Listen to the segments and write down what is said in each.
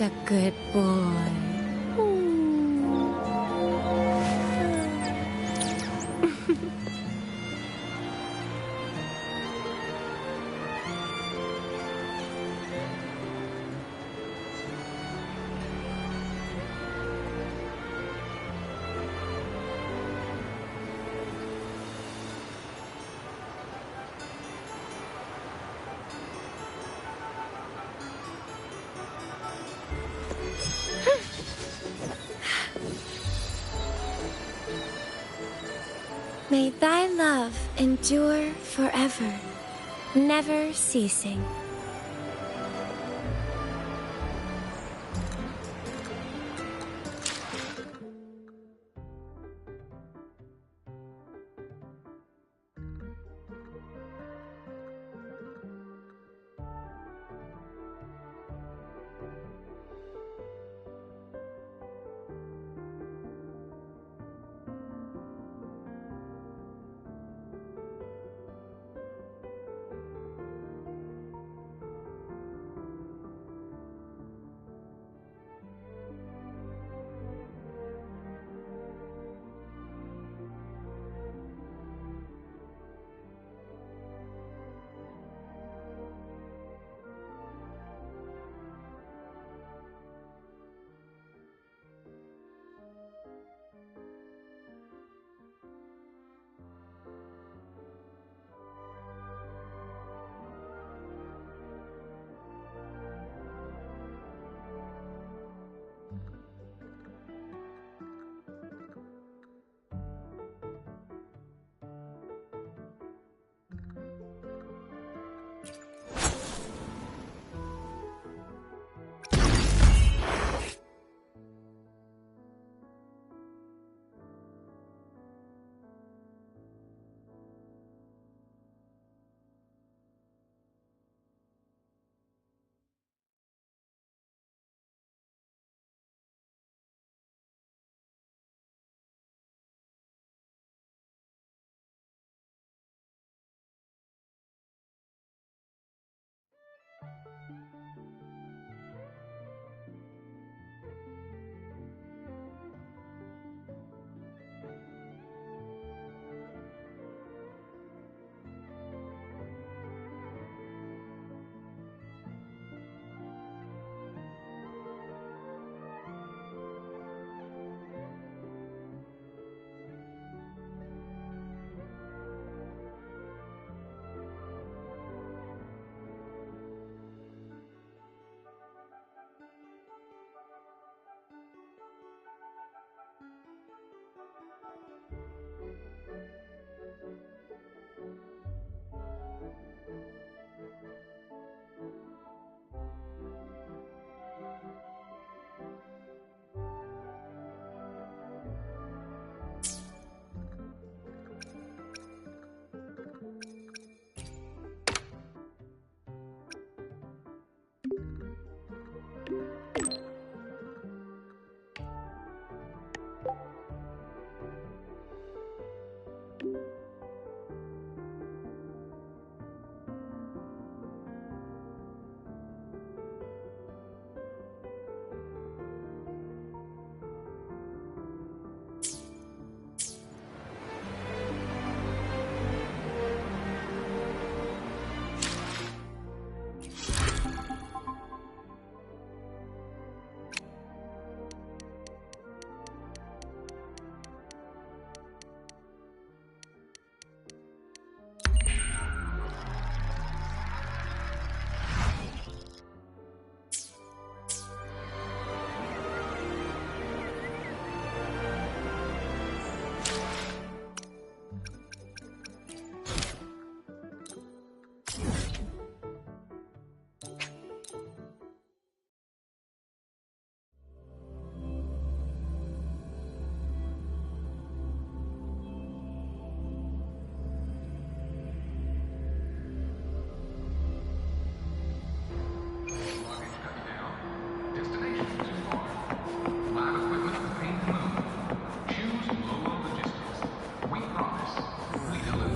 A good boy. May thy love endure forever, never ceasing.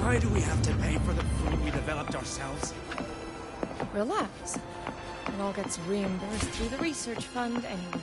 Why do we have to pay for the food we developed ourselves? Relax. It all gets reimbursed through the research fund anyway.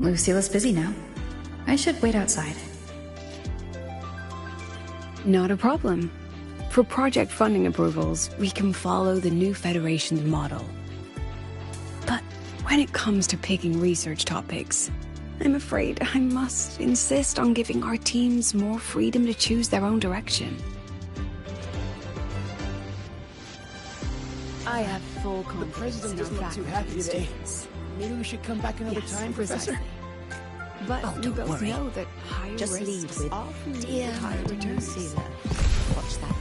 Lucilla's busy now. I should wait outside. Not a problem. For project funding approvals, we can follow the new Federation's model. But when it comes to picking research topics, I'm afraid I must insist on giving our teams more freedom to choose their own direction. I have full confidence. The president doesn't look too happy today. Students. Maybe we should come back another time, Professor? Precisely. But Oh, we don't both worry. know that higher Just risks lead with often lead Dear to higher returns. Lucilla. Watch that one.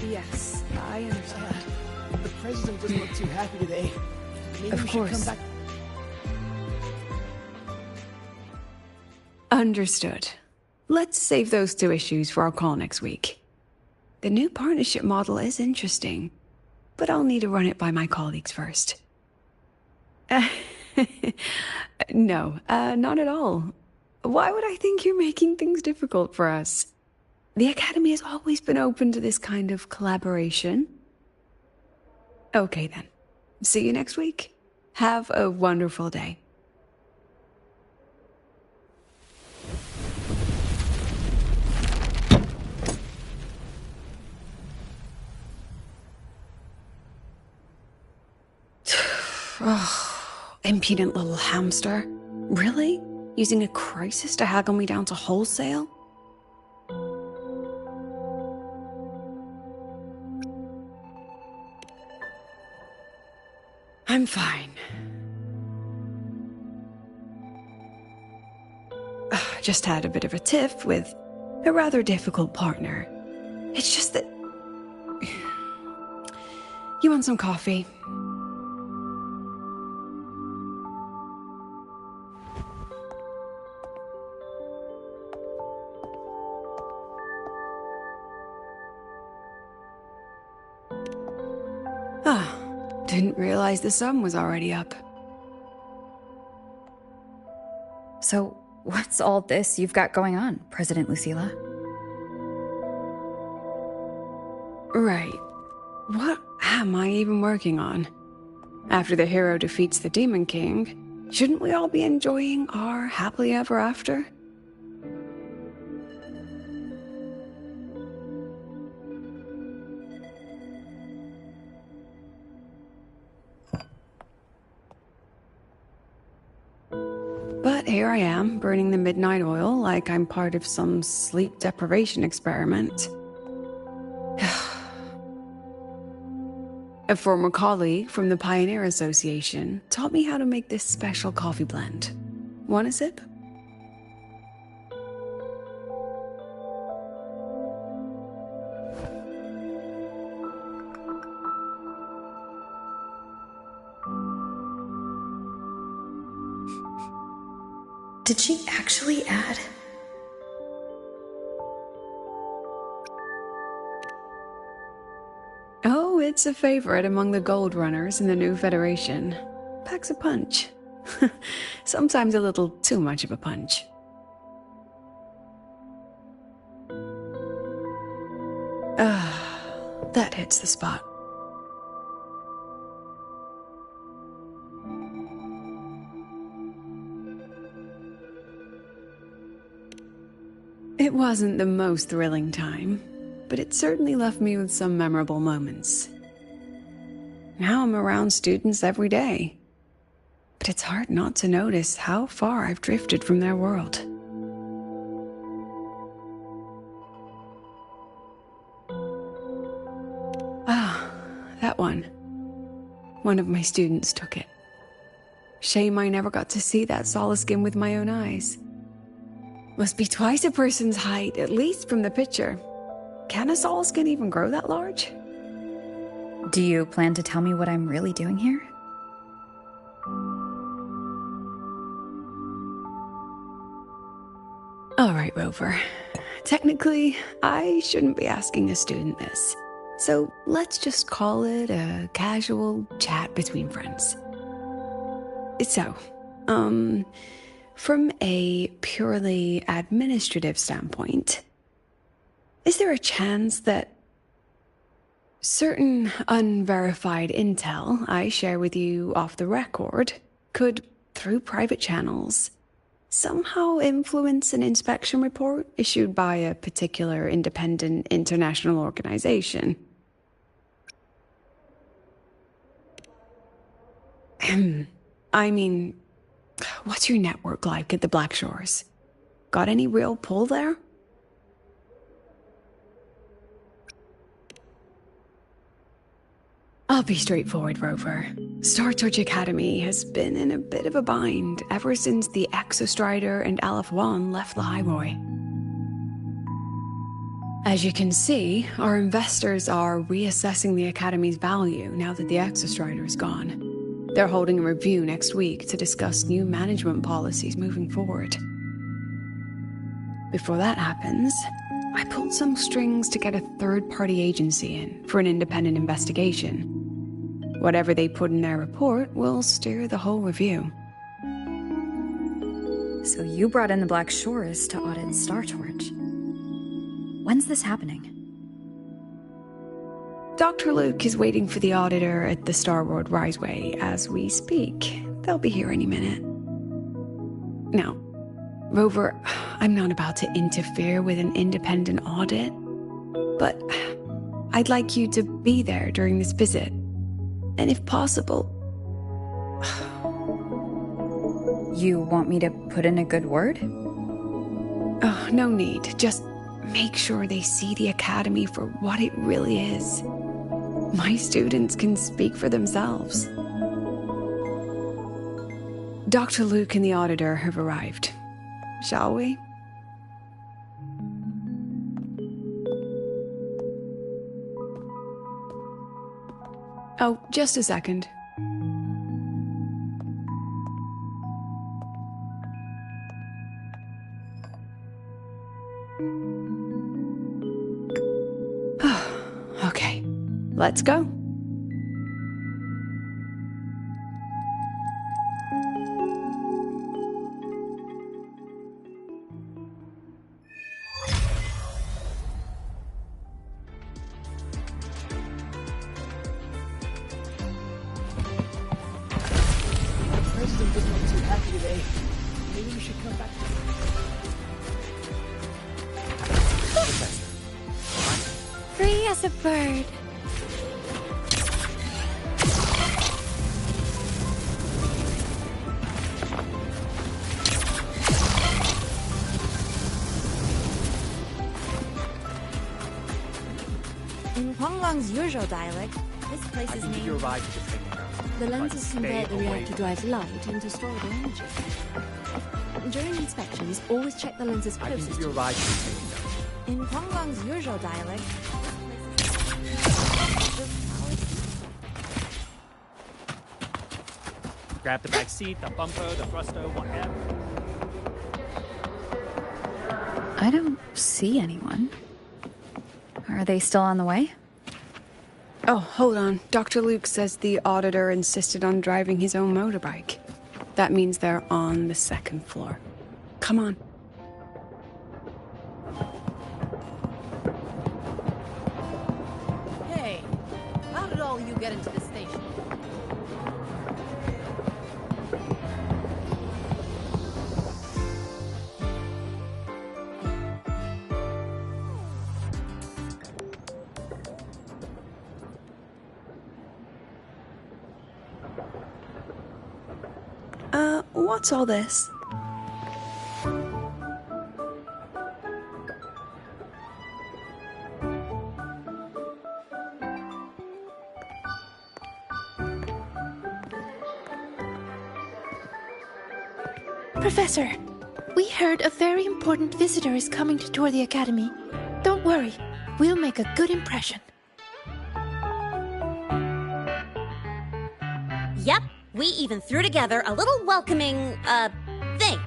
Yes, I understand. The president doesn't look too happy today. Maybe Of we should come course. back. Understood. Let's save those two issues for our call next week. The new partnership model is interesting, but I'll need to run it by my colleagues first. No, not at all. Why would I think you're making things difficult for us? The Academy has always been open to this kind of collaboration. Okay then. See you next week. Have a wonderful day. Oh, impudent little hamster. Really? Using a crisis to haggle me down to wholesale? I'm fine. Just had a bit of a tiff with a rather difficult partner. It's just that... You want some coffee? Ah, didn't realize the sun was already up. So, what's all this you've got going on, President Lucilla? Right. What am I even working on? After the hero defeats the Demon King, shouldn't we all be enjoying our happily ever after? But here I am, burning the midnight oil like I'm part of some sleep deprivation experiment. A former colleague from the Pioneer Association taught me how to make this special coffee blend. Want a sip? Did she actually add? Oh, it's a favorite among the gold runners in the new Federation. Packs a punch. Sometimes a little too much of a punch. That hits the spot. It wasn't the most thrilling time, but it certainly left me with some memorable moments. Now I'm around students every day, but it's hard not to notice how far I've drifted from their world. That one. One of my students took it. Shame I never got to see that solace skin with my own eyes. Must be twice a person's height, at least from the picture. Can a solace skin even grow that large? Do you plan to tell me what I'm really doing here? All right, Rover. Technically, I shouldn't be asking a student this. So let's just call it a casual chat between friends. So, from a purely administrative standpoint, is there a chance that certain unverified intel I share with you off the record could, through private channels, somehow influence an inspection report issued by a particular independent international organization? I mean, what's your network like at the Black Shores? Got any real pull there? I'll be straightforward, Rover. Star Torch Academy has been in a bit of a bind ever since the Exostrider and Aleph 1 left the Highboy. As you can see, our investors are reassessing the Academy's value now that the Exostrider is gone. They're holding a review next week to discuss new management policies moving forward. Before that happens, I pulled some strings to get a third-party agency in for an independent investigation. Whatever they put in their report will steer the whole review. So you brought in the Black Shores to audit Star Torch. When's this happening? Dr. Luke is waiting for the auditor at the Starboard Riseway as we speak. They'll be here any minute. Now, Rover, I'm not about to interfere with an independent audit, but I'd like you to be there during this visit. And if possible... You want me to put in a good word? Oh, no need. Just make sure they see the Academy for what it really is. My students can speak for themselves. Dr. Luke and the auditor have arrived. Shall we? Oh, just a second. Okay, let's go. President doesn't look too happy today. Maybe we should come back to Free as a bird. In Huanglang's usual dialect, this place is named... Your ride to the training ground. The lenses Stay convert the away reactor drive's light into stored energy. During inspections, always check the lenses I can closest give you a to ride to the training ground. In Huanglang's usual dialect, Grab the back seat, the bumper, the thruster, whatever. I don't see anyone. Are they still on the way? Oh, hold on. Dr. Luke says the auditor insisted on driving his own motorbike. That means they're on the second floor. Come on. Hey, how did all you get into this station? What's all this? Professor, we heard a very important visitor is coming to tour the Academy. Don't worry, we'll make a good impression. Yep, we even threw together a little welcoming, thing.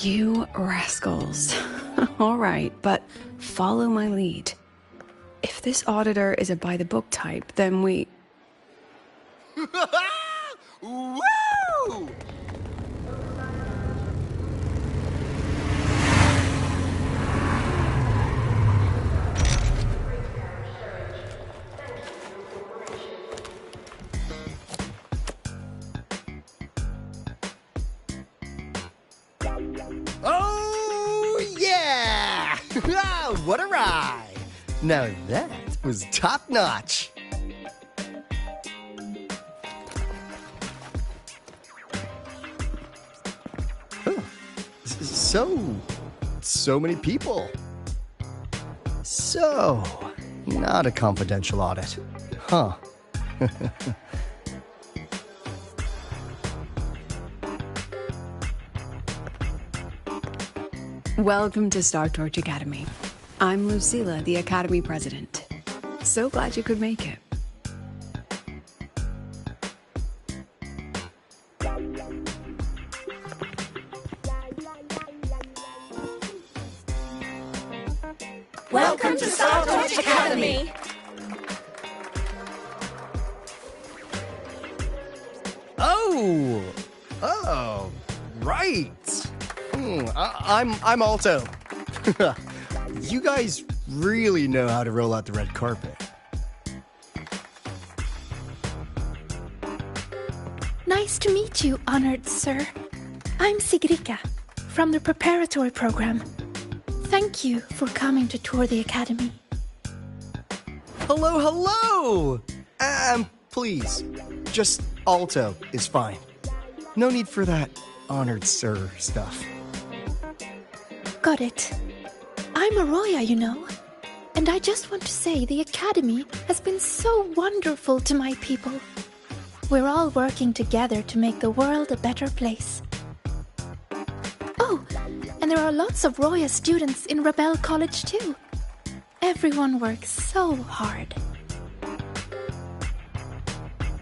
You rascals. All right, but follow my lead. If this auditor is a by-the-book type, then we... Woo! Oh, yeah! What a ride! Now that was top-notch. So many people. So, not a confidential audit. Huh. Welcome to Star Torch Academy. I'm Lucilla, the Academy President. So glad you could make it. Welcome to Star Torch Academy! Oh, right. I'm Alto. You guys really know how to roll out the red carpet. Nice to meet you, honored sir. I'm Sigrika, from the preparatory program. Thank you for coming to tour the Academy. Hello! Please, just Alto is fine. No need for that honored sir stuff. Got it. I'm Arroya, you know. And I just want to say the Academy has been so wonderful to my people. We're all working together to make the world a better place. Oh, and there are lots of Roya students in Rebel College too. Everyone works so hard.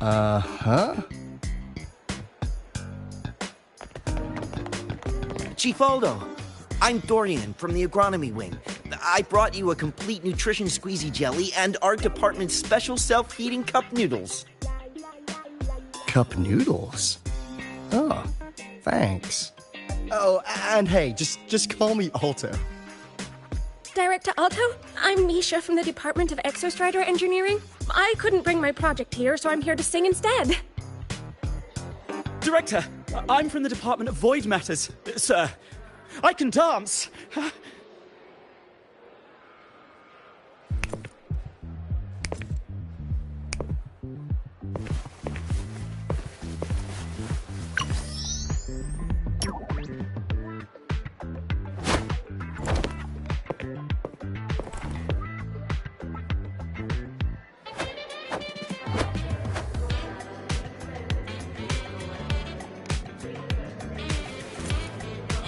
Uh-huh. Chief Aldo, I'm Dorian from the Agronomy Wing. I brought you a complete nutrition squeezy jelly and our department's special self-heating cup noodles. Cup noodles? Oh, thanks. Oh, and hey, just call me Alto. Director Alto, I'm Misha from the Department of Exostrider Engineering. I couldn't bring my project here, so I'm here to sing instead. Director, I'm from the Department of Void Matters. Sir, I can dance.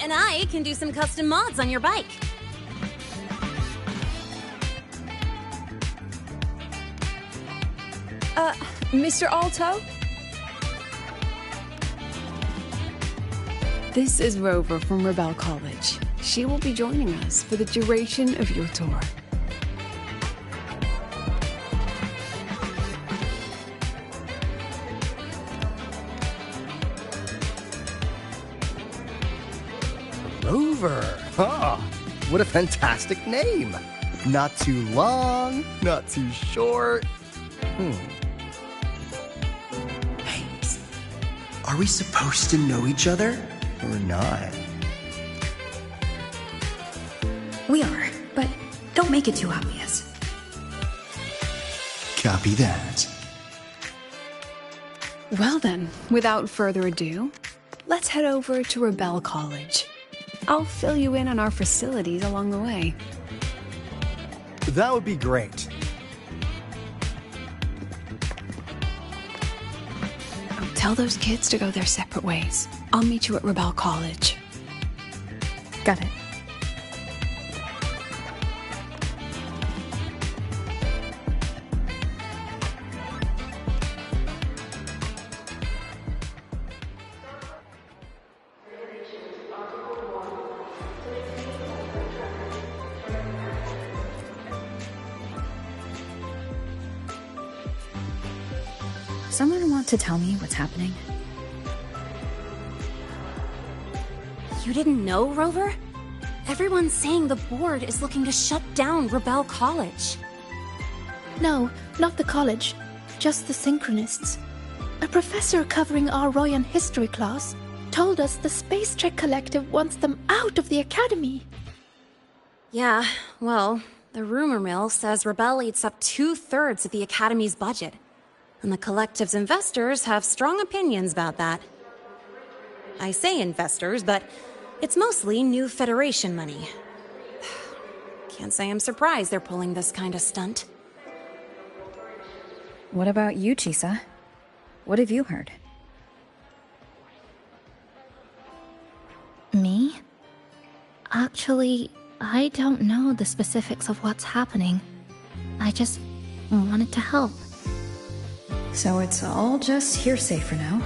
And I can do some custom mods on your bike. Mr. Alto? This is Rover from Rebel College. She will be joining us for the duration of your tour. Rover. Ah, what a fantastic name. Not too long, not too short. Hey, are we supposed to know each other? Or not? We are, but don't make it too obvious. Copy that. Well then, without further ado, let's head over to Rebel College. I'll fill you in on our facilities along the way. That would be great. Tell those kids to go their separate ways. I'll meet you at Rebel College. Got it. Someone want to tell me what's happening? You didn't know, Rover? Everyone's saying the board is looking to shut down Rebel College. No, not the college. Just the Synchronists. A professor covering our Royan history class told us the Space Trek Collective wants them out of the Academy. Yeah, well, the rumor mill says Rebel eats up 2/3 of the Academy's budget. And the Collective's investors have strong opinions about that. I say investors, but it's mostly new Federation money. Can't say I'm surprised they're pulling this kind of stunt. What about you, Chisa? What have you heard? Me? Actually, I don't know the specifics of what's happening. I just wanted to help. So it's all just hearsay for now.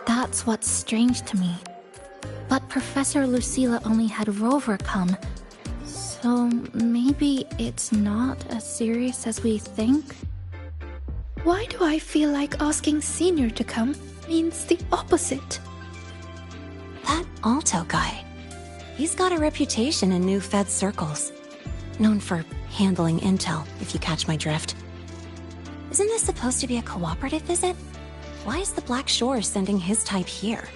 That's what's strange to me. But Professor Lucilla only had Rover come, so maybe it's not as serious as we think? Why do I feel like asking Senior to come means the opposite? That Alto guy. He's got a reputation in new Fed circles. Known for handling intel, if you catch my drift. Isn't this supposed to be a cooperative visit? Why is the Black Shore sending his type here?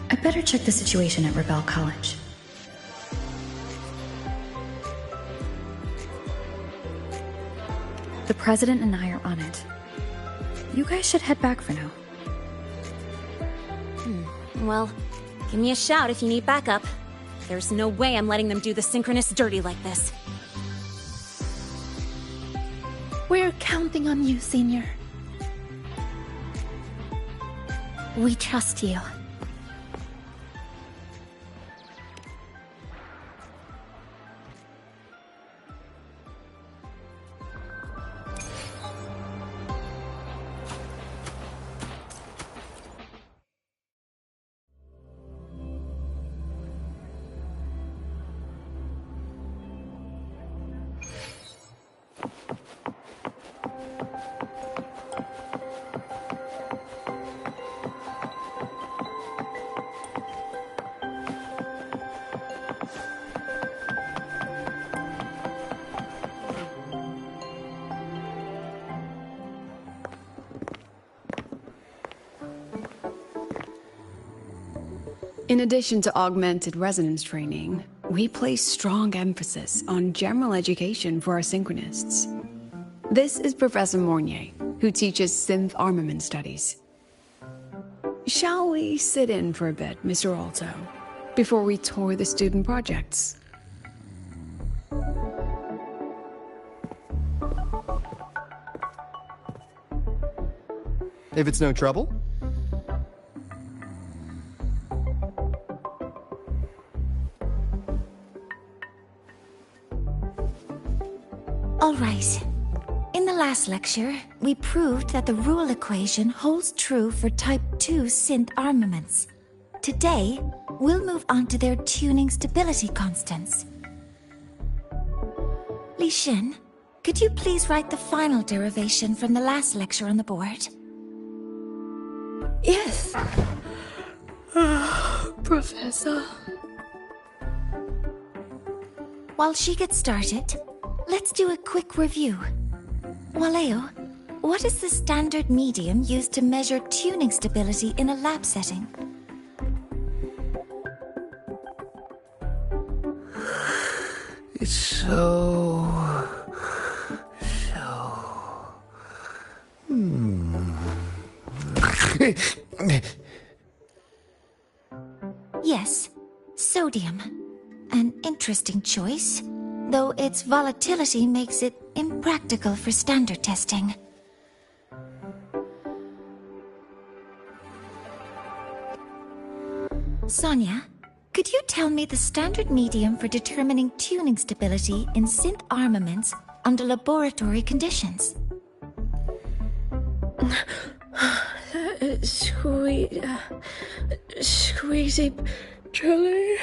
I'd better check the situation at Rebel College. The president and I are on it. You guys should head back for now. Well, give me a shout if you need backup. There's no way I'm letting them do the Synchronists dirty like this. We're counting on you, Senior. We trust you. In addition to augmented resonance training, we place strong emphasis on general education for our Synchronists. This is Professor Mornier, who teaches synth armament studies. Shall we sit in for a bit, Mr. Alto, before we tour the student projects? If it's no trouble. All right. In the the last lecture, we proved that the rule equation holds true for Type 2 synth armaments. Today, we'll move on to their tuning stability constants. Li Xin, could you please write the final derivation from the last lecture on the board? Yes. Professor. While she gets started, let's do a quick review. Waleo, what is the standard medium used to measure tuning stability in a lab setting? It's so... Yes, sodium. An interesting choice, though its volatility makes it impractical for standard testing. Sonia, could you tell me the standard medium for determining tuning stability in synth armaments under laboratory conditions? Squeezy jelly.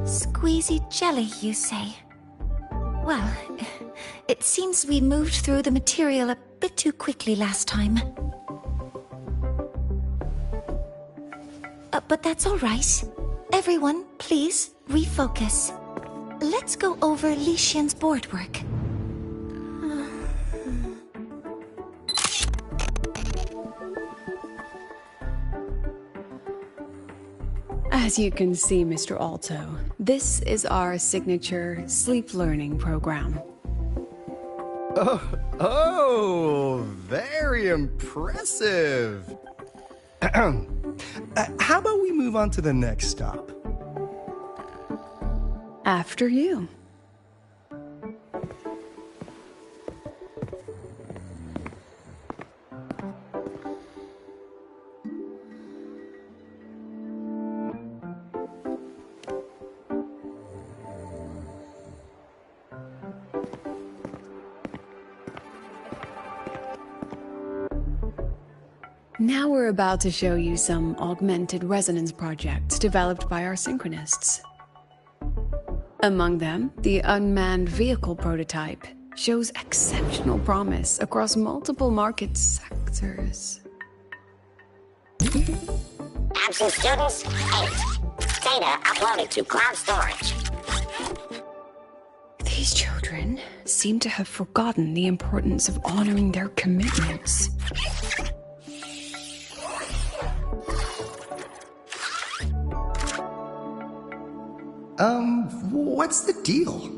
Squeezy jelly, you say? Well, it seems we moved through the material a bit too quickly last time. But that's all right. Everyone, please, refocus. Let's go over Li Xian's board work. As you can see, Mr. Alto, this is our signature sleep learning program. Oh, very impressive. How about we move on to the next stop? After you. Now we're about to show you some augmented resonance projects developed by our synchronists. Among them, the unmanned vehicle prototype shows exceptional promise across multiple market sectors. Absent students, 8. Data uploaded to cloud storage. These children seem to have forgotten the importance of honoring their commitments. What's the deal?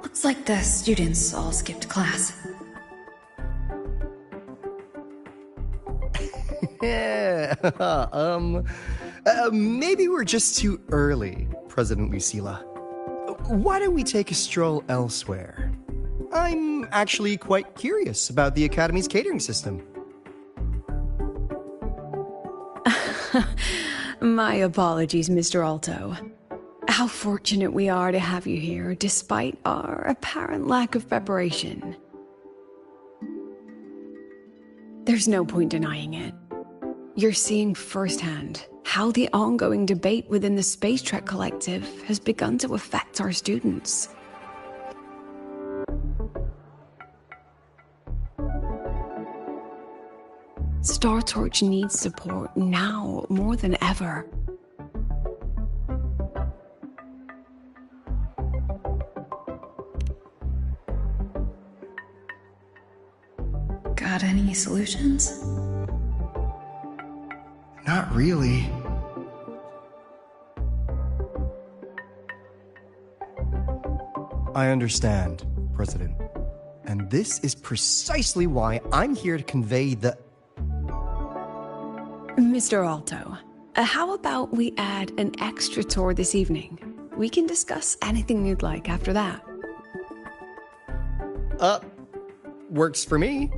Looks like the students all skipped class. Yeah, maybe we're just too early, President Lucilla. Why don't we take a stroll elsewhere? I'm actually quite curious about the Academy's catering system. My apologies, Mr. Alto. How fortunate we are to have you here, despite our apparent lack of preparation. There's no point denying it. You're seeing firsthand how the ongoing debate within the Space Trek Collective has begun to affect our students. StarTorch needs support now more than ever. Got any solutions? Not really. I understand, President. And this is precisely why I'm here to convey the... Mr. Alto, how about we add an extra tour this evening? We can discuss anything you'd like after that. Works for me.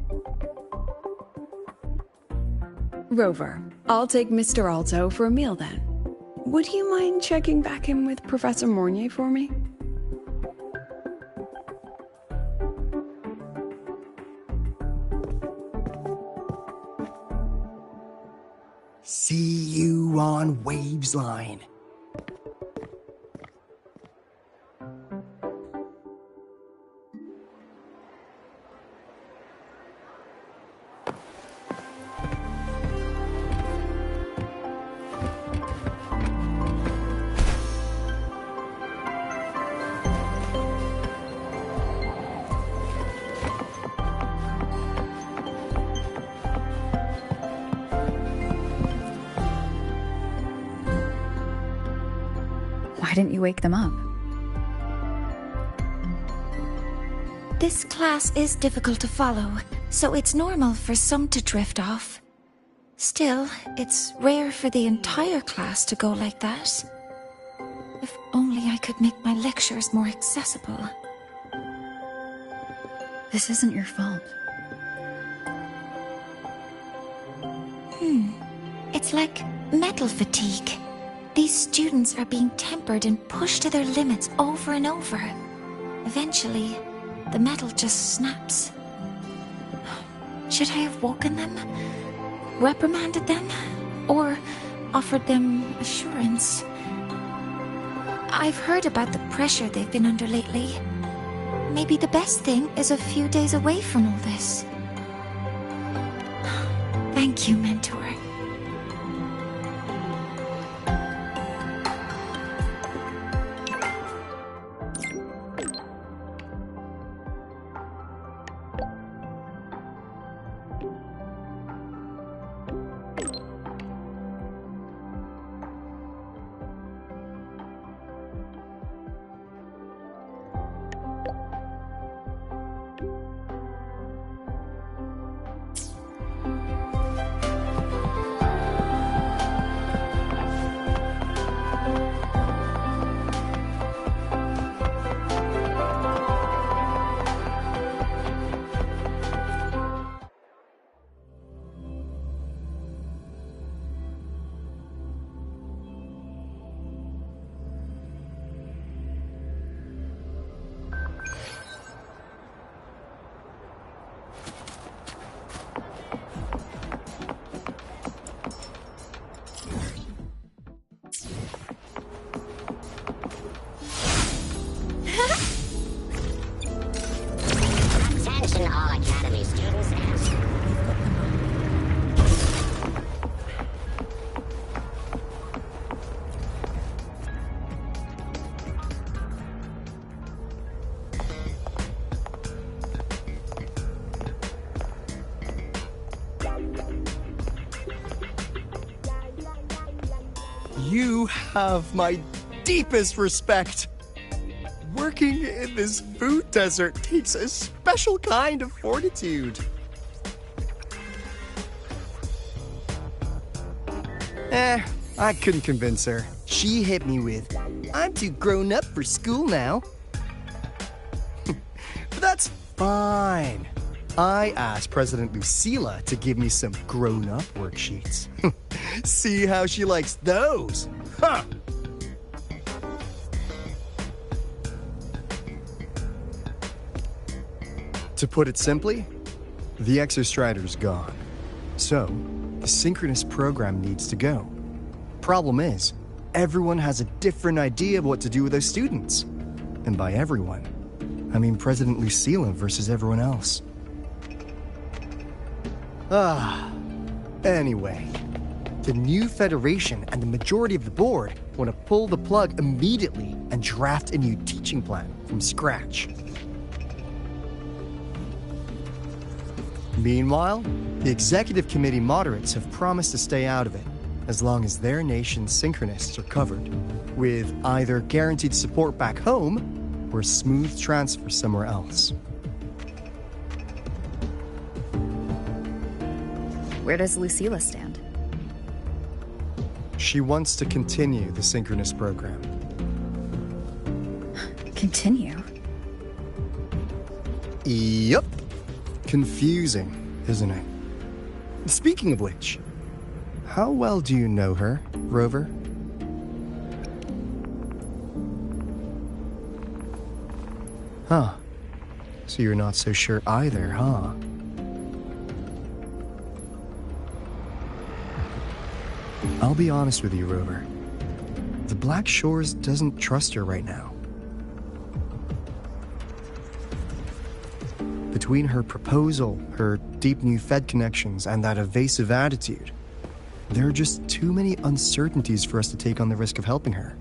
Rover, I'll take Mr. Alto for a meal then. Would you mind checking back in with Professor Mornier for me? See you on Waves Line. Why didn't you wake them up? This class is difficult to follow, so it's normal for some to drift off. Still, it's rare for the entire class to go like that. If only I could make my lectures more accessible. This isn't your fault. It's like metal fatigue. These students are being tempered and pushed to their limits over and over. Eventually, the metal just snaps. Should I have woken them? Reprimanded them? Or offered them assurance? I've heard about the pressure they've been under lately. Maybe the best thing is a few days away from all this. Thank you, mentor. Attention all Academy students as You have my deepest respect. Working in this food desert takes a special kind of fortitude. I couldn't convince her. She hit me with, "I'm too grown up for school now." But that's fine. I asked President Lucilla to give me some grown-up worksheets. See how she likes those. Huh! To put it simply, the Exostrider's gone. So, the synchronous program needs to go. Problem is, everyone has a different idea of what to do with those students. And by everyone, I mean President Lucilla versus everyone else. Anyway, the new Federation and the majority of the board want to pull the plug immediately and draft a new teaching plan from scratch. Meanwhile, the executive committee moderates have promised to stay out of it, as long as their nation's synchronists are covered, with either guaranteed support back home or a smooth transfer somewhere else. Where does Lucilla stand? She wants to continue the synchronous program. Continue? Yup. Confusing, isn't it? Speaking of which, how well do you know her, Rover? Huh. So you're not so sure either, huh? I'll be honest with you, Rover. The Black Shores doesn't trust her right now. Between her proposal, her deep new Fed connections, and that evasive attitude, there are just too many uncertainties for us to take on the risk of helping her.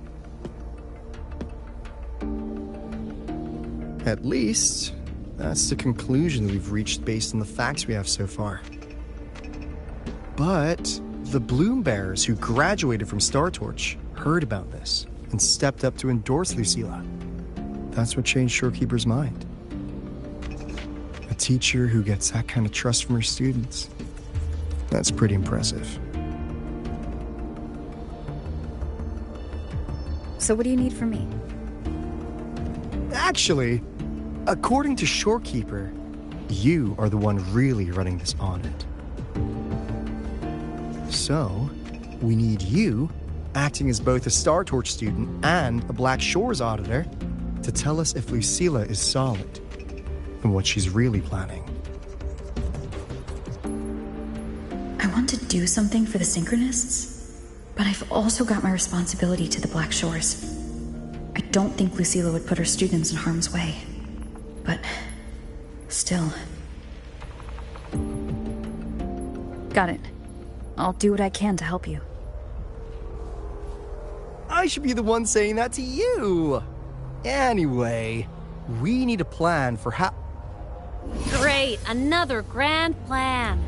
At least, that's the conclusion we've reached based on the facts we have so far. But the Bloom Bearers who graduated from Star Torch heard about this and stepped up to endorse Lucilla. That's what changed Shorekeeper's mind. A teacher who gets that kind of trust from her students. That's pretty impressive. So what do you need from me? Actually, according to Shorekeeper, you are the one really running this audit. So, we need you, acting as both a Star Torch student and a Black Shores auditor, to tell us if Lucilla is solid and what she's really planning. I want to do something for the Synchronists, but I've also got my responsibility to the Black Shores. I don't think Lucilla would put her students in harm's way, but still. Got it. I'll do what I can to help you. I should be the one saying that to you. Anyway, we need a plan for how... Great, another grand plan.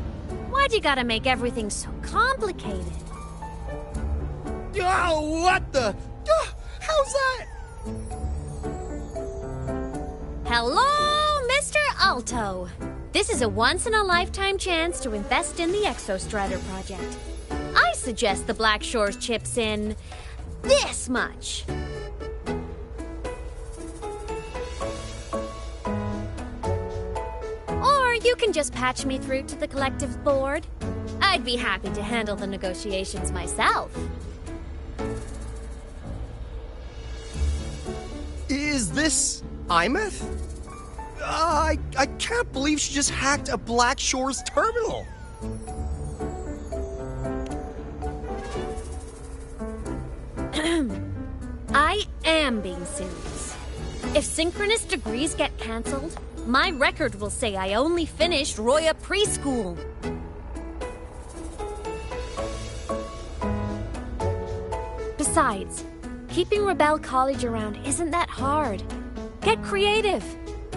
Why'd you gotta make everything so complicated? Oh, what the... how's that? Hello, Mr. Alto. This is a once-in-a-lifetime chance to invest in the Exostrider project. I suggest the Black Shores chips in this much. Or you can just patch me through to the collective board. I'd be happy to handle the negotiations myself. Is this Imeth? I can't believe she just hacked a Black Shores terminal. I am being serious. If synchronous degrees get cancelled, my record will say I only finished Roya preschool. Besides, keeping Rebel College around isn't that hard. Get creative.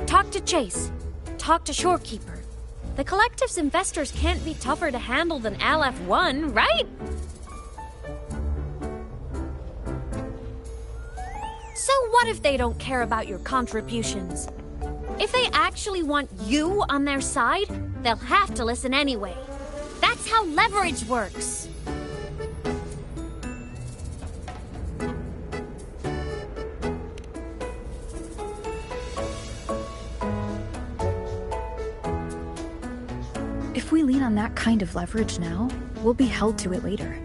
Talk to Chase. Talk to Shorekeeper. The Collective's investors can't be tougher to handle than LF1, right? So what if they don't care about your contributions? If they actually want you on their side, they'll have to listen anyway. That's how leverage works. If we lean on that kind of leverage now, we'll be held to it later.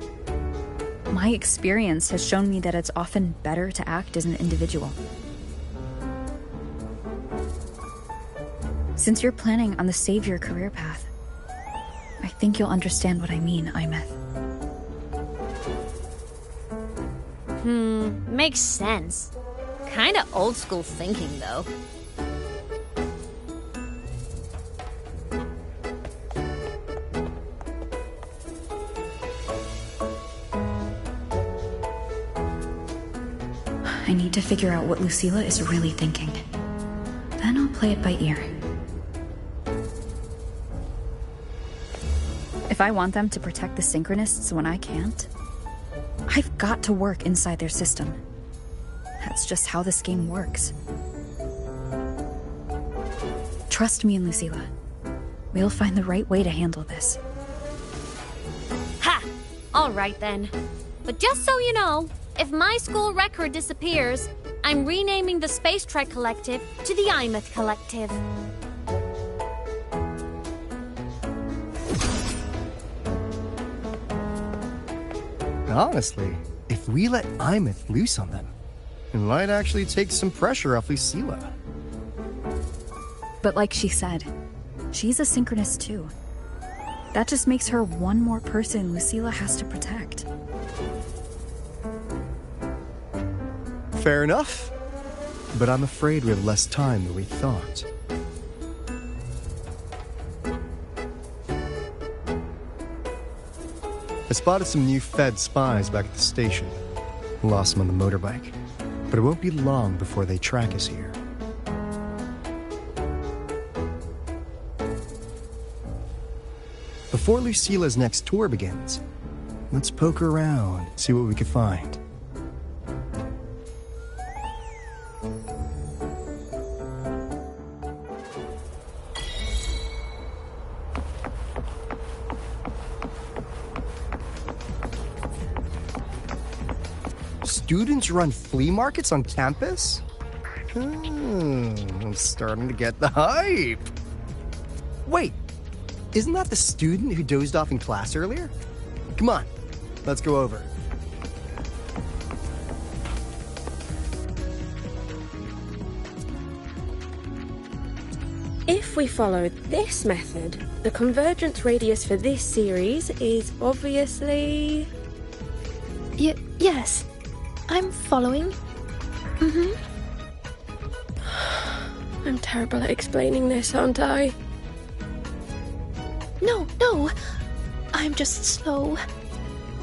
My experience has shown me that it's often better to act as an individual. Since you're planning on the savior career path, I think you'll understand what I mean, Imeth. Makes sense. Kinda old school thinking, though. I need to figure out what Lucilla is really thinking. Then I'll play it by ear. If I want them to protect the Synchronists when I can't, I've got to work inside their system. That's just how this game works. Trust me and Lucilla. We'll find the right way to handle this. Ha! Alright then. But just so you know, if my school record disappears, I'm renaming the Space Trek Collective to the Imeth Collective. Honestly, if we let Imeth loose on them, it might actually take some pressure off Lucilla. But like she said, she's a synchronist too. That just makes her one more person Lucilla has to protect. Fair enough. But I'm afraid we have less time than we thought. I spotted some new Fed spies back at the station. Lost them on the motorbike. But it won't be long before they track us here. Before Lucilla's next tour begins, let's poke around, see what we can find. Students run flea markets on campus? I'm starting to get the hype. Wait, isn't that the student who dozed off in class earlier? Come on, let's go over. If we follow this method, the convergence radius for this series is obviously... Yes. I'm following. I'm terrible at explaining this, aren't I? No. I'm just slow.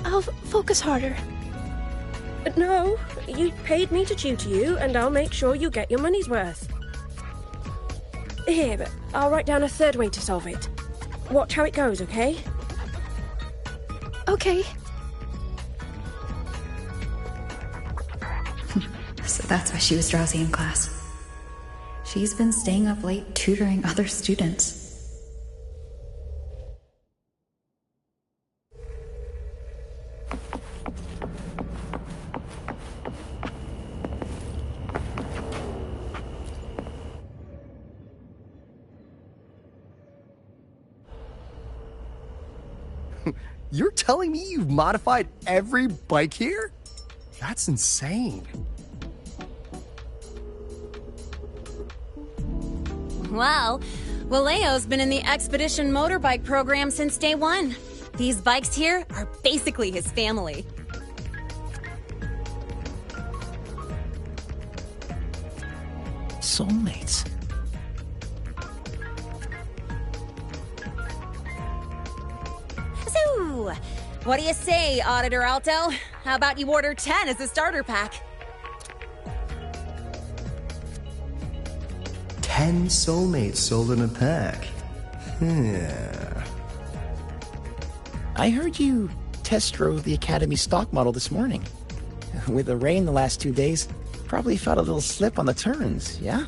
I'll focus harder. No, you paid me to tutor you, and I'll make sure you get your money's worth. Here, but I'll write down a third way to solve it. Watch how it goes, okay? Okay. So that's why she was drowsy in class. She's been staying up late tutoring other students. You're telling me you've modified every bike here? That's insane. Well, Valeo's been in the Expedition motorbike program since day one. These bikes here are basically his family. Soulmates. So, what do you say, Auditor Alto? How about you order 10 as a starter pack? 10 soulmates sold in a pack. Yeah. I heard you test drove the Academy stock model this morning. With the rain the last 2 days, probably felt a little slip on the turns, yeah?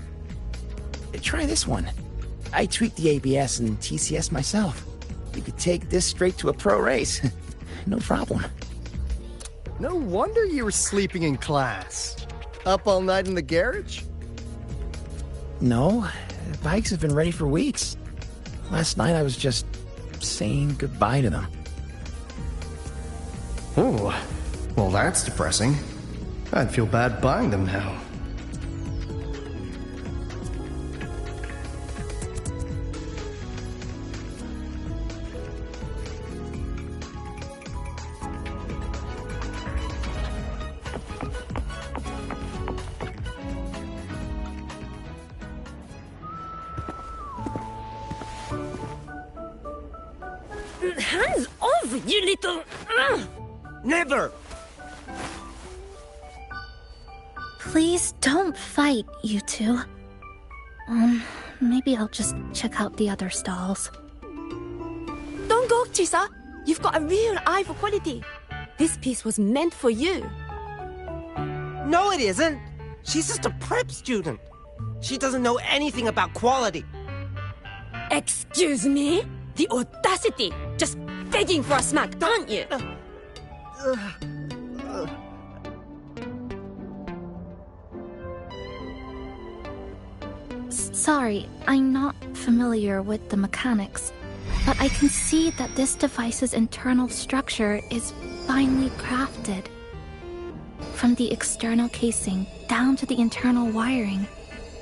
Try this one. I tweaked the ABS and TCS myself. You could take this straight to a pro race. No problem. No wonder you were sleeping in class. Up all night in the garage? No, bikes have been ready for weeks. Last night I was just saying goodbye to them. Oh, well that's depressing. I'd feel bad buying them now. Hands off, you little... Never! Please don't fight, you two. Maybe I'll just check out the other stalls. Don't go, Chisa! You've got a real eye for quality. This piece was meant for you. No, it isn't. She's just a prep student. She doesn't know anything about quality. Excuse me? The audacity! Just begging for a smack, aren't you? Sorry, I'm not familiar with the mechanics, but I can see that this device's internal structure is finely crafted. From the external casing down to the internal wiring,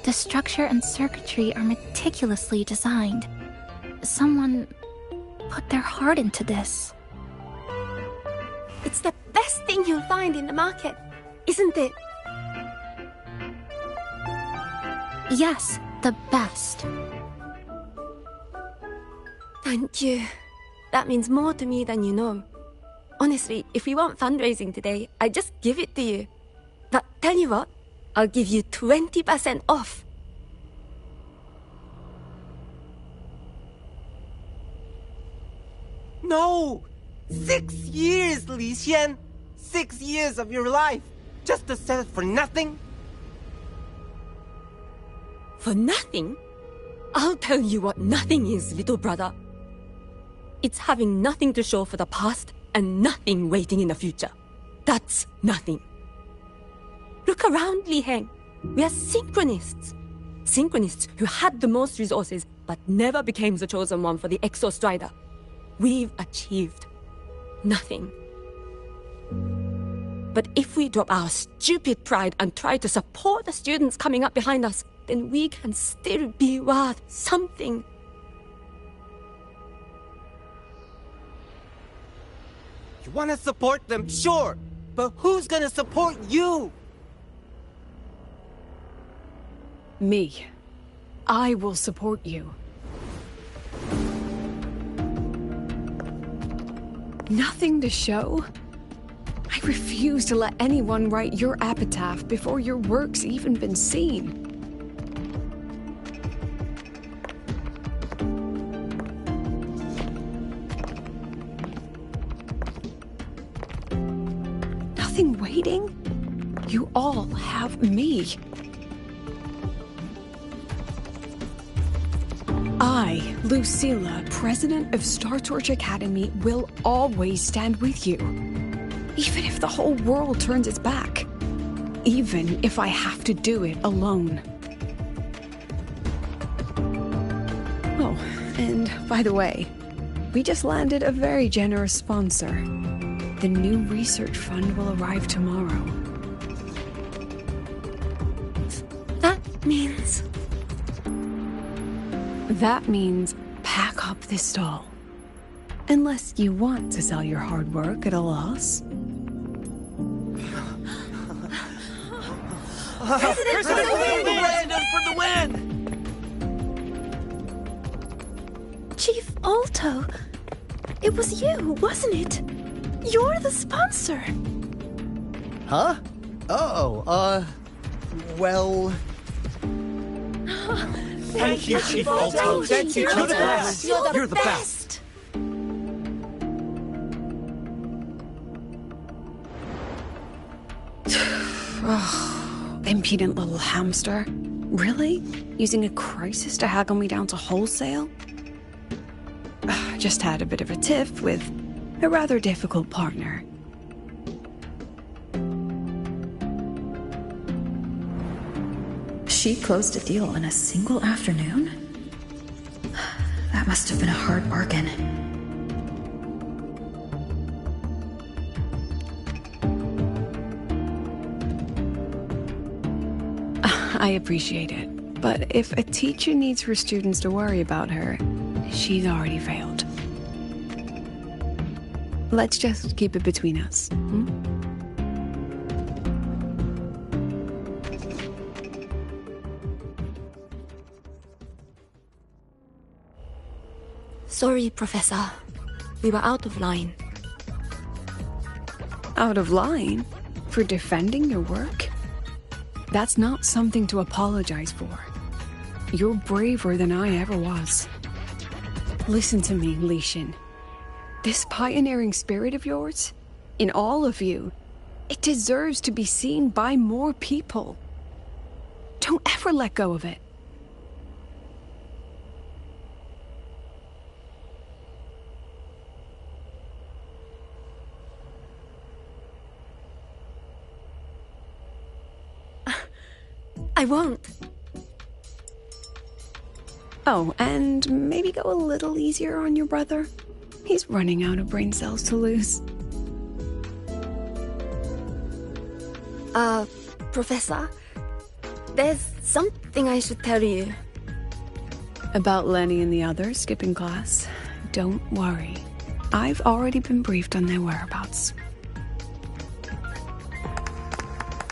the structure and circuitry are meticulously designed. Someone put their heart into this. It's the best thing you'll find in the market, isn't it? Yes, the best. Thank you. That means more to me than you know. Honestly, if we want fundraising today, I'd just give it to you. But tell you what, I'll give you 20% off. No! 6 years, Li Xian! 6 years of your life, just to sell it for nothing? For nothing? I'll tell you what nothing is, little brother. It's having nothing to show for the past and nothing waiting in the future. That's nothing. Look around, Li Heng. We are synchronists. Synchronists who had the most resources but never became the chosen one for the Exo Strider. We've achieved nothing. But if we drop our stupid pride and try to support the students coming up behind us, then we can still be worth something. You want to support them, sure, but who's gonna support you? Me. I will support you. Nothing to show? I refuse to let anyone write your epitaph before your work's even been seen. Nothing waiting? You all have me. I, Lucilla, president of Star Torch Academy, will always stand with you. Even if the whole world turns its back. Even if I have to do it alone. Oh, and by the way, we just landed a very generous sponsor. The new research fund will arrive tomorrow. That means... That means pack up this stall. Unless you want to sell your hard work at a loss. President for the win! Chief Alto, it was you, wasn't it? You're the sponsor. Huh? Oh, well... Thank you, Chief Alto. Thank you. You're the best. You're the best. Impudent little hamster. Really? Using a crisis to haggle me down to wholesale? Just had a bit of a tiff with a rather difficult partner. She closed a deal in a single afternoon? That must have been a hard bargain. I appreciate it, but if a teacher needs her students to worry about her, she's already failed. Let's just keep it between us. Sorry, Professor. We were out of line. Out of line? For defending your work? That's not something to apologize for. You're braver than I ever was. Listen to me, Li Xin. This pioneering spirit of yours, in all of you, it deserves to be seen by more people. Don't ever let go of it. I won't. Oh, and maybe go a little easier on your brother. He's running out of brain cells to lose. Professor, there's something I should tell you. About Lenny and the others skipping class. Don't worry. I've already been briefed on their whereabouts.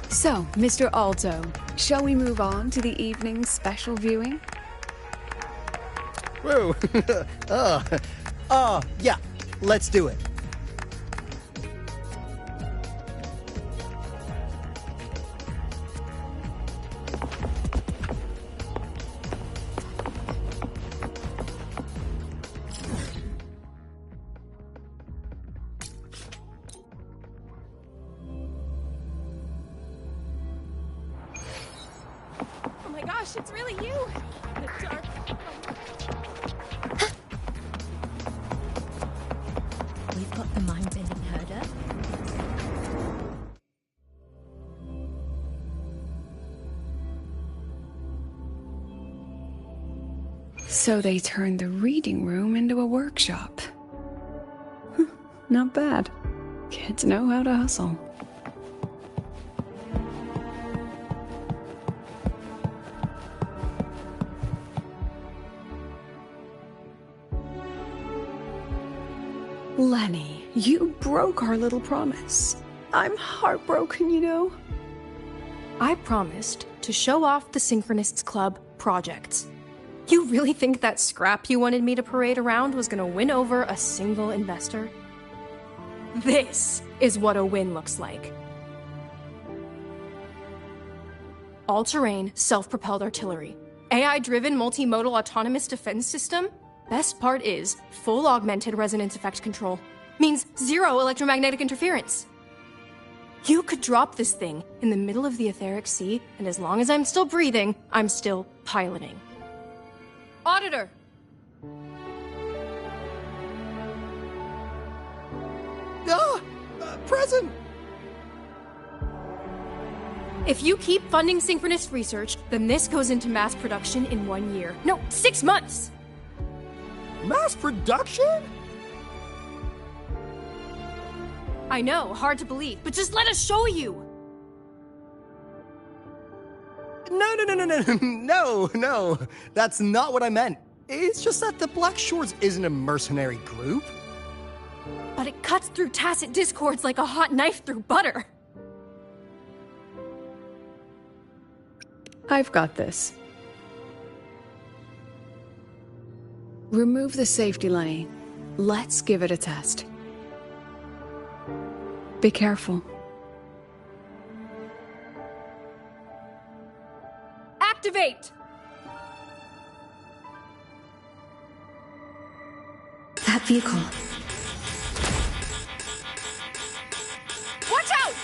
So, Mr. Alto, shall we move on to the evening's special viewing? Whoa. Yeah, let's do it. Oh my gosh, it's really you! The dark. We've got the mind-bending herder. So they turned the reading room into a workshop. Not bad. Kids know how to hustle. Lenny, you broke our little promise. I'm heartbroken, you know. I promised to show off the Synchronists Club projects. You really think that scrap you wanted me to parade around was gonna win over a single investor? This is what a win looks like. All-terrain, self-propelled artillery. AI-driven multimodal autonomous defense system? Best part is, full augmented resonance effect control. Means zero electromagnetic interference. You could drop this thing in the middle of the etheric sea, and as long as I'm still breathing, I'm still piloting. Auditor! Present! If you keep funding synchronous research, then this goes into mass production in 1 year. No, 6 months! Mass production? I know, hard to believe, but just let us show you! No. That's not what I meant. It's just that the Black Shores isn't a mercenary group. But it cuts through tacit discords like a hot knife through butter. I've got this. Remove the safety, Lenny. Let's give it a test. Be careful. Activate! That vehicle. Watch out!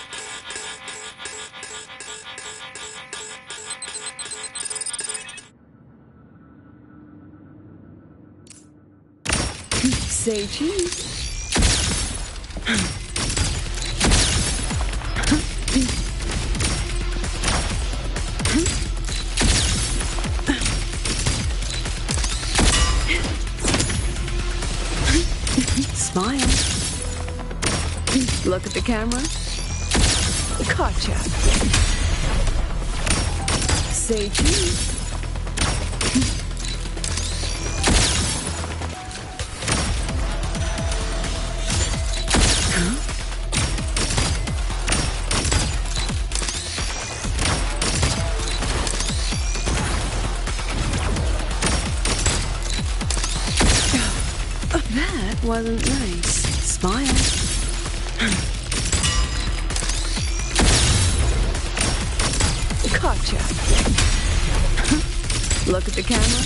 Say cheese. Smile. Look at the camera. Gotcha. Say cheese. That wasn't nice. Smile. Gotcha. Look at the camera.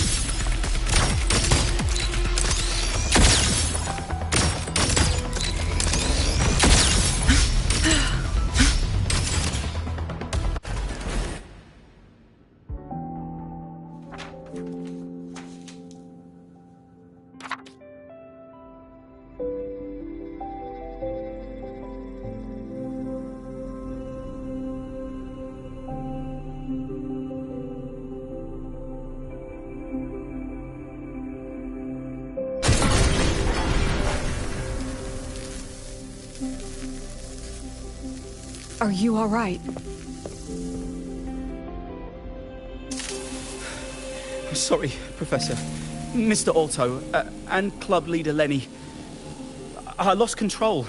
Are you all right? Sorry, Professor. Mr. Alto, and club leader Lenny. I lost control.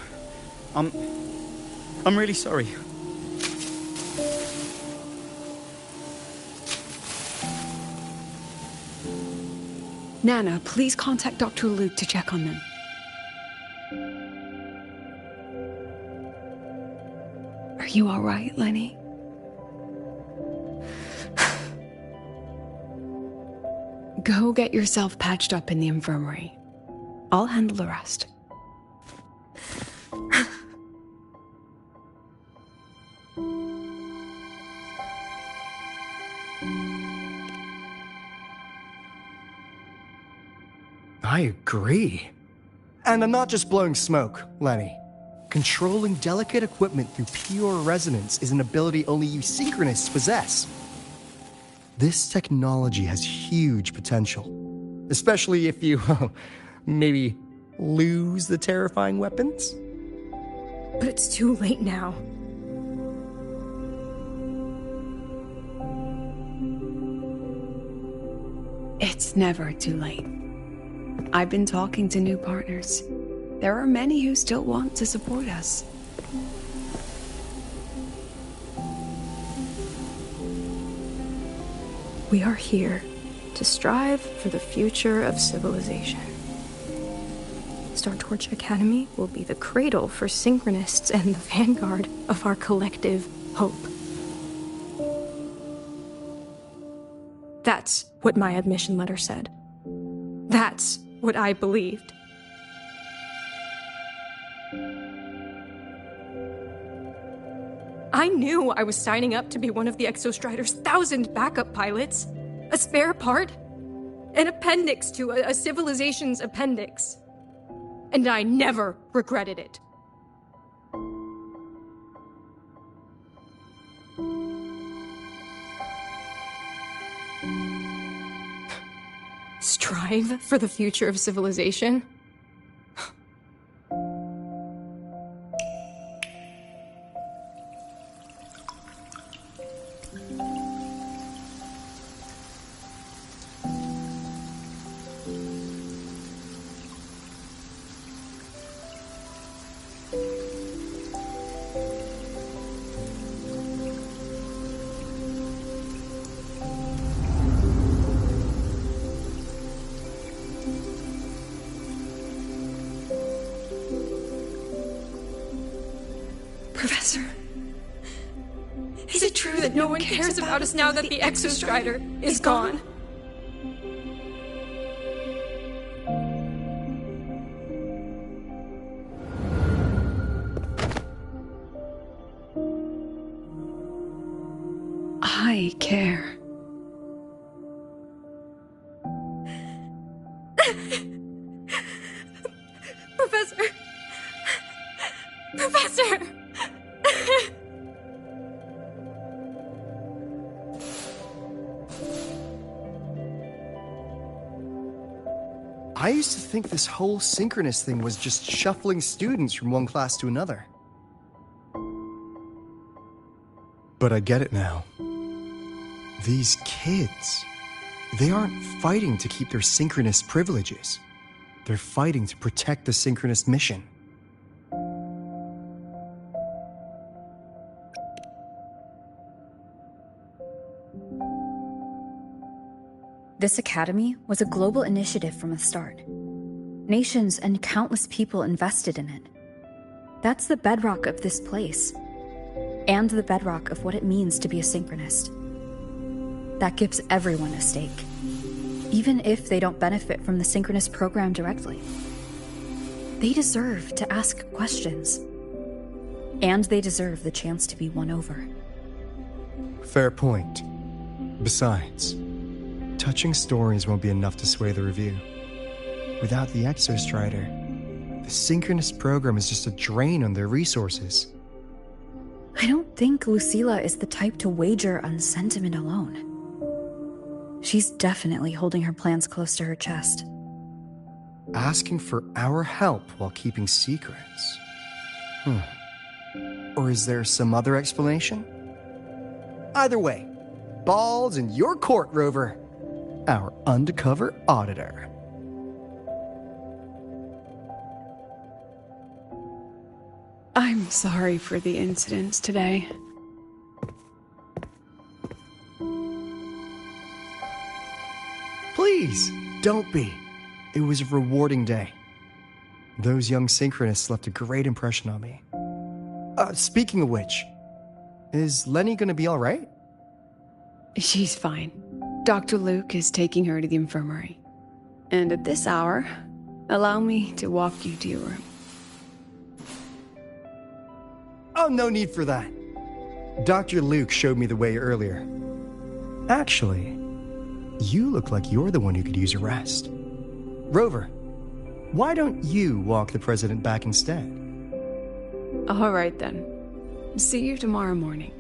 I'm really sorry. Nana, please contact Dr. Luke to check on them. Are you all right, Lenny? Go get yourself patched up in the infirmary. I'll handle the rest. I agree. And I'm not just blowing smoke, Lenny. Controlling delicate equipment through pure resonance is an ability only you synchronists possess. This technology has huge potential, especially if you, maybe lose the terrifying weapons? But it's too late now. It's never too late. I've been talking to new partners. There are many who still want to support us. We are here to strive for the future of civilization. Startorch Academy will be the cradle for synchronists and the vanguard of our collective hope. That's what my admission letter said. That's what I believed. I knew I was signing up to be one of the Exostrider's 1,000 backup pilots. A spare part. An appendix to a civilization's appendix. And I never regretted it. Strive for the future of civilization? Professor, is it true that no one cares about us now that the Exostrider is gone? I care. Professor! Professor! I used to think this whole synchronous thing was just shuffling students from one class to another. But I get it now. These kids, they aren't fighting to keep their synchronous privileges. They're fighting to protect the synchronous mission. This academy was a global initiative from the start. Nations and countless people invested in it. That's the bedrock of this place, and the bedrock of what it means to be a synchronist. That gives everyone a stake, even if they don't benefit from the synchronous program directly. They deserve to ask questions, and they deserve the chance to be won over. Fair point. Besides, touching stories won't be enough to sway the review. Without the Exostrider, the synchronous program is just a drain on their resources. I don't think Lucilla is the type to wager on sentiment alone. She's definitely holding her plans close to her chest. Asking for our help while keeping secrets? Or is there some other explanation? Either way, ball's in your court, Rover. our undercover auditor. I'm sorry for the incidents today. Please, don't be. It was a rewarding day. Those young synchronists left a great impression on me. Speaking of which, is Lenny gonna be alright? She's fine. Dr. Luke is taking her to the infirmary. And at this hour, allow me to walk you to your room. Oh, no need for that. Dr. Luke showed me the way earlier. Actually, you look like you're the one who could use a rest. Rover, why don't you walk the president back instead? All right then. See you tomorrow morning.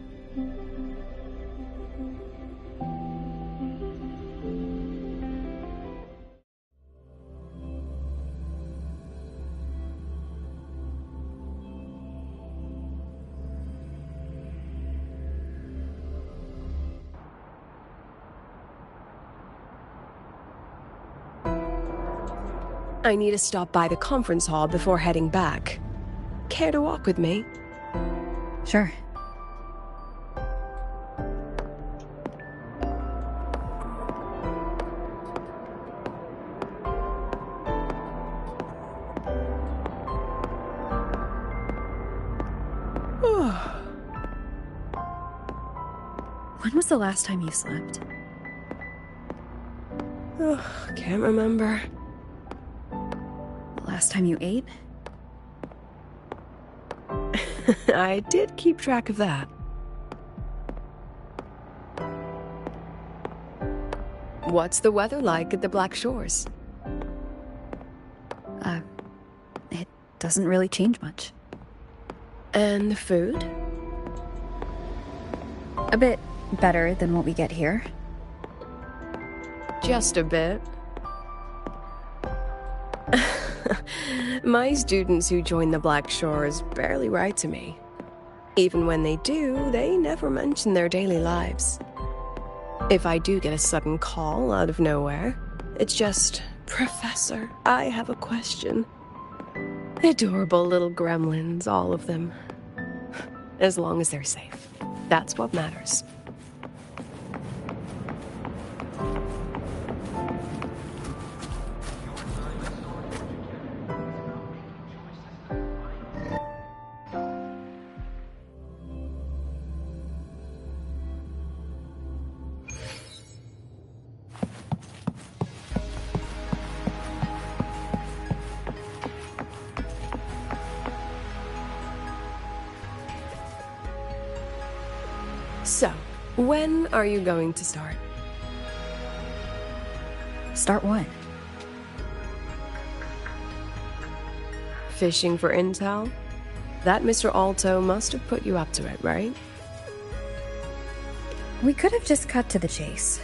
I need to stop by the conference hall before heading back. Care to walk with me? Sure. When was the last time you slept? Can't remember. Last time you ate? I did keep track of that. What's the weather like at the Black Shores? It doesn't really change much. And the food? A bit better than what we get here. Just a bit. My students who join the Black Shores barely write to me. Even when they do, they never mention their daily lives. If I do get a sudden call out of nowhere, it's just, "Professor, I have a question." Adorable little gremlins, all of them. As long as they're safe. That's what matters. So, when are you going to start? Start what? Fishing for intel? That Mr. Alto must have put you up to it, right? We could have just cut to the chase.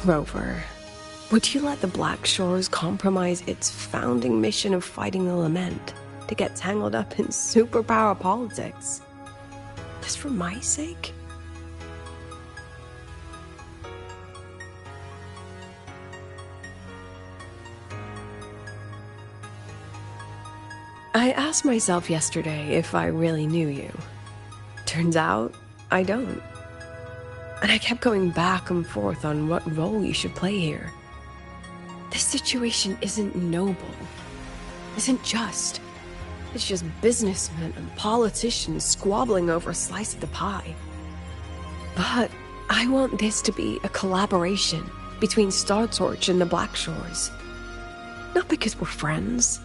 Rover, would you let the Black Shores compromise its founding mission of fighting the Lament to get tangled up in superpower politics? Just for my sake? I asked myself yesterday if I really knew you. Turns out, I don't. And I kept going back and forth on what role you should play here. This situation isn't noble, isn't just. It's just businessmen and politicians squabbling over a slice of the pie. But I want this to be a collaboration between Star Torch and the Black Shores. Not because we're friends,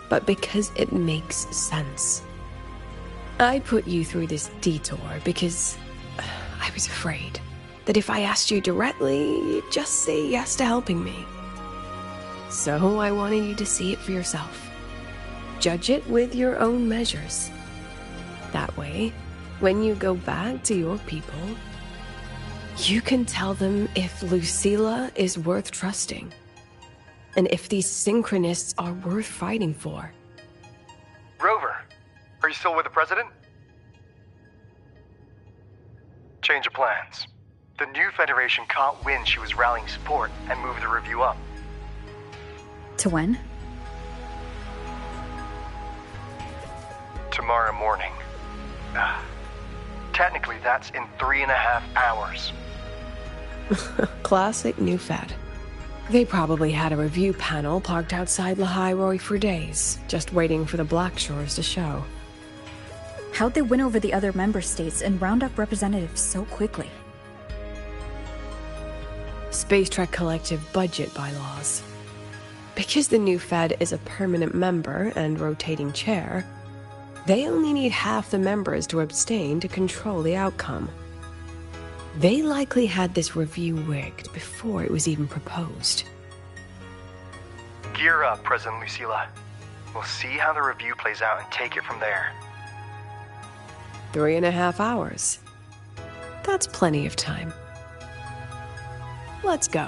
but because it makes sense. I put you through this detour because I was afraid that if I asked you directly, you'd just say yes to helping me. So I wanted you to see it for yourself. Judge it with your own measures. That way, when you go back to your people, you can tell them if Lucilla is worth trusting, and if these synchronists are worth fighting for. Rover, are you still with the president? Change of plans. The new Federation caught wind she was rallying support and moved the review up. To when? Tomorrow morning. Technically, that's in 3.5 hours. Classic New Fed. They probably had a review panel parked outside Lahairoi for days, just waiting for the Blackshores to show. How'd they win over the other member states and round up representatives so quickly? Space Trek Collective budget bylaws. Because the new Fed is a permanent member and rotating chair, they only need half the members to abstain to control the outcome. They likely had this review rigged before it was even proposed. Gear up, President Lucilla. We'll see how the review plays out and take it from there. 3.5 hours. That's plenty of time. Let's go.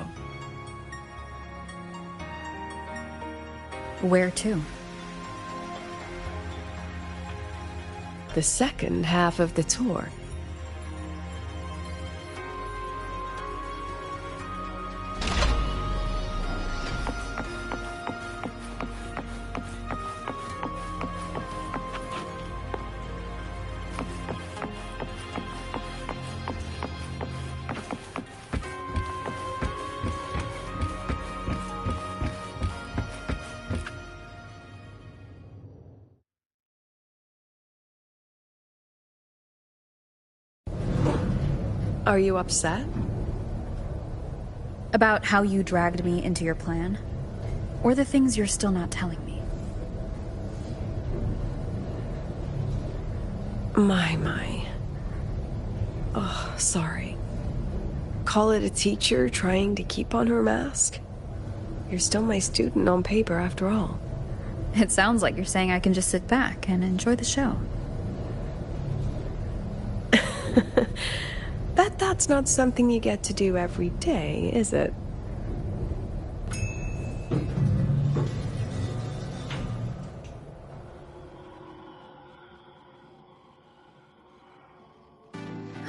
Where to? The second half of the tour. Are you upset? About how you dragged me into your plan? Or the things you're still not telling me? My. Oh, sorry. Call it a teacher trying to keep on her mask? You're still my student on paper after all. It sounds like you're saying I can just sit back and enjoy the show. That's not something you get to do every day, is it?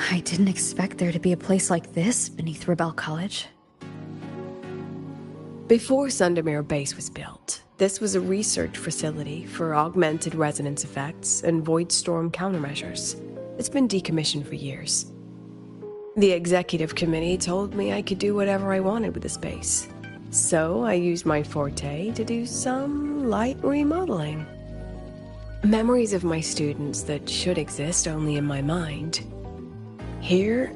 I didn't expect there to be a place like this beneath Rebel College. Before Sundermere Base was built, this was a research facility for augmented resonance effects and void storm countermeasures. It's been decommissioned for years. The executive committee told me I could do whatever I wanted with the space. So I used my forte to do some light remodeling. Memories of my students that should exist only in my mind. Here,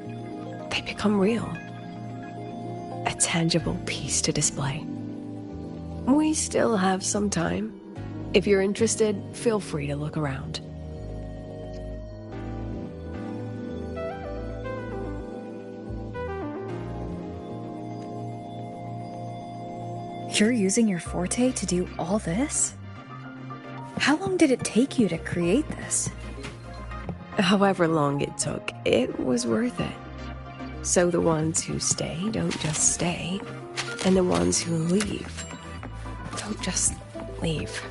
they become real. A tangible piece to display. We still have some time. If you're interested, feel free to look around. You're using your forte to do all this? How long did it take you to create this? However long it took, it was worth it. So the ones who stay don't just stay, and the ones who leave don't just leave.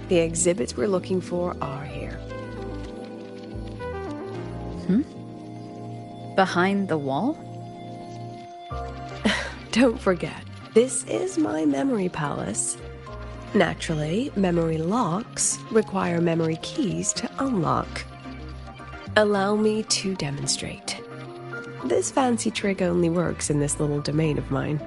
The exhibits we're looking for are here. Behind the wall? Don't forget, this is my memory palace. Naturally, memory locks require memory keys to unlock. Allow me to demonstrate. This fancy trick only works in this little domain of mine.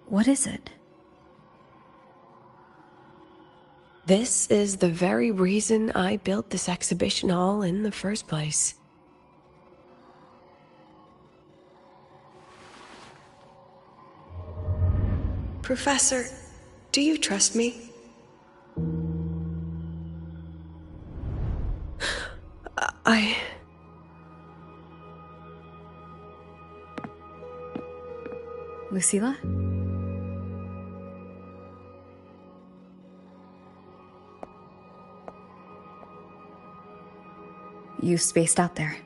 What is it? This is the very reason I built this exhibition hall in the first place. Professor, do you trust me? Lucilla? You spaced out there.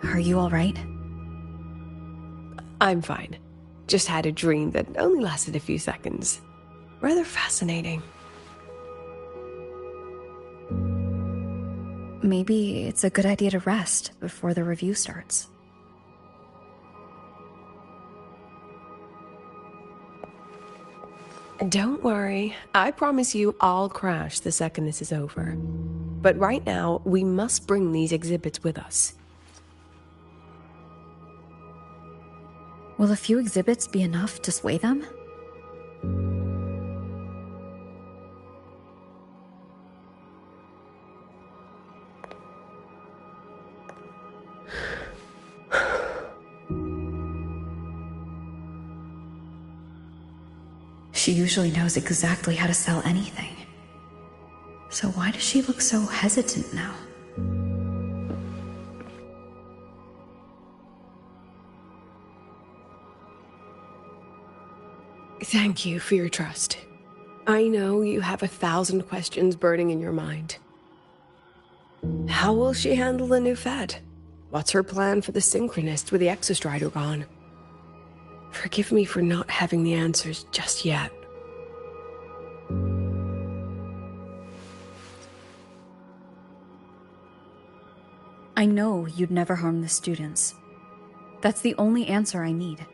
Are you all right? I'm fine. Just had a dream that only lasted a few seconds. Rather fascinating. Maybe it's a good idea to rest before the review starts. Don't worry. I promise you I'll crash the second this is over. But right now, we must bring these exhibits with us. Will a few exhibits be enough to sway them? She usually knows exactly how to sell anything. So why does she look so hesitant now? Thank you for your trust. I know you have 1,000 questions burning in your mind. How will she handle the new Fed? What's her plan for the Synchronist with the Exostrider gone? Forgive me for not having the answers just yet. I know you'd never harm the students. That's the only answer I need.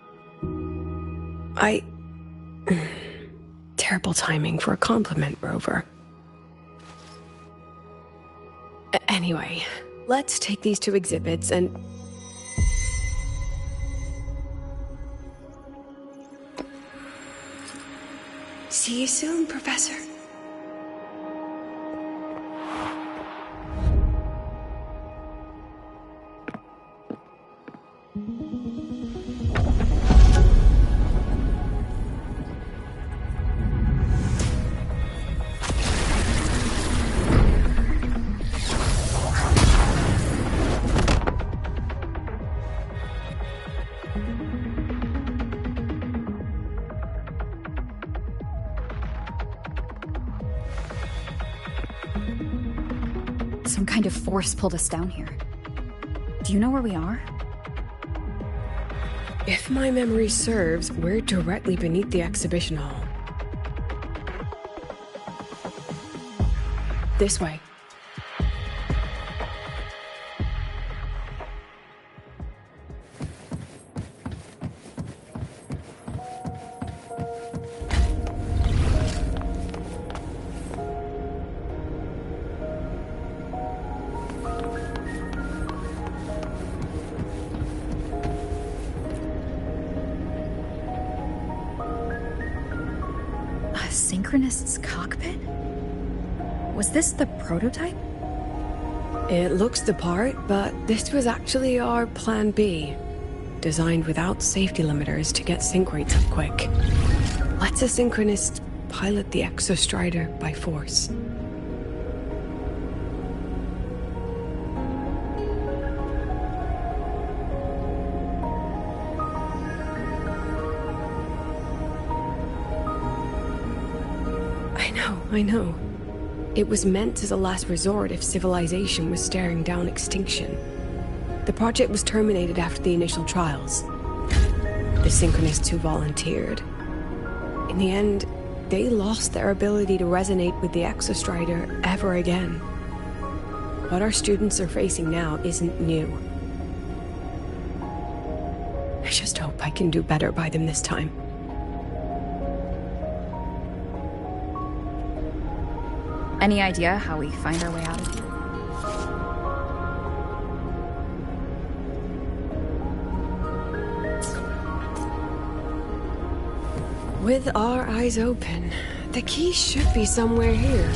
Terrible timing for a compliment, Rover. Anyway, let's take these two exhibits and... See you soon, Professor. Some kind of force pulled us down here. Do you know where we are? If my memory serves, we're directly beneath the exhibition hall. This way. Synchronist's cockpit? Was this the prototype? It looks the part, but this was actually our Plan B. Designed without safety limiters to get sync rates up quick. Lets a synchronist pilot the Exostrider by force. I know. It was meant as a last resort if civilization was staring down extinction. The project was terminated after the initial trials. The synchronists who volunteered. In the end, they lost their ability to resonate with the Exostrider ever again. What our students are facing now isn't new. I just hope I can do better by them this time. Any idea how we find our way out of here? With our eyes open, the key should be somewhere here.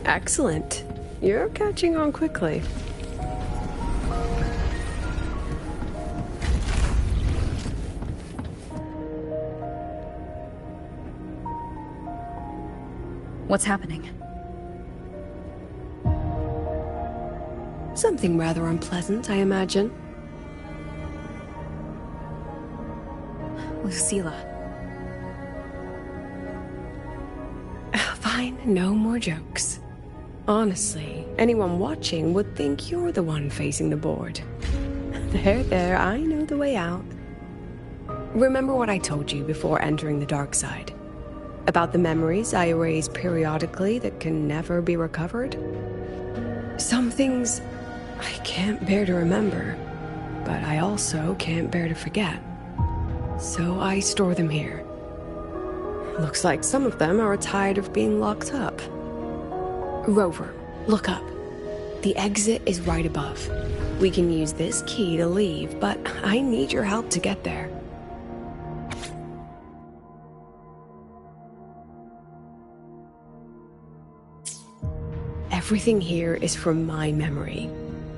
Excellent. You're catching on quickly. What's happening? Something rather unpleasant, I imagine. Lucilla. Fine, no more jokes. Honestly, anyone watching would think you're the one facing the board. There, I know the way out. Remember what I told you before entering the dark side? About the memories I erase periodically that can never be recovered? Some things I can't bear to remember, but I also can't bear to forget. So I store them here. Looks like some of them are tired of being locked up. Rover, look up. The exit is right above. We can use this key to leave, but I need your help to get there. Everything here is from my memory,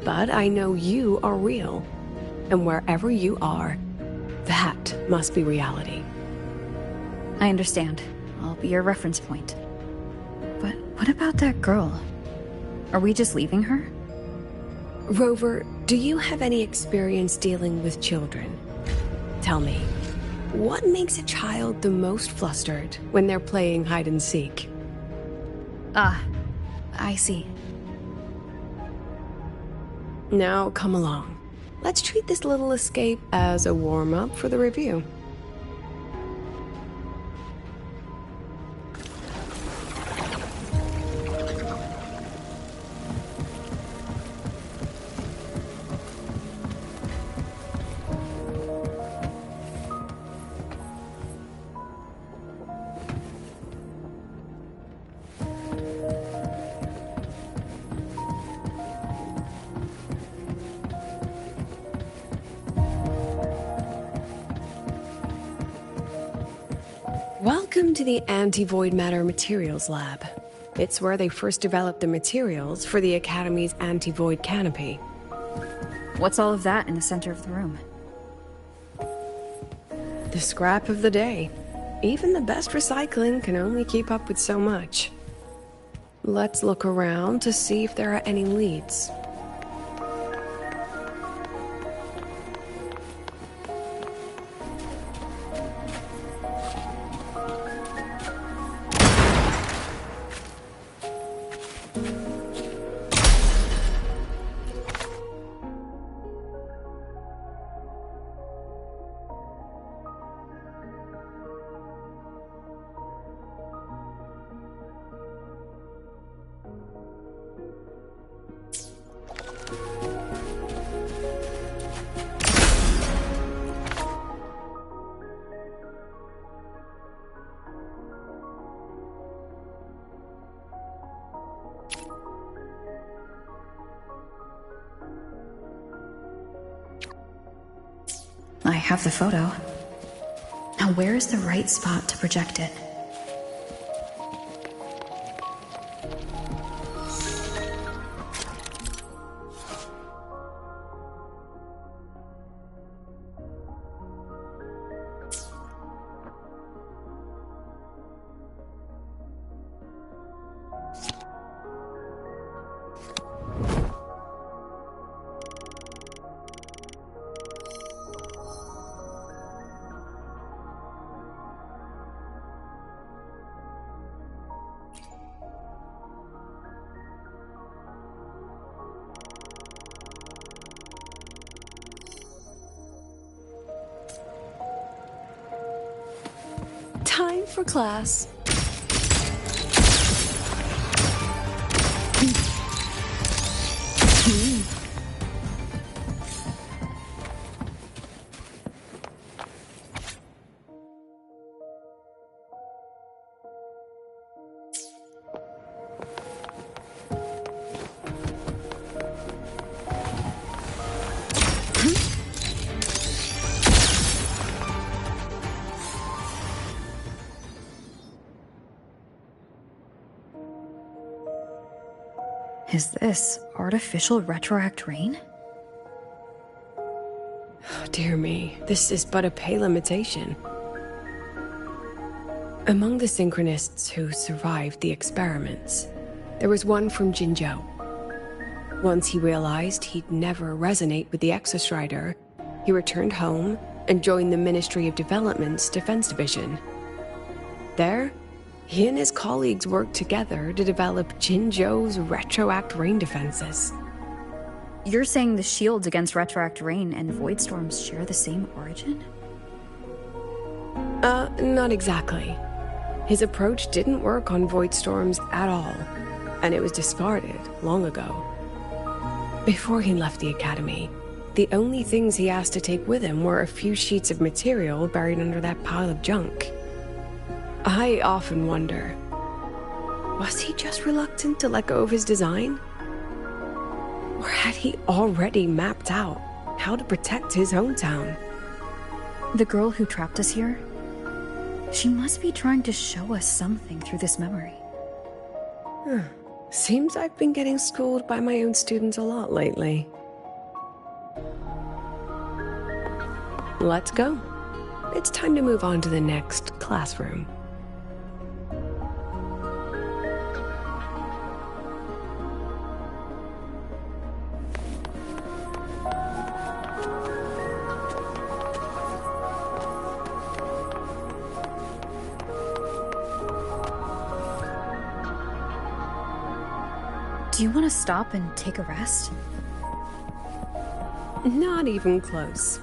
but I know you are real. And wherever you are, that must be reality. I understand. I'll be your reference point. But what about that girl? Are we just leaving her? Rover, do you have any experience dealing with children? Tell me, What makes a child the most flustered when they're playing hide and seek? Ah, I see. Now, come along. Let's treat this little escape as a warm-up for the review. Welcome to the Anti-Void Matter Materials Lab. It's where they first developed the materials for the Academy's anti-void canopy. What's all of that in the center of the room? The scrap of the day. Even the best recycling can only keep up with so much. Let's look around to see if there are any leads. I have the photo. Now where is the right spot to project it? Time for class. Is this artificial retroact rain? Oh, dear me, this is but a pale imitation. Among the synchronists who survived the experiments, there was one from Jinzhou. Once he realized he'd never resonate with the Exostrider, he returned home and joined the Ministry of Development's Defense Division. There, he and his colleagues worked together to develop Jinzhou's retroact rain defenses. You're saying the shields against retroact rain and void storms share the same origin? Not exactly. His approach didn't work on void storms at all, and it was discarded long ago. Before he left the Academy, the only things he asked to take with him were a few sheets of material buried under that pile of junk. I often wonder, was he just reluctant to let go of his design? Or had he already mapped out how to protect his hometown? The girl who trapped us here? She must be trying to show us something through this memory. Seems I've been getting schooled by my own students a lot lately. Let's go. It's time to move on to the next classroom. Do you want to stop and take a rest? Not even close.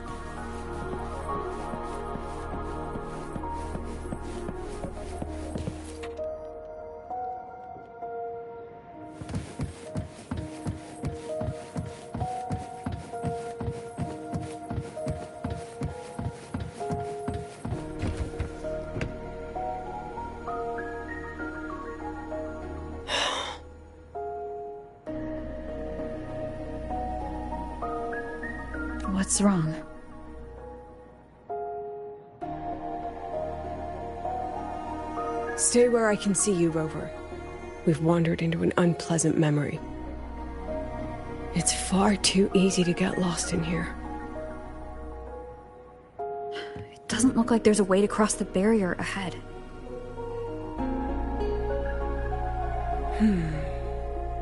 What's wrong? Stay where I can see you, Rover. We've wandered into an unpleasant memory. It's far too easy to get lost in here. It doesn't look like there's a way to cross the barrier ahead.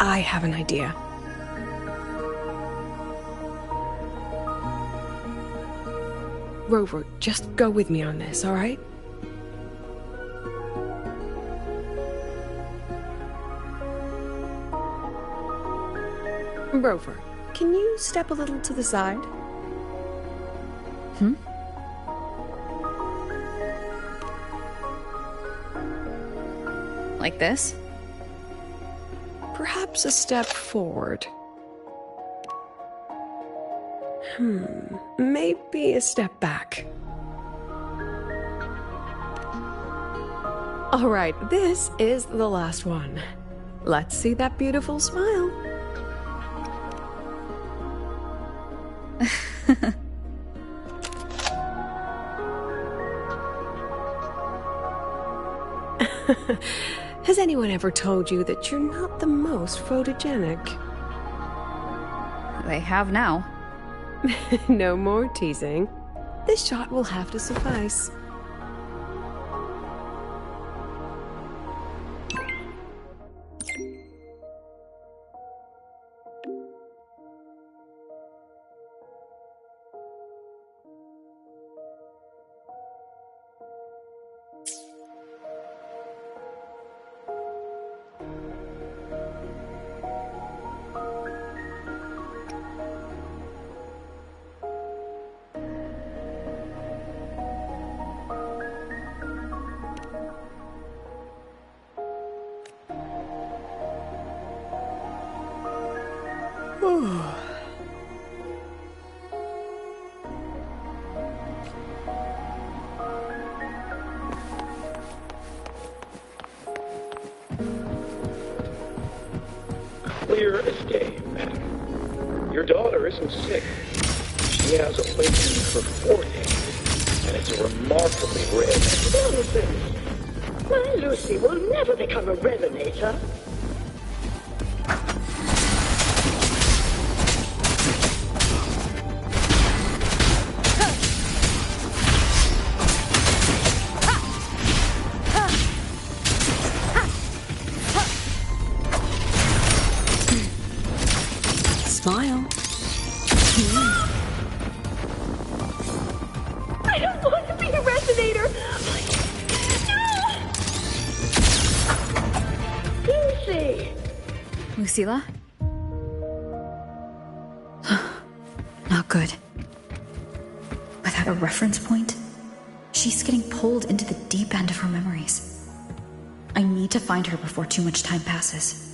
I have an idea. Rover, just go with me on this, all right? Rover, can you step a little to the side? Like this? Perhaps a step forward. Maybe a step back. All right, this is the last one. Let's see that beautiful smile. Has anyone ever told you that you're not the most photogenic? They have now. No more teasing. This shot will have to suffice. Clear as day, madam. Your daughter isn't sick. She has awakened her forehead, and it's a remarkably rare... Nonsense! My Lucy will never become a resonator. Smile. I don't want to be a resonator! No! Lucy! Lucilla? Not good. Without a reference point, she's getting pulled into the deep end of her memories. I need to find her before too much time passes.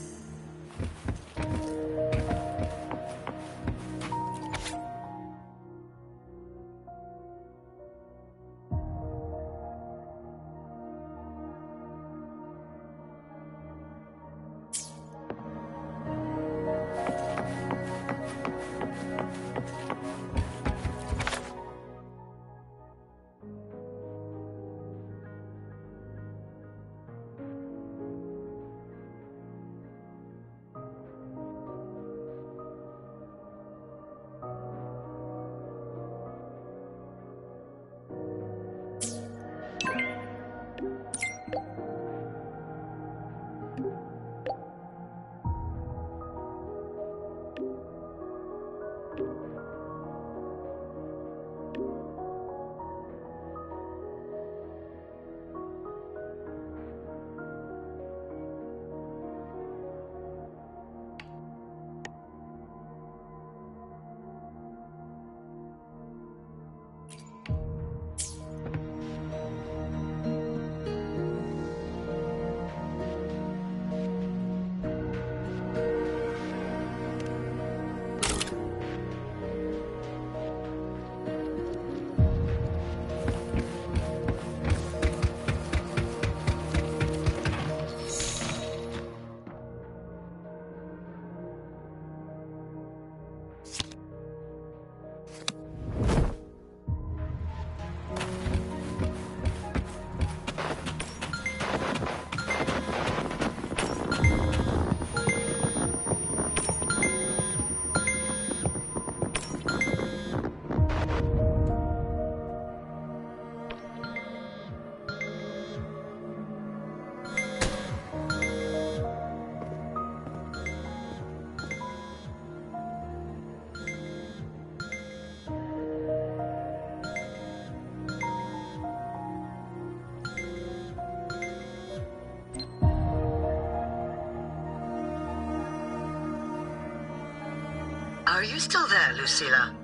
Are you still there, Lucilla?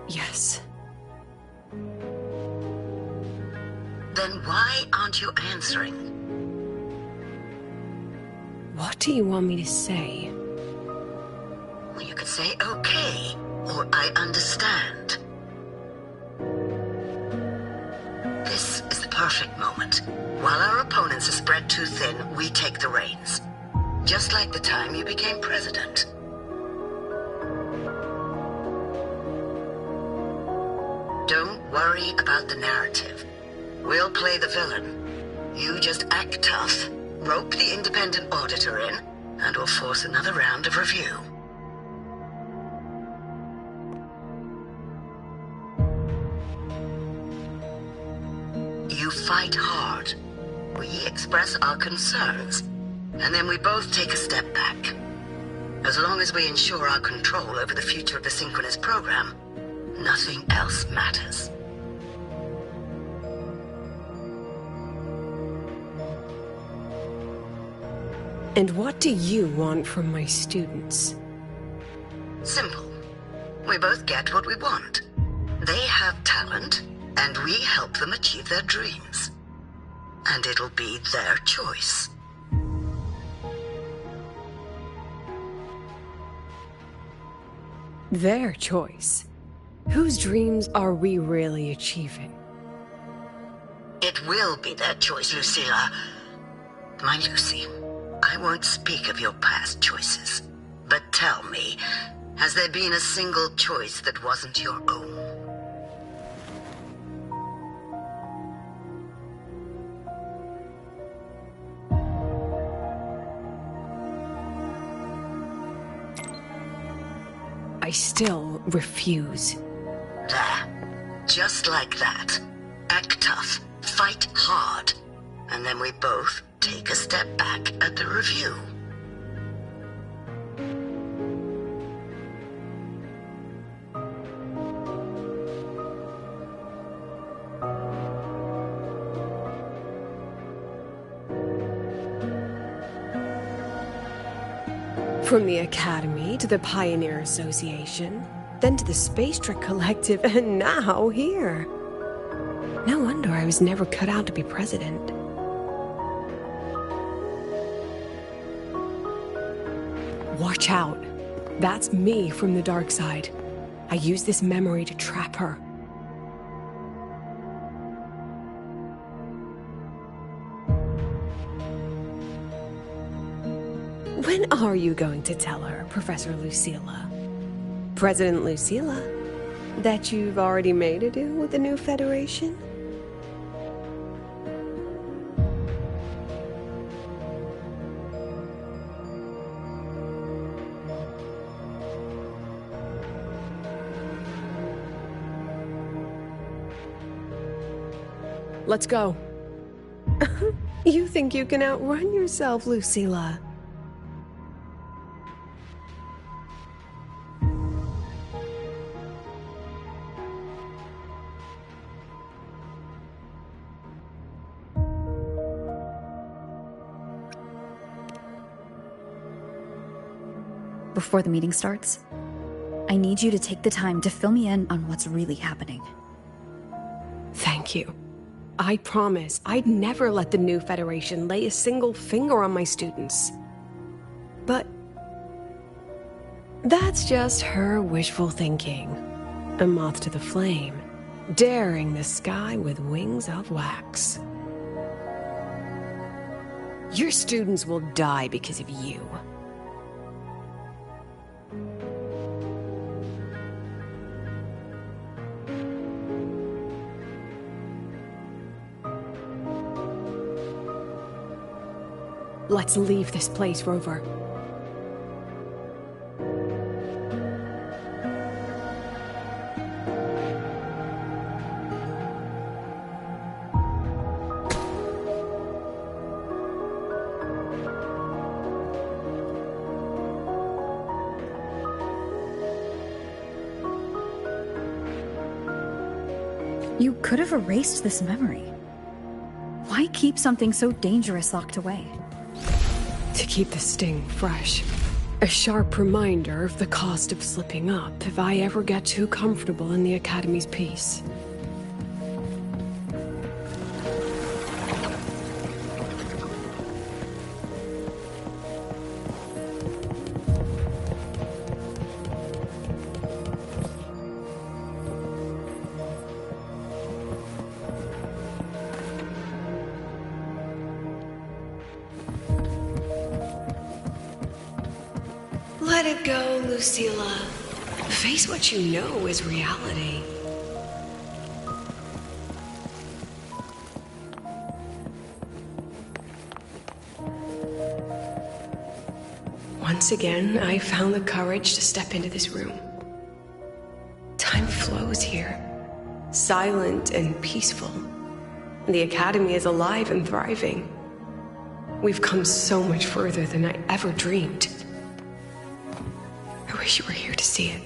Yes. Then why aren't you answering? What do you want me to say? Well, you could say okay, or I understand. This is the perfect moment. While our opponents are spread too thin, we take the reins. Just like the time you became president. Don't worry about the narrative. We'll play the villain. You just act tough, rope the independent auditor in, and we'll force another round of review. You fight hard. We express our concerns, and then we both take a step back. As long as we ensure our control over the future of the synchronous program, nothing else matters. And what do you want from my students? Simple. We both get what we want. They have talent, and we help them achieve their dreams. And it'll be their choice. Their choice? Whose dreams are we really achieving? It will be their choice, Lucilla. My Lucy, I won't speak of your past choices. But tell me, has there been a single choice that wasn't your own? I still refuse. There. Just like that. Act tough. Fight hard. And then we both take a step back at the review. From the Academy to the Pioneer Association, then to the Space Trek Collective, and now here. No wonder I was never cut out to be president. Watch out. That's me from the dark side. I use this memory to trap her. When are you going to tell her, Professor Lucilla? President Lucilla? That you've already made a deal with the new Federation? Let's go. You think you can outrun yourself, Lucilla? Before the meeting starts, I need you to take the time to fill me in on what's really happening. Thank you. I promise I'd never let the new Federation lay a single finger on my students. But that's just her wishful thinking. A moth to the flame, daring the sky with wings of wax. Your students will die because of you. Let's leave this place, Rover. You could have erased this memory. Why keep something so dangerous locked away? To keep the sting fresh. A sharp reminder of the cost of slipping up if I ever get too comfortable in the Academy's peace. Let it go, Lucilla. Face what you know is reality. Once again, I found the courage to step into this room. Time flows here, silent and peaceful. The Academy is alive and thriving. We've come so much further than I ever dreamed. I wish you were here to see it.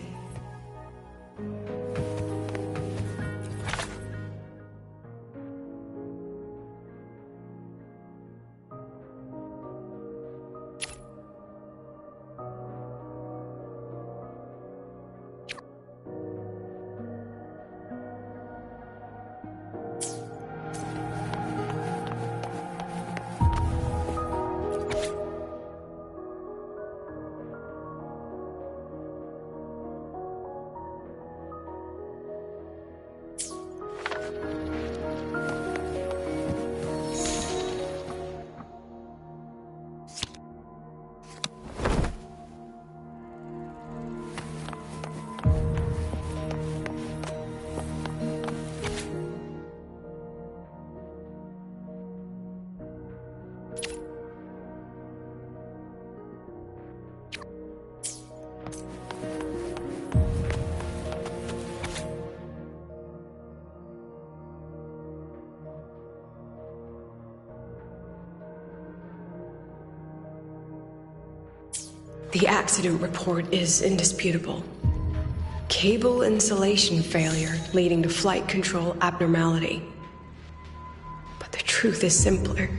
The accident report is indisputable. Cable insulation failure leading to flight control abnormality. But the truth is simpler.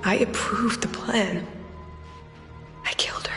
I approved the plan. I killed her.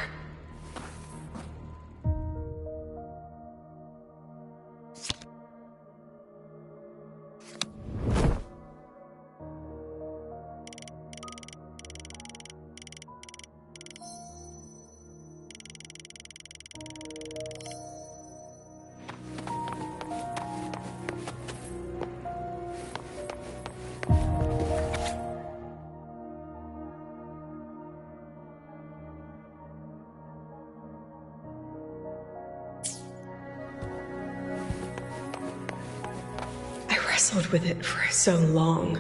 With it for so long.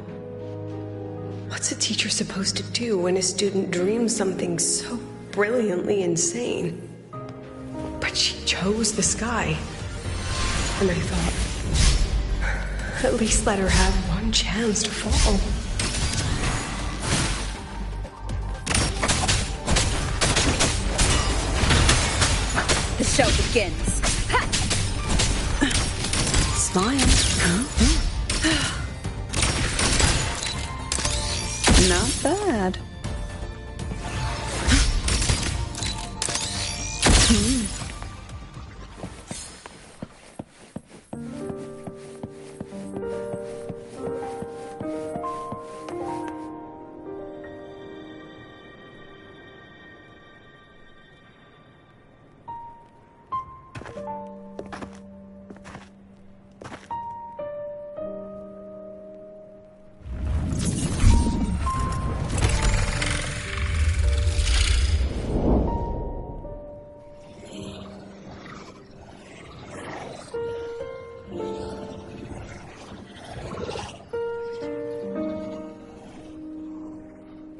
What's a teacher supposed to do when a student dreams something so brilliantly insane? But she chose the sky. And I thought, at least let her have one chance to fall. The show begins. Ha! Smile. Not bad.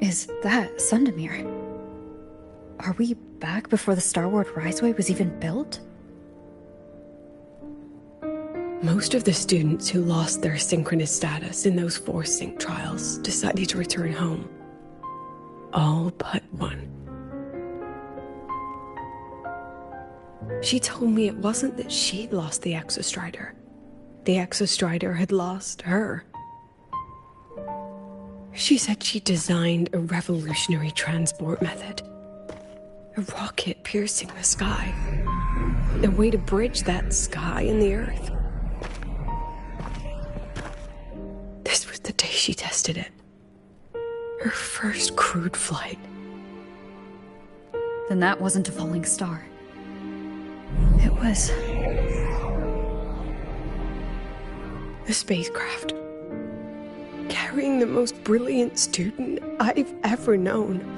Is that Sundamir? Are we back before the Star Wars Riseway was even built? Most of the students who lost their synchronous status in those force sync trials decided to return home. All but one. She told me it wasn't that she'd lost the Exostrider. The Exostrider had lost her. She said she designed a revolutionary transport method. A rocket piercing the sky. A way to bridge that sky and the Earth. This was the day she tested it. Her first crewed flight. Then that wasn't a falling star. It was... a spacecraft. Carrying the most brilliant student I've ever known.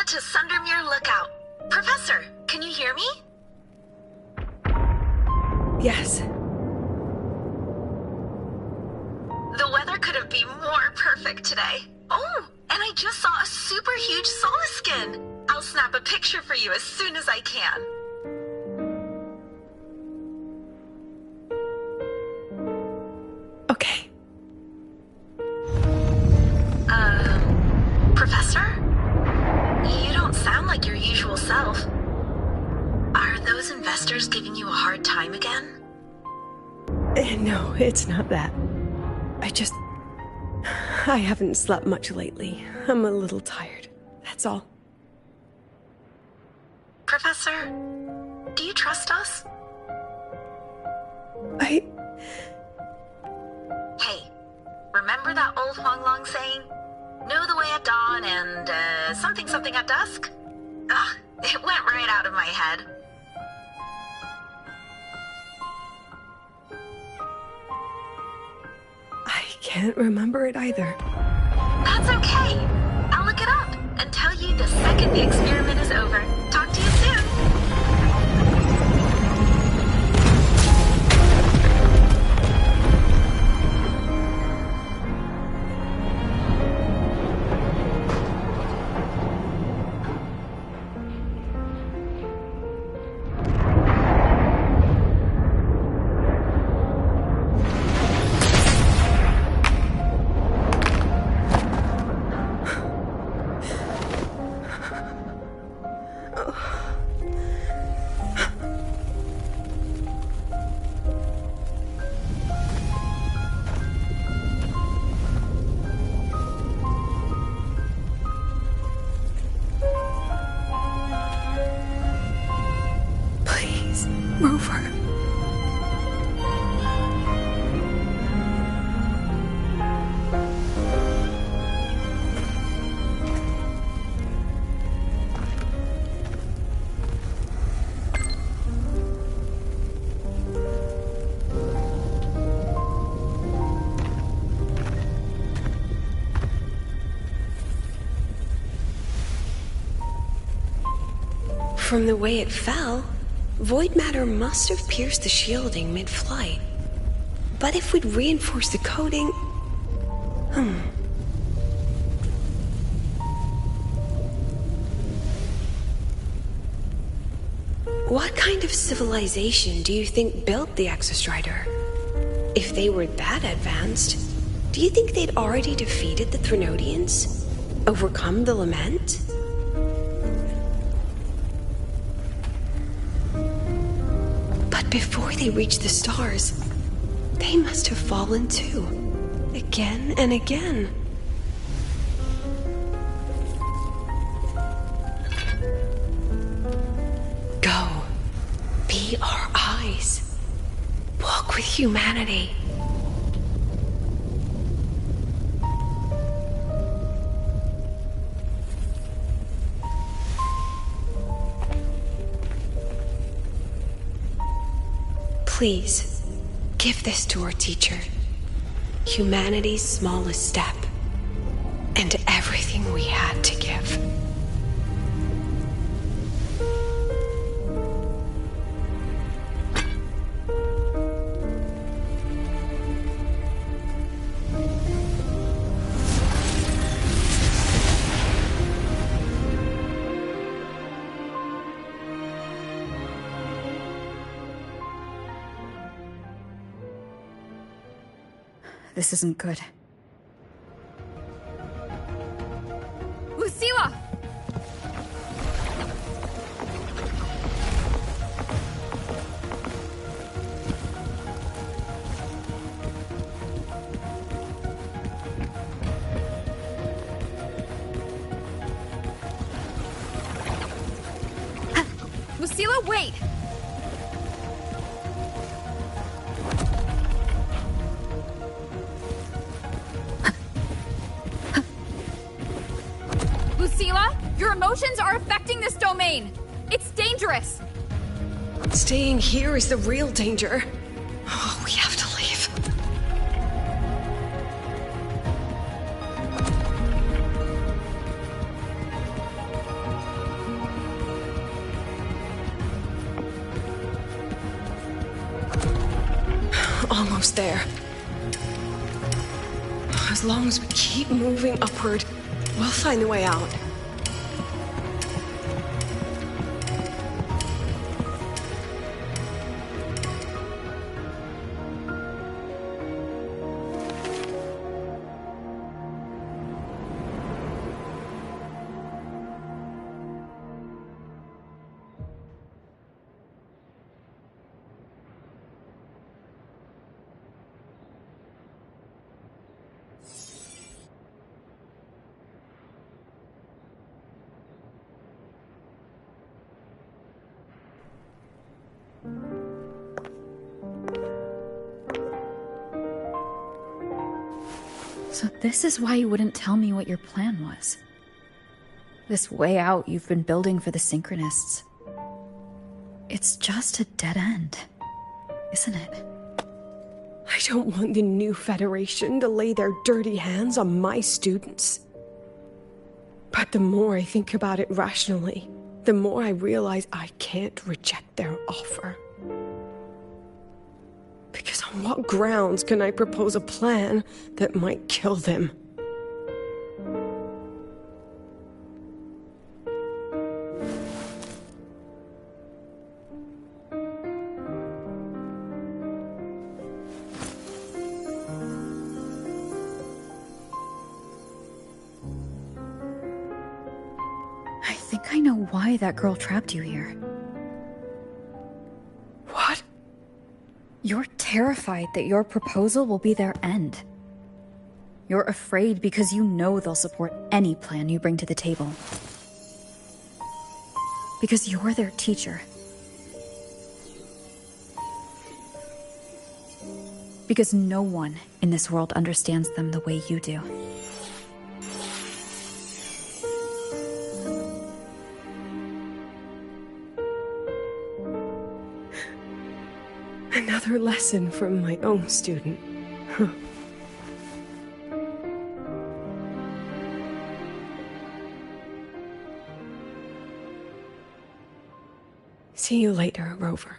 To Sundermere Lookout. Professor, can you hear me? Yes. The weather couldn't be more perfect today. Oh, and I just saw a super huge solaskin. I'll snap a picture for you as soon as I can. Okay. Professor? You don't sound like your usual self. Are those investors giving you a hard time again? No, it's not that. I haven't slept much lately. I'm a little tired. That's all. Professor, do you trust us? Hey, remember that old Huanglong saying? Know the way at dawn and, something at dusk? Ugh, it went right out of my head. I can't remember it either. That's okay. I'll look it up and tell you the second the experiment is over. Talk to you soon. Rover. From the way it fell, void matter must have pierced the shielding mid-flight. But if we'd reinforced the coating... What kind of civilization do you think built the Exostrider? If they were that advanced, do you think they'd already defeated the Threnodians? Overcome the Lament? But before they reached the stars, they must have fallen too. Again and again. Go. Be our eyes. Walk with humanity. Please, give this to our teacher. Humanity's smallest step, and everything we had to give. This isn't good. Lucilla! Lucilla, wait! Lucilla, your emotions are affecting this domain. It's dangerous. Staying here is the real danger. Oh, we have to leave. Almost there. As long as we keep moving upward, we'll find a way out. So this is why you wouldn't tell me what your plan was. This way out you've been building for the Synchronists. It's just a dead end, isn't it? I don't want the new Federation to lay their dirty hands on my students. But the more I think about it rationally, the more I realize I can't reject their offer. Because on what grounds can I propose a plan that might kill them? I think I know why that girl trapped you here. What? You're terrified that your proposal will be their end. You're afraid because you know they'll support any plan you bring to the table. Because you're their teacher. Because no one in this world understands them the way you do. Another lesson from my own student. Huh. See you later, Rover.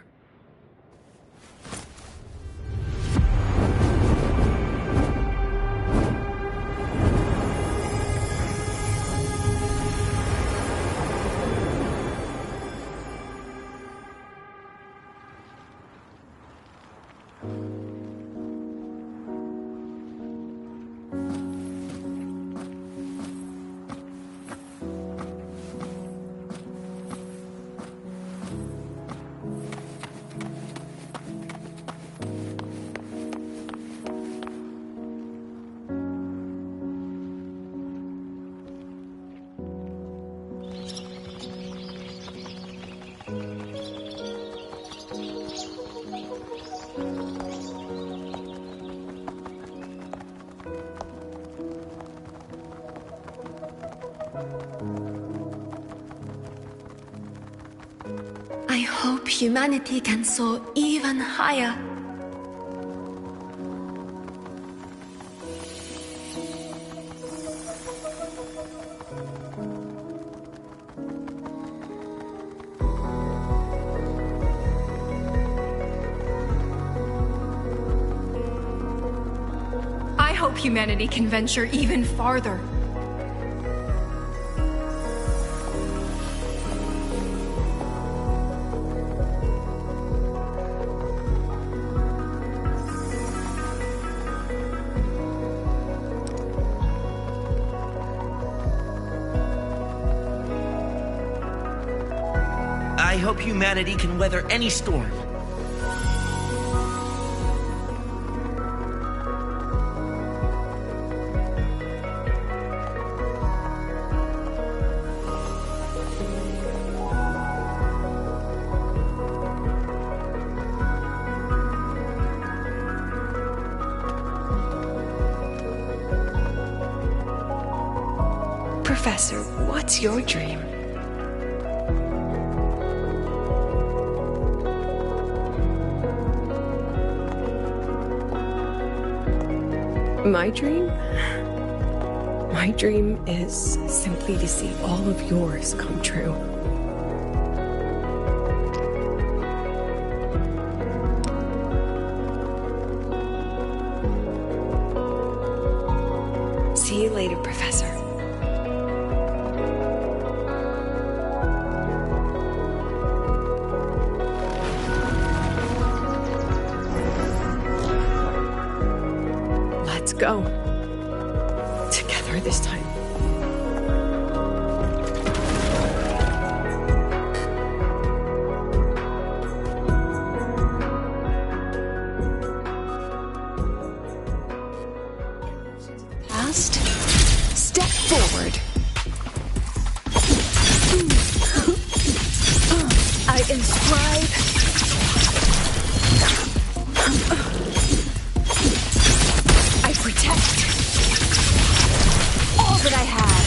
I hope humanity can soar even higher. I hope humanity can venture even farther. hope humanity can weather any storm. Professor, what's your dream? My dream? My dream is simply to see all of yours come true. See you later, Professor. Let's go. Together this time. Past. Step forward. I inscribe. I protect all that I have.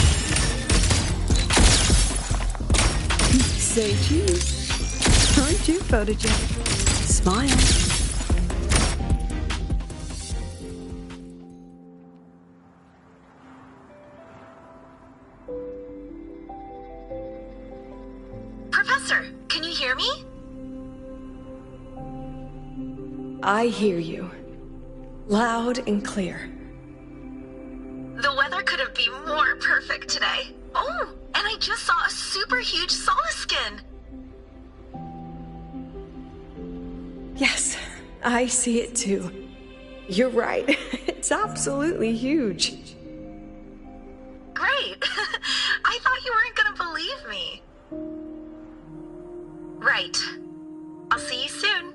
Say cheese. Aren't you photogenic? Smile. Professor, can you hear me? I hear you. Loud and clear. The weather couldn't be more perfect today. Oh, and I just saw a super huge Solaskin. Yes, I see it too. You're right. It's absolutely huge. Great. I thought you weren't gonna believe me. Right. I'll see you soon.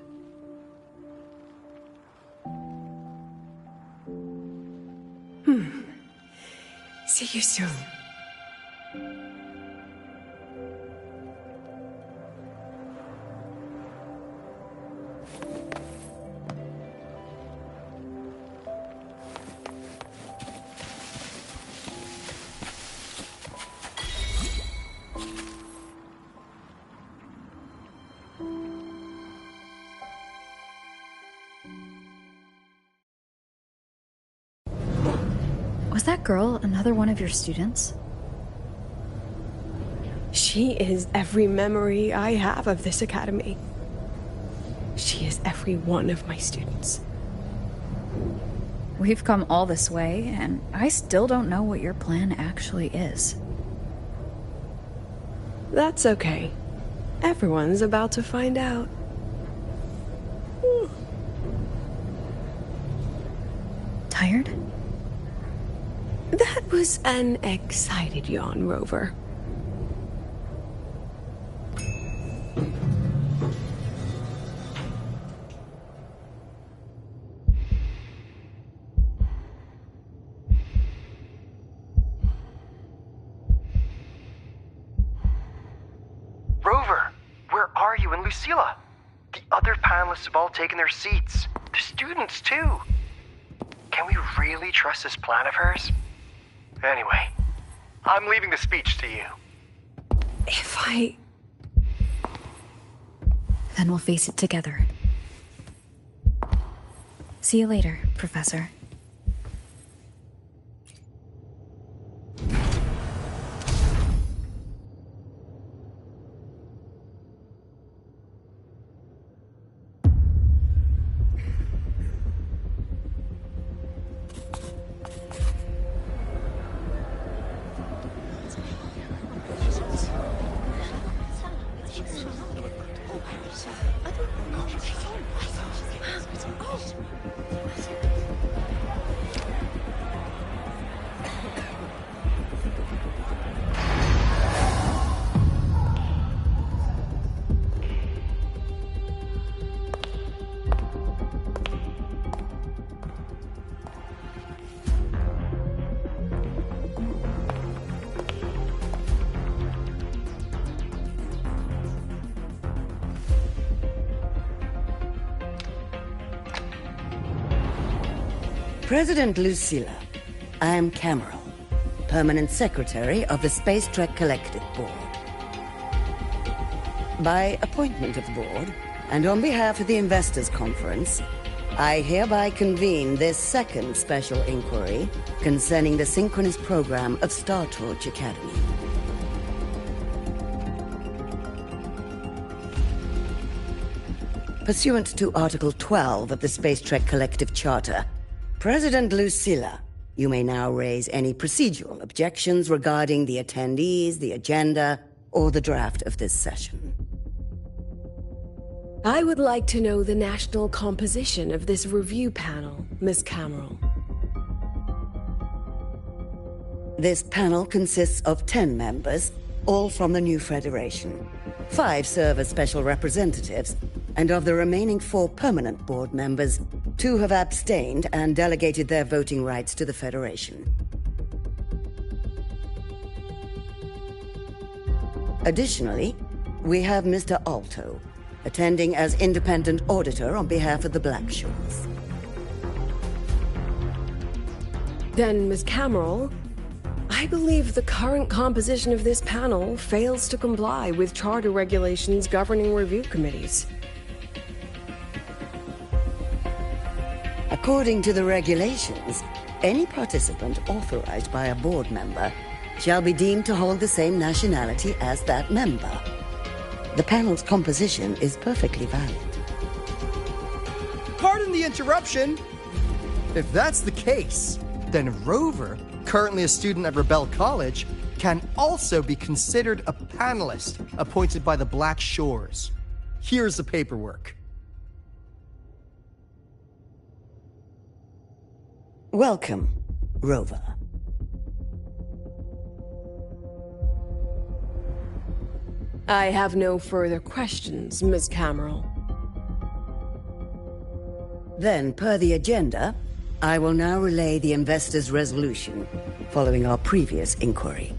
See you soon. Was that girl another one of your students? She is every memory I have of this academy. She is every one of my students. We've come all this way, and I still don't know what your plan actually is. That's okay. Everyone's about to find out. Tired? That was an excited yawn, Rover. Rover, where are you and Lucilla? The other panelists have all taken their seats. The students, too. Can we really trust this plan of hers? Anyway, I'm leaving the speech to you. If I... Then we'll face it together. See you later, Professor. President Lucilla, I am Cameron, Permanent Secretary of the Space Trek Collective Board. By appointment of the board, and on behalf of the Investors Conference, I hereby convene this second special inquiry concerning the synchronous program of Star Torch Academy. Pursuant to Article 12 of the Space Trek Collective Charter, President Lucilla, you may now raise any procedural objections regarding the attendees, the agenda, or the draft of this session. I would like to know the national composition of this review panel, Ms. Cameron. This panel consists of 10 members, all from the new Federation. 5 serve as special representatives, and of the remaining 4 permanent board members, 2 have abstained and delegated their voting rights to the Federation. Additionally, we have Mr. Alto, attending as independent auditor on behalf of the Blackshores. Then, Ms. Cameron, I believe the current composition of this panel fails to comply with charter regulations governing review committees. According to the regulations, any participant authorized by a board member shall be deemed to hold the same nationality as that member. The panel's composition is perfectly valid. Pardon the interruption! If that's the case, then Rover, currently a student at Rebel College, can also be considered a panelist appointed by the Black Shores. Here's the paperwork. Welcome, Rover. I have no further questions, Ms. Cameron. Then, per the agenda, I will now relay the investors' resolution following our previous inquiry.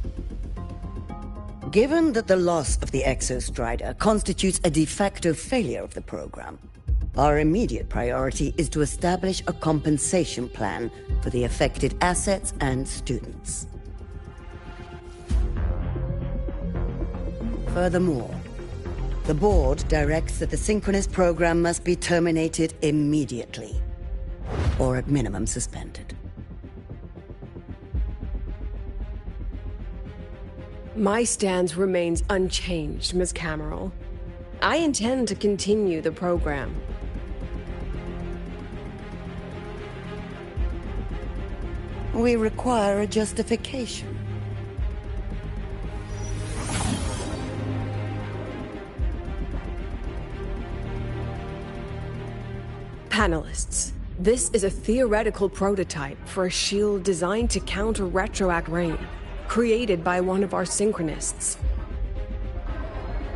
Given that the loss of the Exostrider constitutes a de facto failure of the program, our immediate priority is to establish a compensation plan for the affected assets and students. Furthermore, the board directs that the synchronous program must be terminated immediately, or at minimum suspended. My stance remains unchanged, Ms. Cameron. I intend to continue the program. We require a justification. Panelists, this is a theoretical prototype for a shield designed to counter retroact rain, created by one of our synchronists.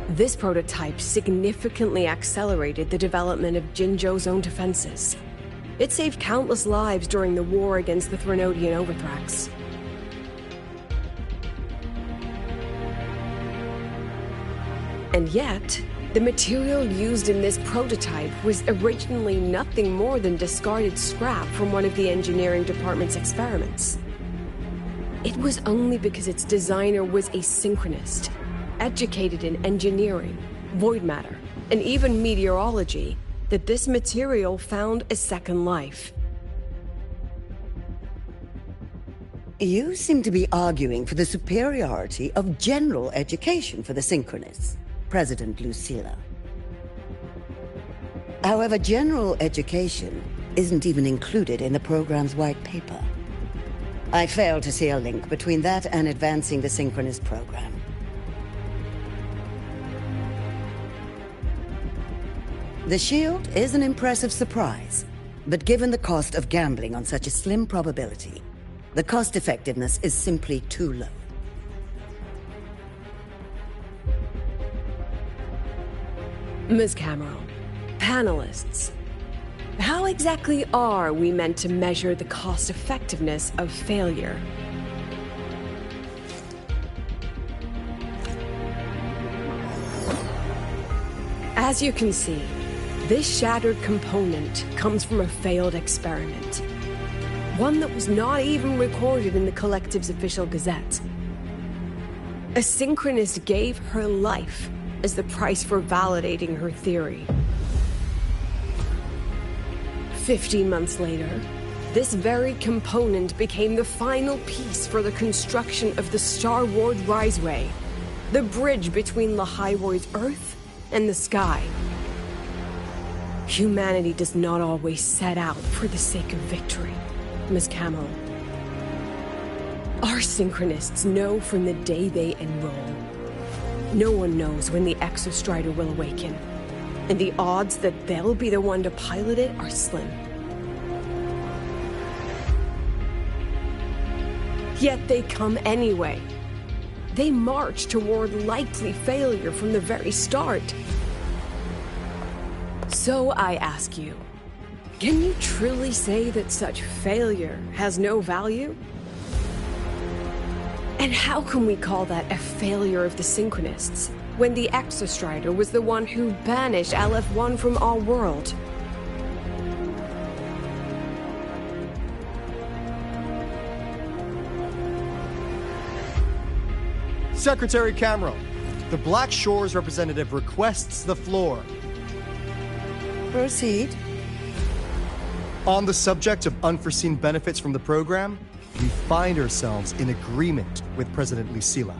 This prototype significantly accelerated the development of Jinzhou's own defenses. It saved countless lives during the war against the Threnodian Overthrax. And yet, the material used in this prototype was originally nothing more than discarded scrap from one of the engineering department's experiments. It was only because its designer was a synchronist, educated in engineering, void matter, and even meteorology, that this material found a second life. You seem to be arguing for the superiority of general education for the synchronists, President Lucilla. However, general education isn't even included in the program's white paper. I fail to see a link between that and advancing the synchronous program. The shield is an impressive surprise, but given the cost of gambling on such a slim probability, the cost-effectiveness is simply too low. Ms. Cameron, panelists, how exactly are we meant to measure the cost-effectiveness of failure? As you can see, this shattered component comes from a failed experiment. One that was not even recorded in the Collective's official gazette. A synchronist gave her life as the price for validating her theory. 50 months later, this very component became the final piece for the construction of the Star Ward Riseway, the bridge between Lahaiwoi's Earth and the sky. Humanity does not always set out for the sake of victory, Ms. Camel. Our synchronists know from the day they enroll. No one knows when the Exostrider will awaken, and the odds that they'll be the one to pilot it are slim. Yet they come anyway. They march toward likely failure from the very start. So I ask you, can you truly say that such failure has no value? And how can we call that a failure of the Synchronists, when the Exostrider was the one who banished LF1 from our world? Secretary Camero, the Black Shores representative requests the floor. Proceed. On the subject of unforeseen benefits from the program, we find ourselves in agreement with President Lucilla.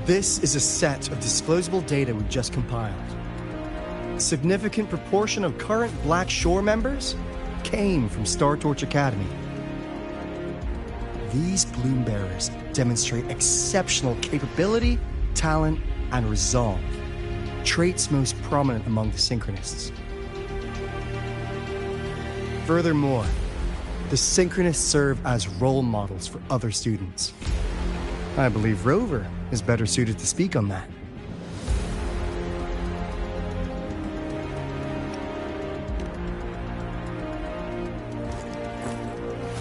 This is a set of disclosable data we just compiled. A significant proportion of current Black Shore members came from Star Torch Academy. These Bloom Bearers demonstrate exceptional capability, talent, and resolve, traits most prominent among the Synchronists. Furthermore, the Synchronists serve as role models for other students. I believe Rover is better suited to speak on that.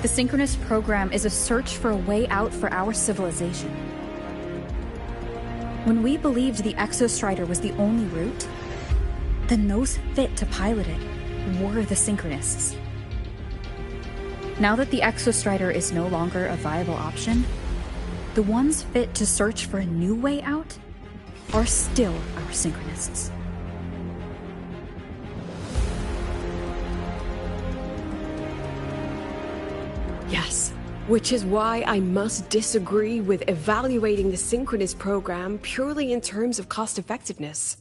The Synchronous program is a search for a way out for our civilization. When we believed the Exostrider was the only route, then those fit to pilot it were the Synchronists. Now that the Exostrider is no longer a viable option, the ones fit to search for a new way out are still our Synchronists. Yes, which is why I must disagree with evaluating the Synchronous program purely in terms of cost-effectiveness.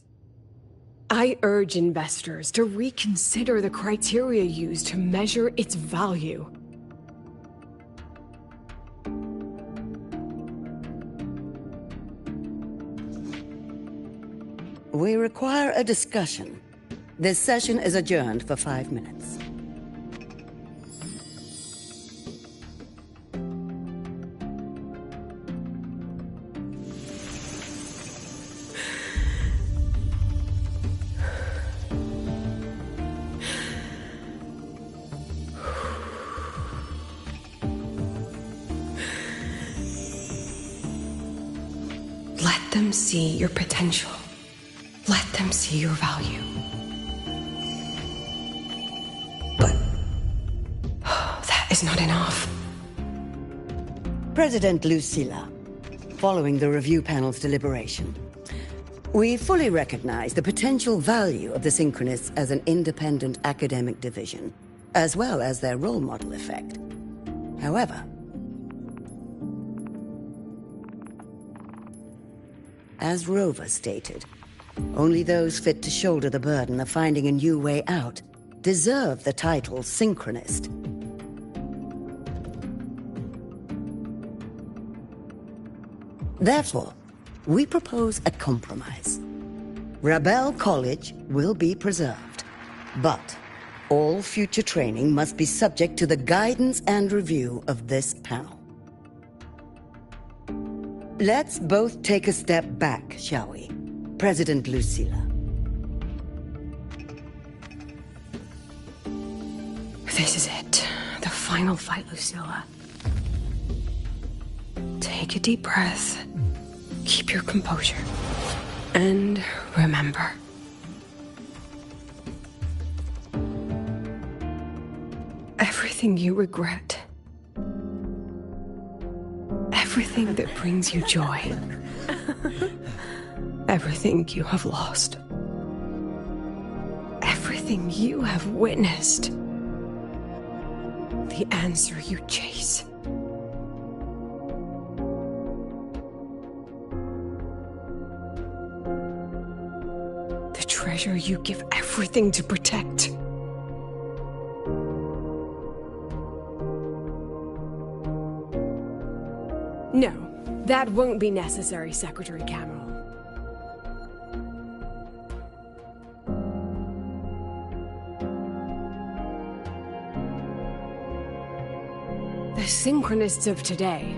I urge investors to reconsider the criteria used to measure its value. We require a discussion. This session is adjourned for 5 minutes. Let them see your potential. Let them see your value. But that is not enough. President Lucilla, following the review panel's deliberation, we fully recognize the potential value of the Synchronists as an independent academic division, as well as their role model effect. However, as Rover stated, only those fit to shoulder the burden of finding a new way out deserve the title Synchronist. Therefore, we propose a compromise. Rebel College will be preserved, but all future training must be subject to the guidance and review of this panel. Let's both take a step back, shall we? President Lucilla. This is it. The final fight, Lucilla. Take a deep breath. Keep your composure. And remember. Everything you regret. Everything that brings you joy. Everything you have lost. Everything you have witnessed. The answer you chase. The treasure you give everything to protect. No, that won't be necessary, Secretary Cameron. The Synchronists of today,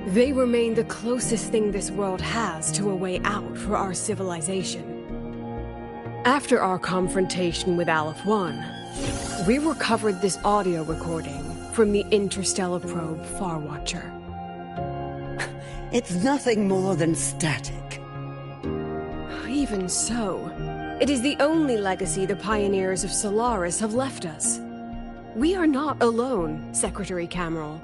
they remain the closest thing this world has to a way out for our civilization. After our confrontation with Aleph 1, we recovered this audio recording from the interstellar probe Farwatcher. It's nothing more than static. Even so, it is the only legacy the pioneers of Solaris have left us. We are not alone, Secretary Cameron.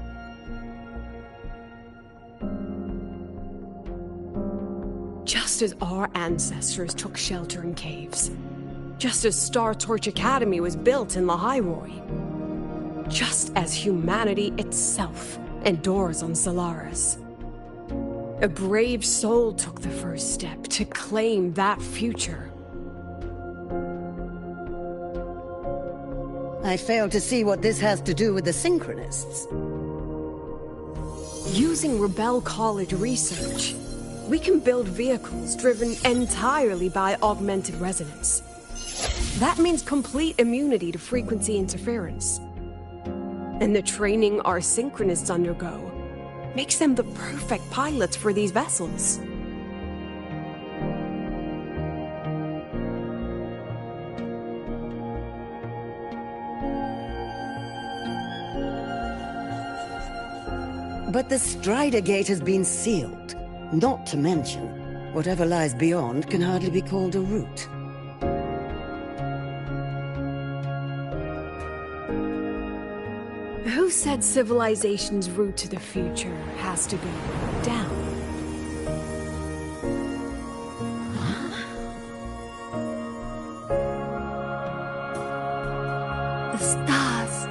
Just as our ancestors took shelter in caves, just as Star Torch Academy was built in Lahairoi, just as humanity itself endures on Solaris. A brave soul took the first step to claim that future. I fail to see what this has to do with the Synchronists. Using Rebel College research, we can build vehicles driven entirely by augmented resonance. That means complete immunity to frequency interference. And the training our Synchronists undergo makes them the perfect pilots for these vessels. But the Strider Gate has been sealed. Not to mention, whatever lies beyond can hardly be called a route. Who said civilization's route to the future has to go down? The stars.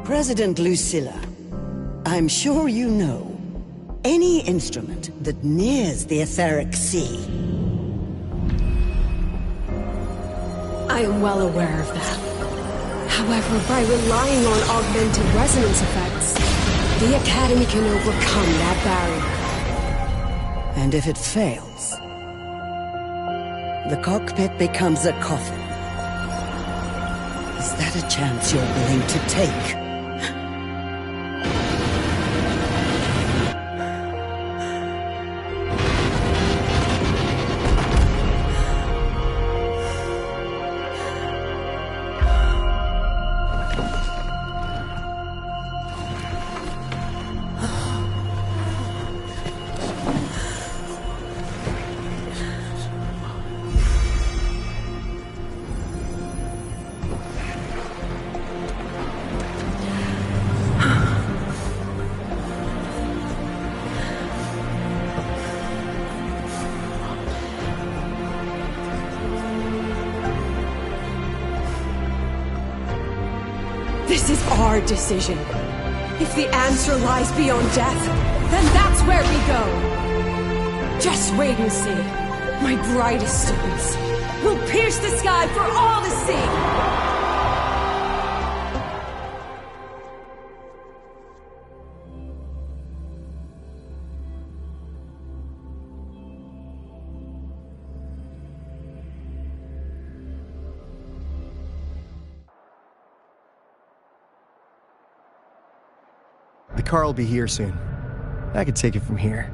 President Lucilla, I'm sure you know, any instrument that nears the etheric sea. I am well aware of that. However, by relying on augmented resonance effects, the Academy can overcome that barrier. And if it fails, the cockpit becomes a coffin. Is that a chance you're willing to take? This is our decision. If the answer lies beyond death, then that's where we go. Just wait and see. My brightest students will pierce the sky for all to see. The car will be here soon. I could take it from here.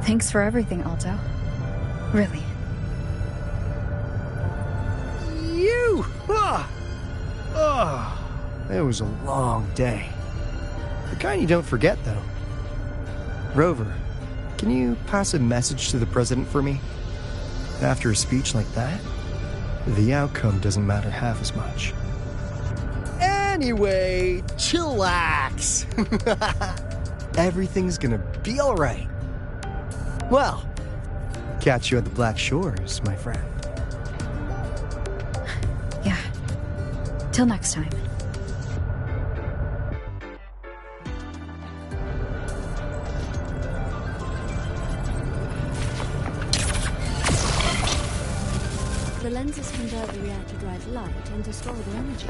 Thanks for everything, Alto. Really. You! It was a long day. The kind you don't forget, though. Rover, can you pass a message to the President for me? After a speech like that, the outcome doesn't matter half as much. Anyway, chillax. Everything's gonna be alright. Well, catch you at the Black Shores, my friend. Yeah. Till next time. The lenses convert the reactor-drive light into storable energy.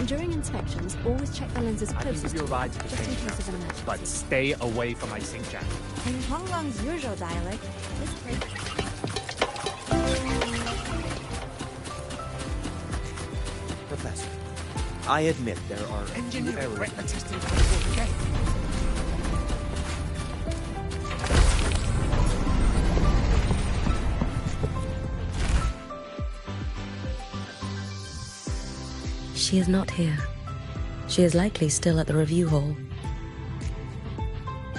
During inspections, always check the lenses I can closest give you a ride to the just in train case of an station, emergency. but stay away from my sink jack. In Hong Kong's usual dialect, this place... Professor, I admit there are Engineer, errors. retina testing 24K. She is not here. She is likely still at the review hall.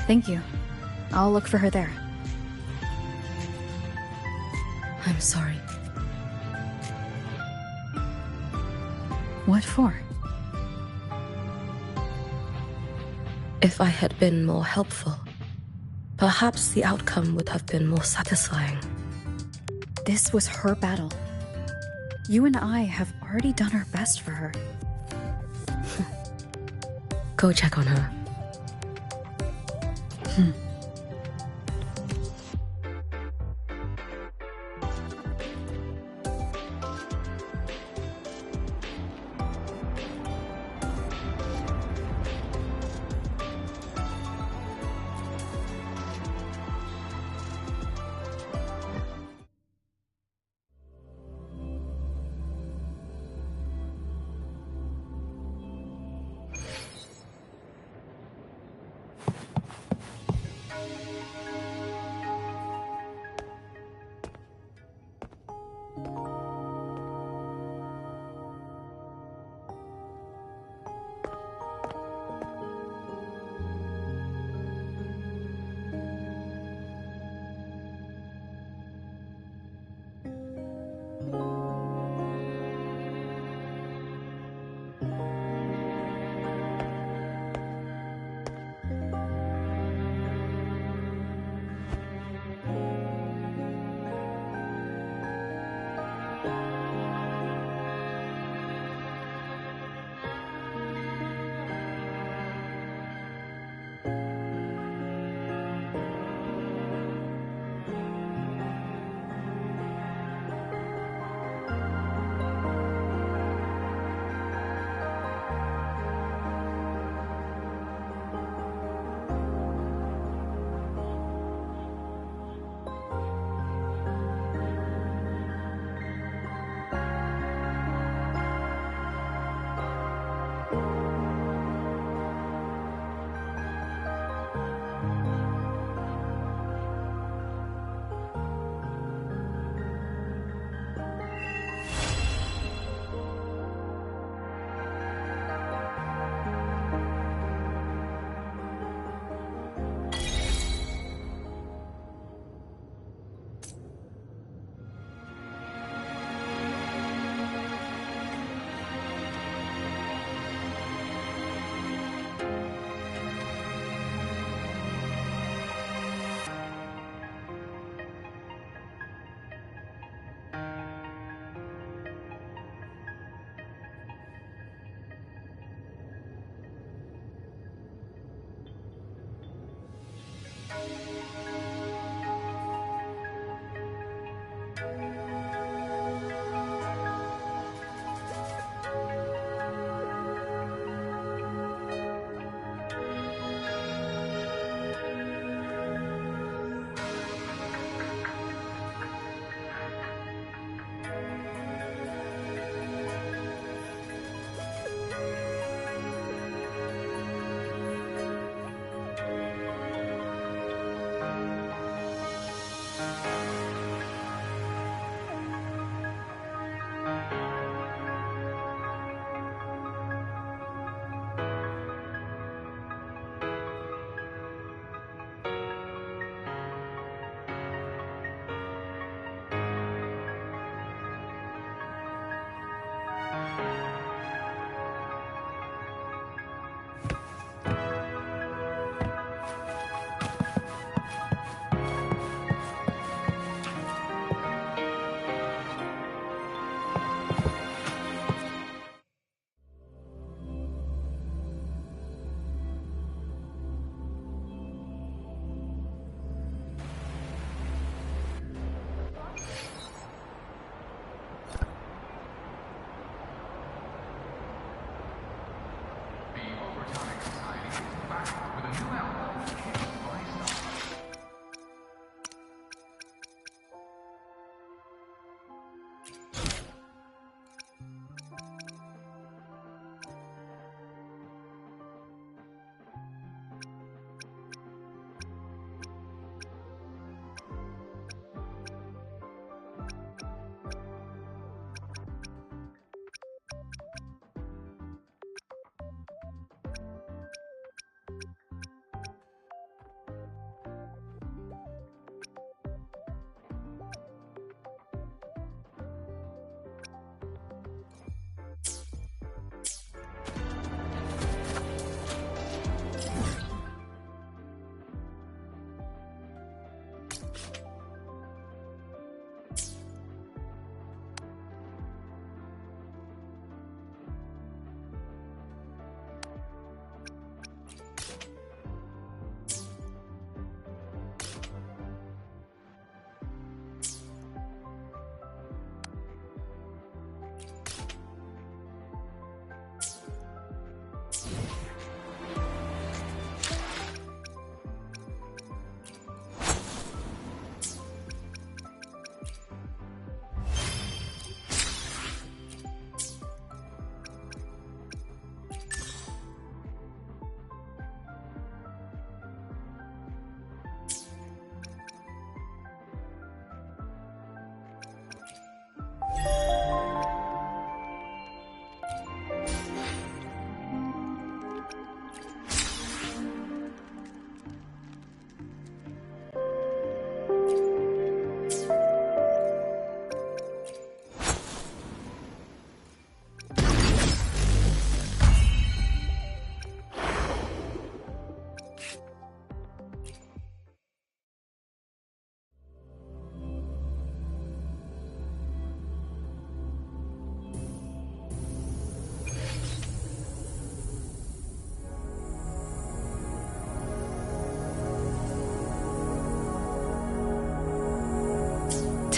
Thank you. I'll look for her there. I'm sorry. What for? If I had been more helpful, perhaps the outcome would have been more satisfying. This was her battle. You and I have already done our best for her. Go check on her.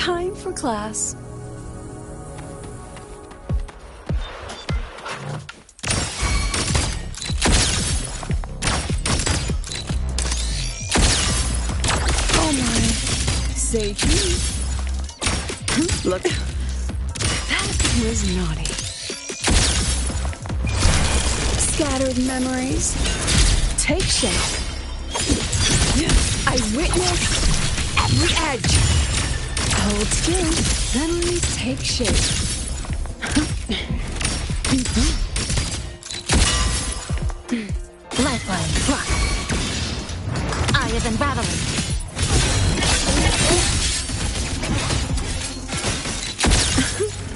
Time for class. Oh my. Say cheese. Look. That was naughty. Scattered memories take shape. I witness every edge. Hold still. Memories take shape. Lifeline, rock. Eye of unraveling.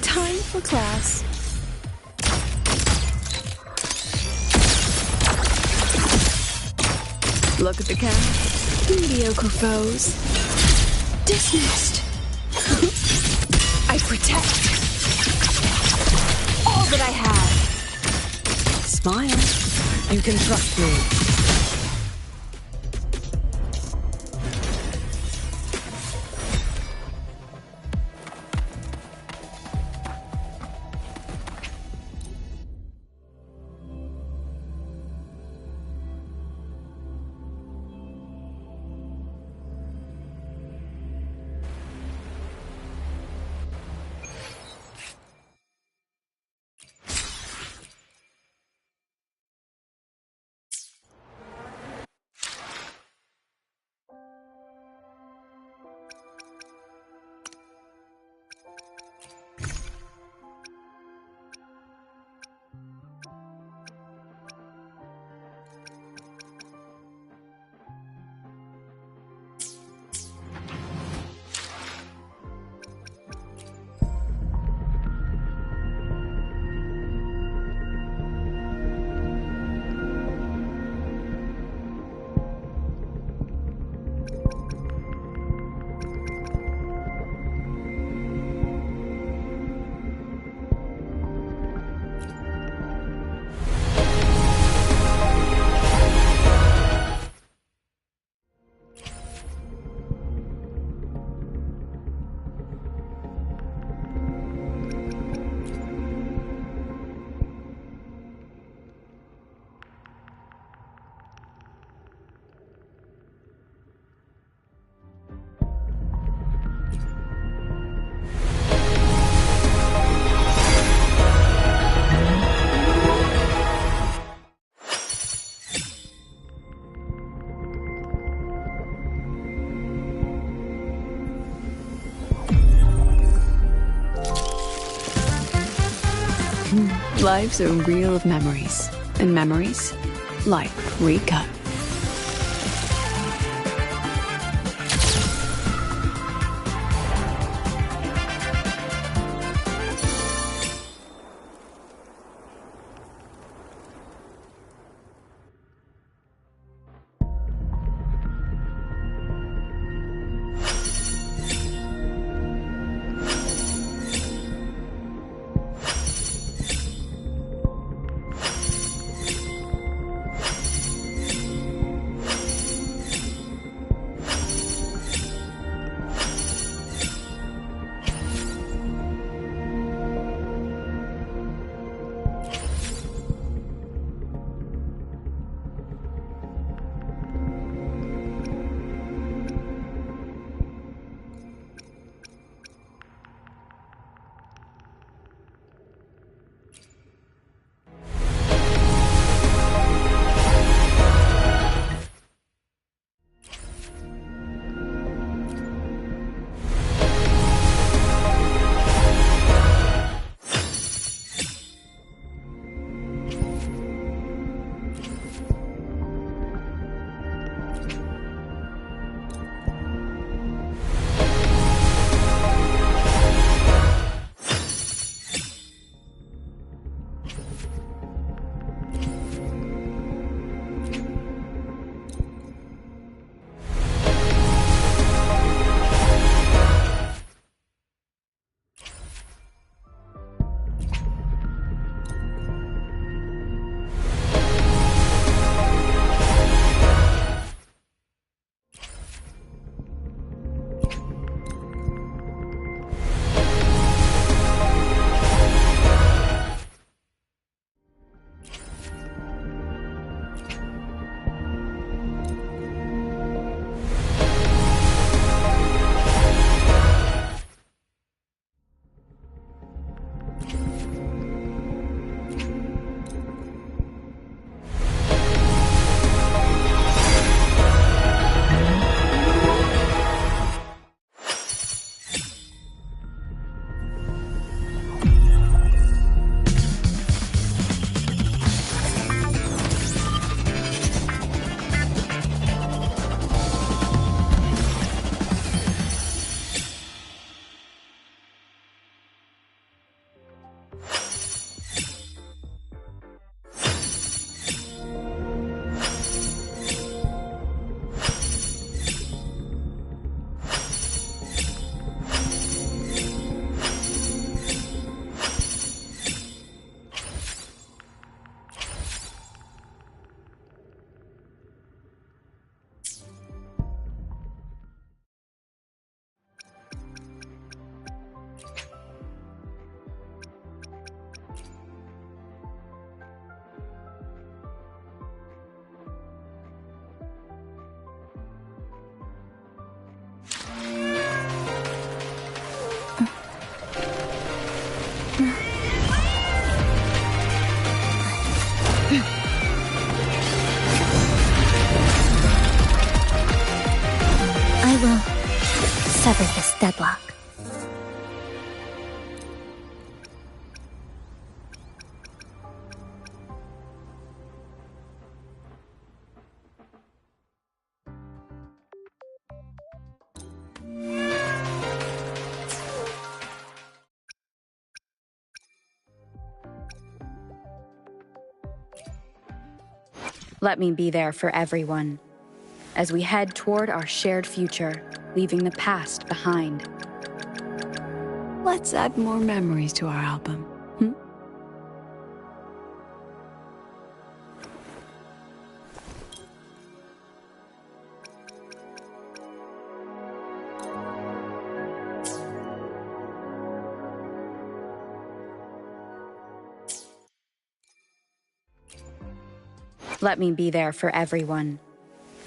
Time for class. Look at the camera. Mediocre foes. Dismissed. I protect all that I have. Smile. You can trust me. Life's a reel of memories, and memories, like recut. sever this deadlock. Let me be there for everyone, as we head toward our shared future, leaving the past behind. Let's add more memories to our album. Hmm? Let me be there for everyone,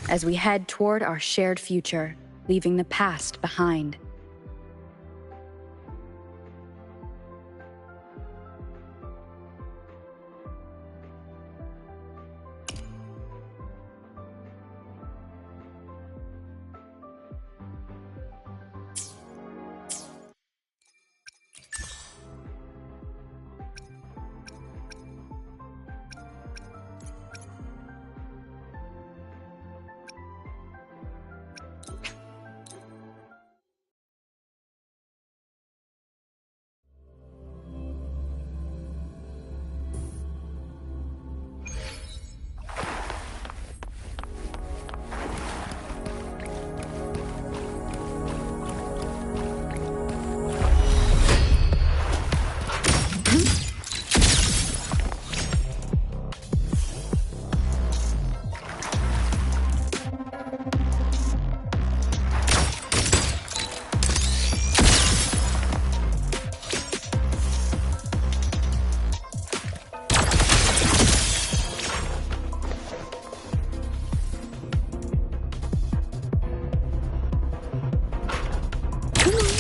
as we head toward our shared future, leaving the past behind.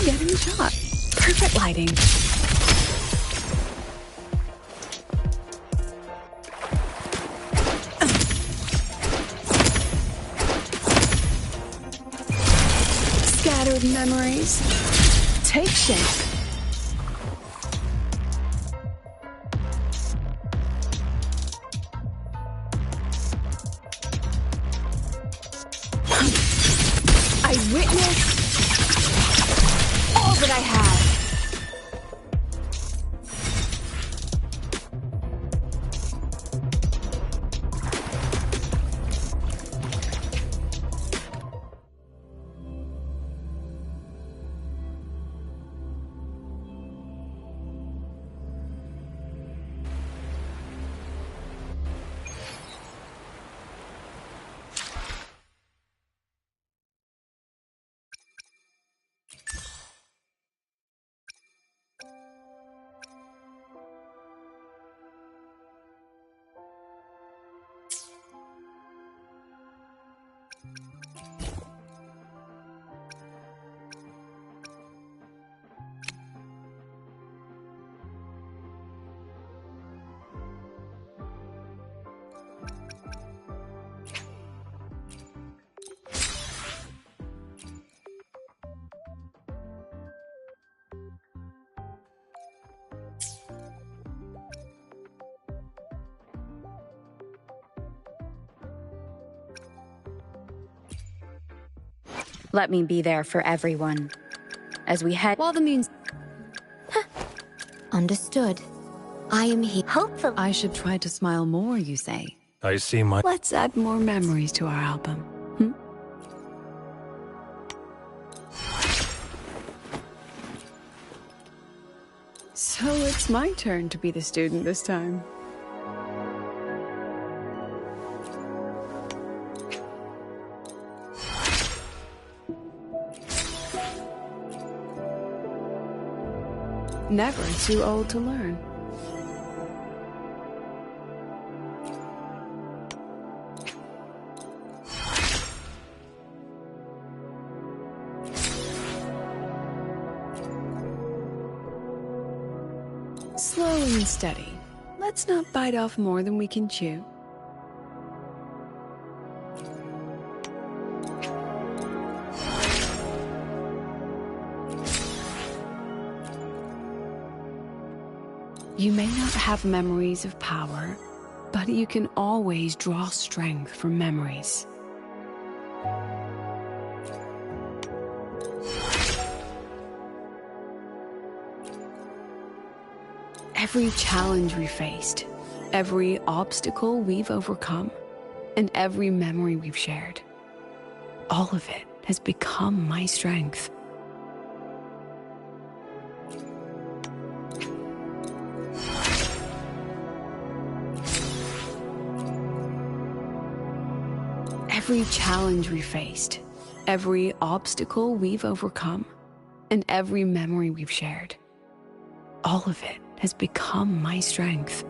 Getting shot. Perfect lighting. Scattered memories take shape. I witnessed all that I have. Let me be there for everyone, as we head— While the moon's... Understood. I am here. Hopefully. I should try to smile more, you say? I see my— Let's add more memories to our album. Hmm? So it's my turn to be the student this time. Never too old to learn. Slow and steady. Let's not bite off more than we can chew. You may not have memories of power, but you can always draw strength from memories. Every challenge we faced, every obstacle we've overcome, and every memory we've shared, all of it has become my strength. Every challenge we faced, every obstacle we've overcome, and every memory we've shared, all of it has become my strength.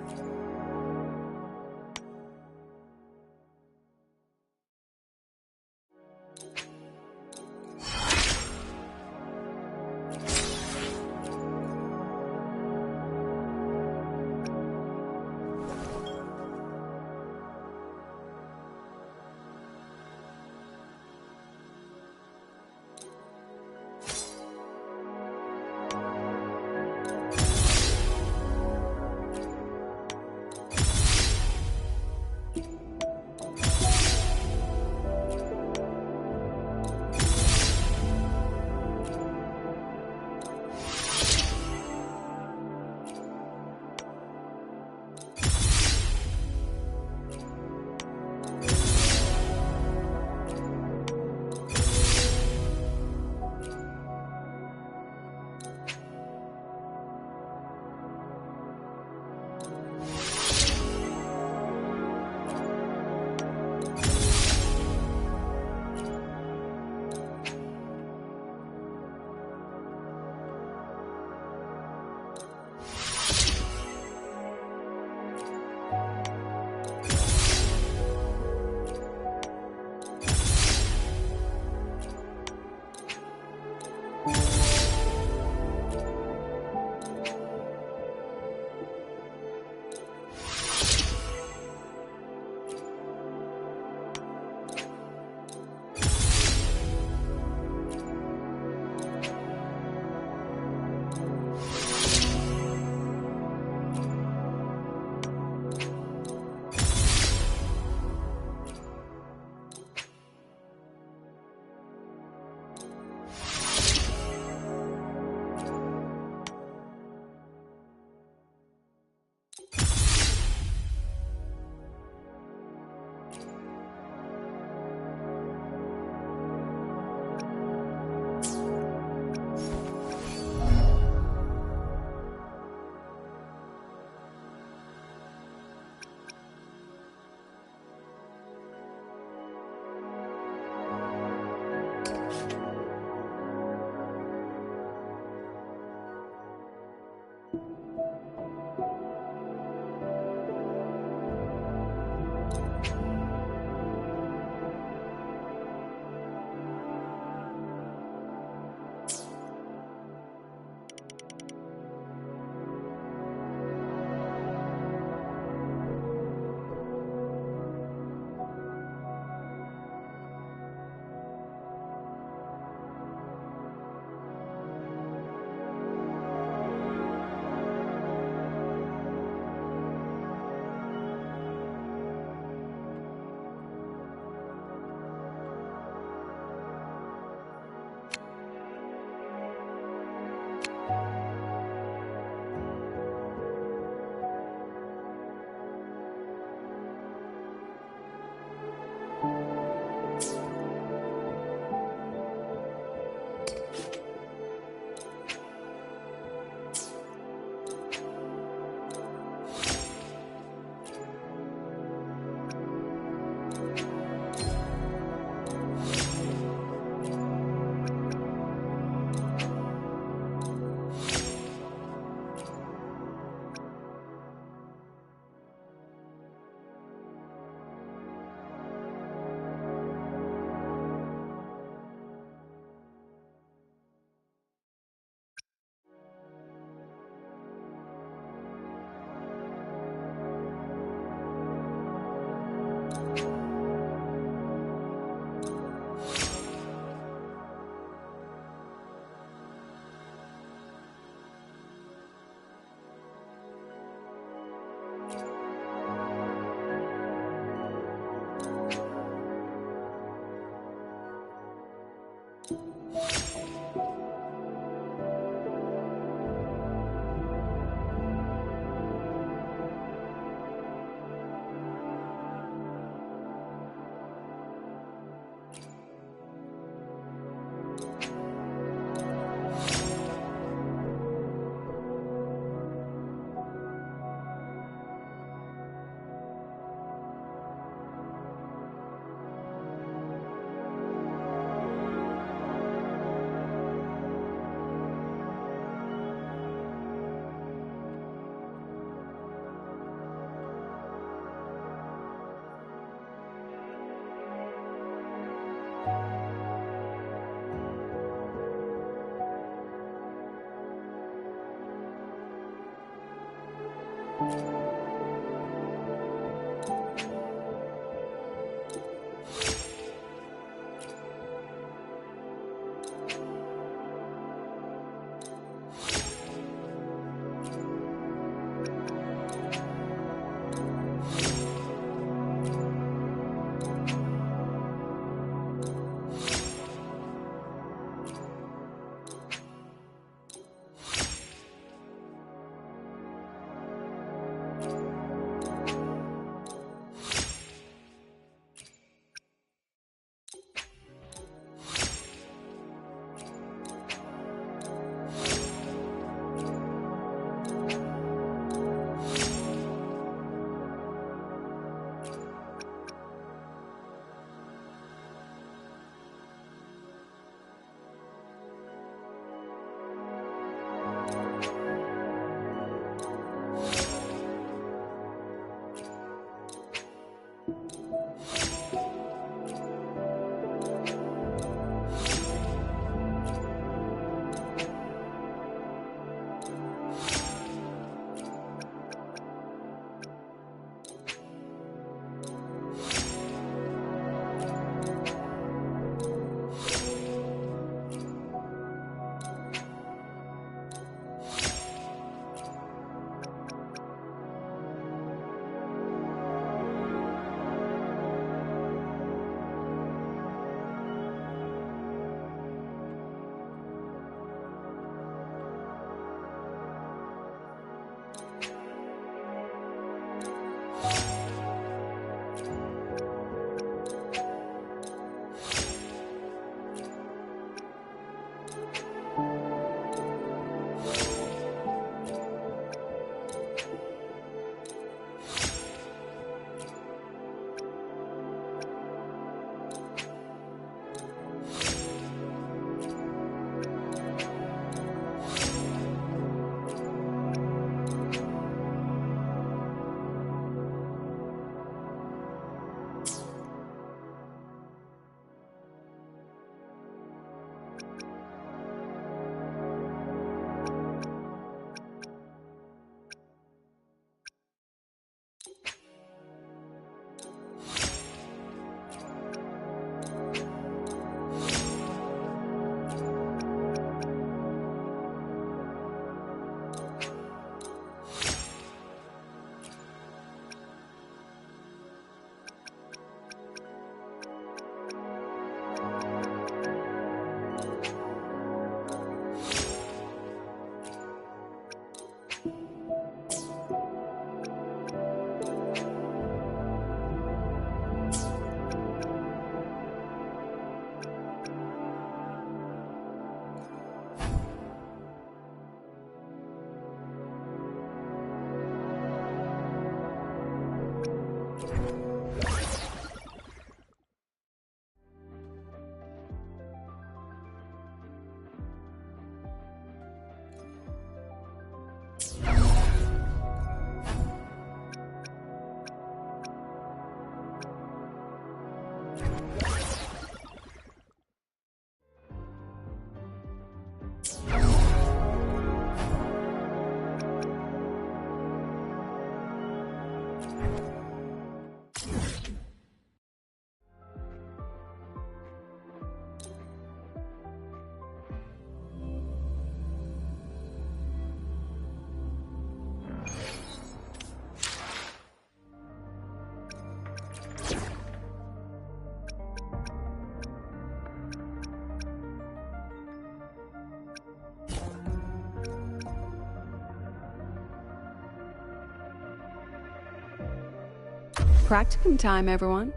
Practicum time, everyone.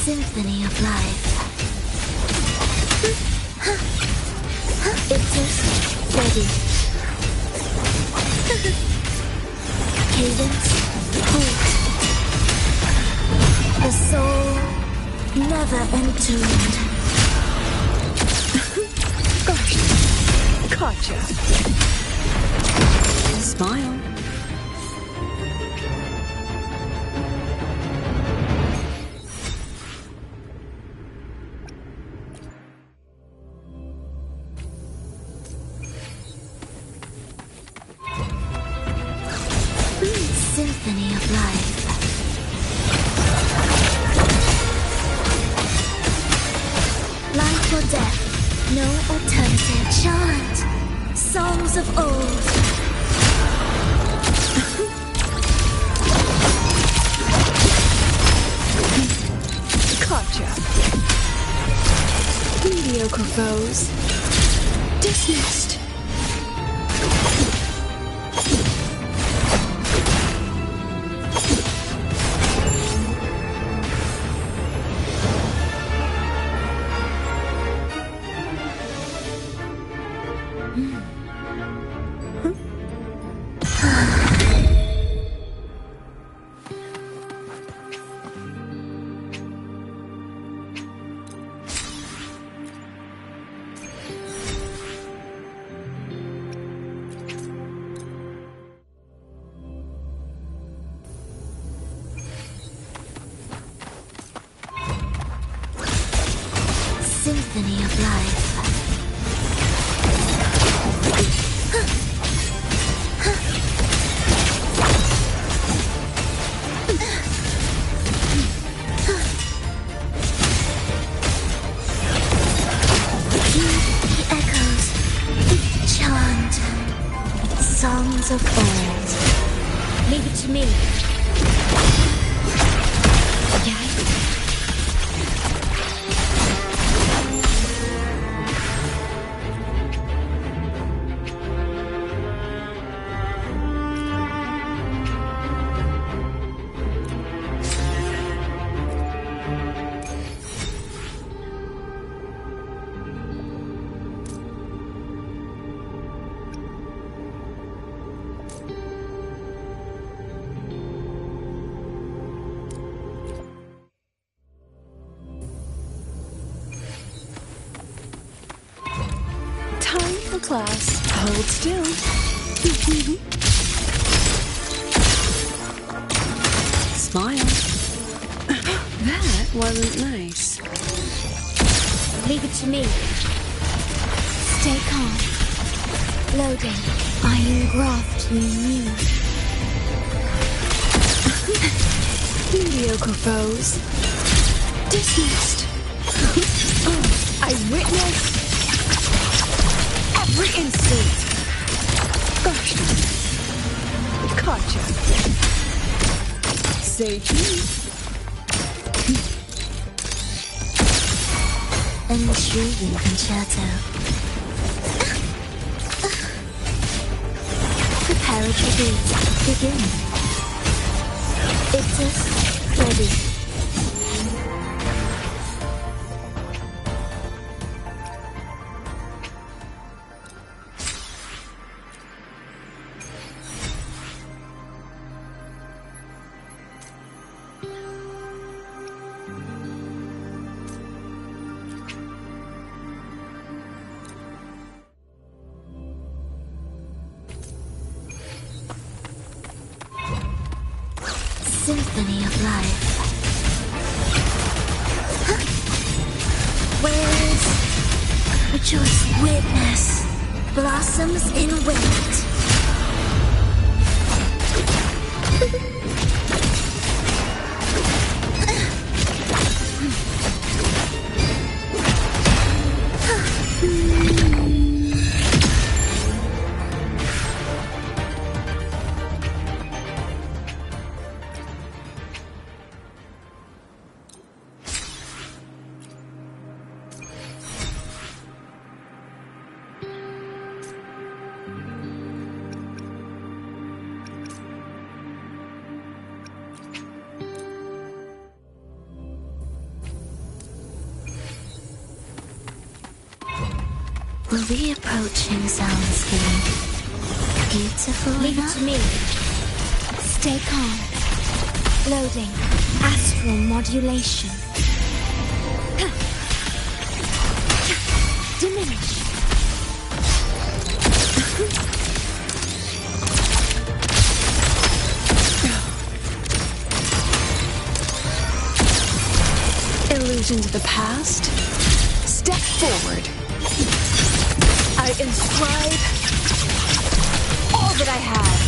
Symphony of life. It's just ready. Cadence, hold. The soul never entombed. Gosh, gotcha. Smile. Symphony of life. Life or death, no alternative. Chant songs of old. Gotcha. Mediocre foes. Dismissed. Symphony of life. The echoes chant songs of old. Leave it to me. Time for class. Hold still. Smile. That wasn't nice. Leave it to me. Stay calm. Loading. I engraft you new. Mediocre foes. Dismissed. I witnessed every instant. Gosh, gotcha. Say cheese. An intriguing concerto. Preparatory beat. Begin. It's just ready. Tumultuous weirdness blossoms in wind. Were we approaching soundscape beautiful Leave enough? it to me. Stay calm. Loading. Astral modulation. Diminish. Illusions of the past. Step forward. I inscribe all that I have.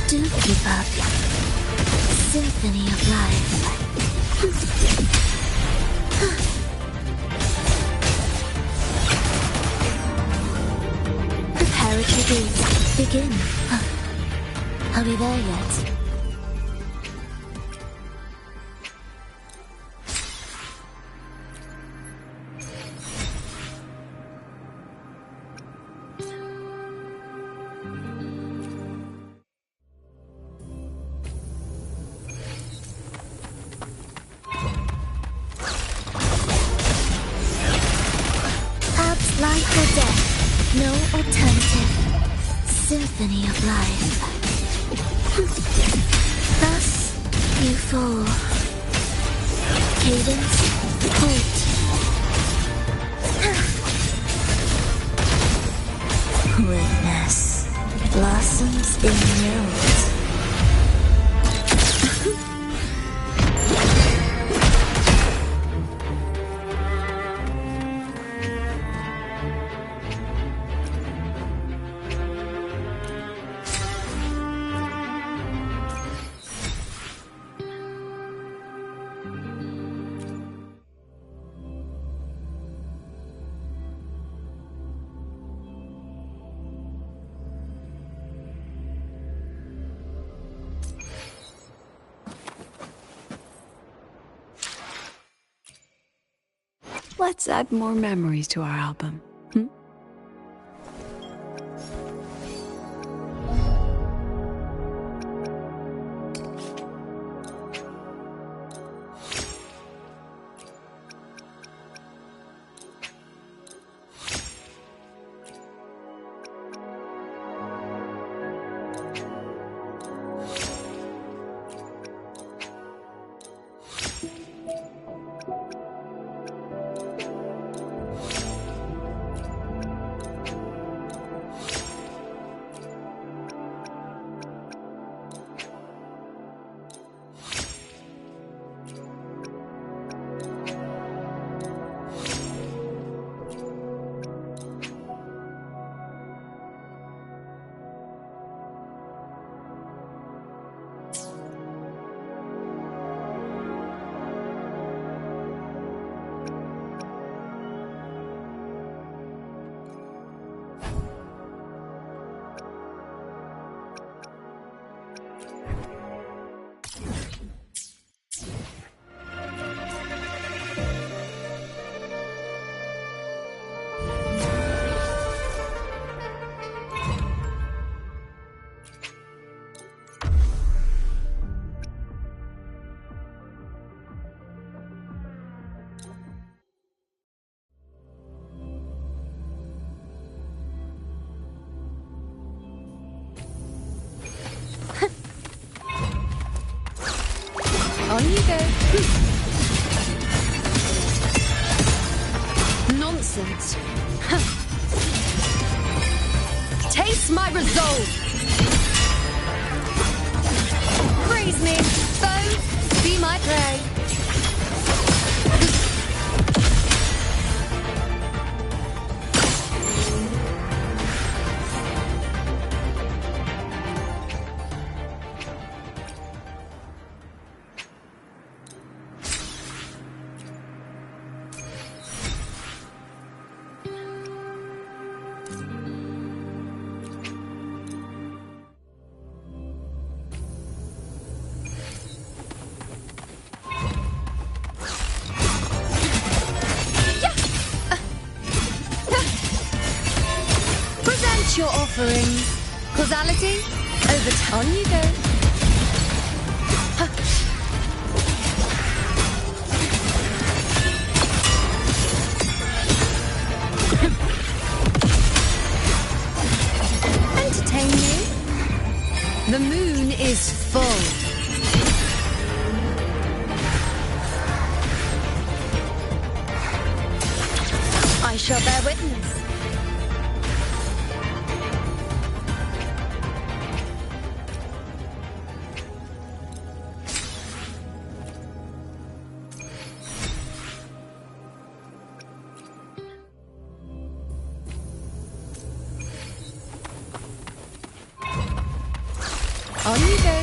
Do keep up. Symphony of life. Preparatory begin. Are we there yet? Life or death, no alternative. Symphony of life. Thus, you fall. Cadence, halt. Witness blossoms in wind. Let's add more memories to our album. On you go. Nonsense. Taste my resolve. Praise me, foe. Be my prey. What's your offering? Causality? Over. On you go. Entertain me? The moon is full. I shall bear witness. On you go.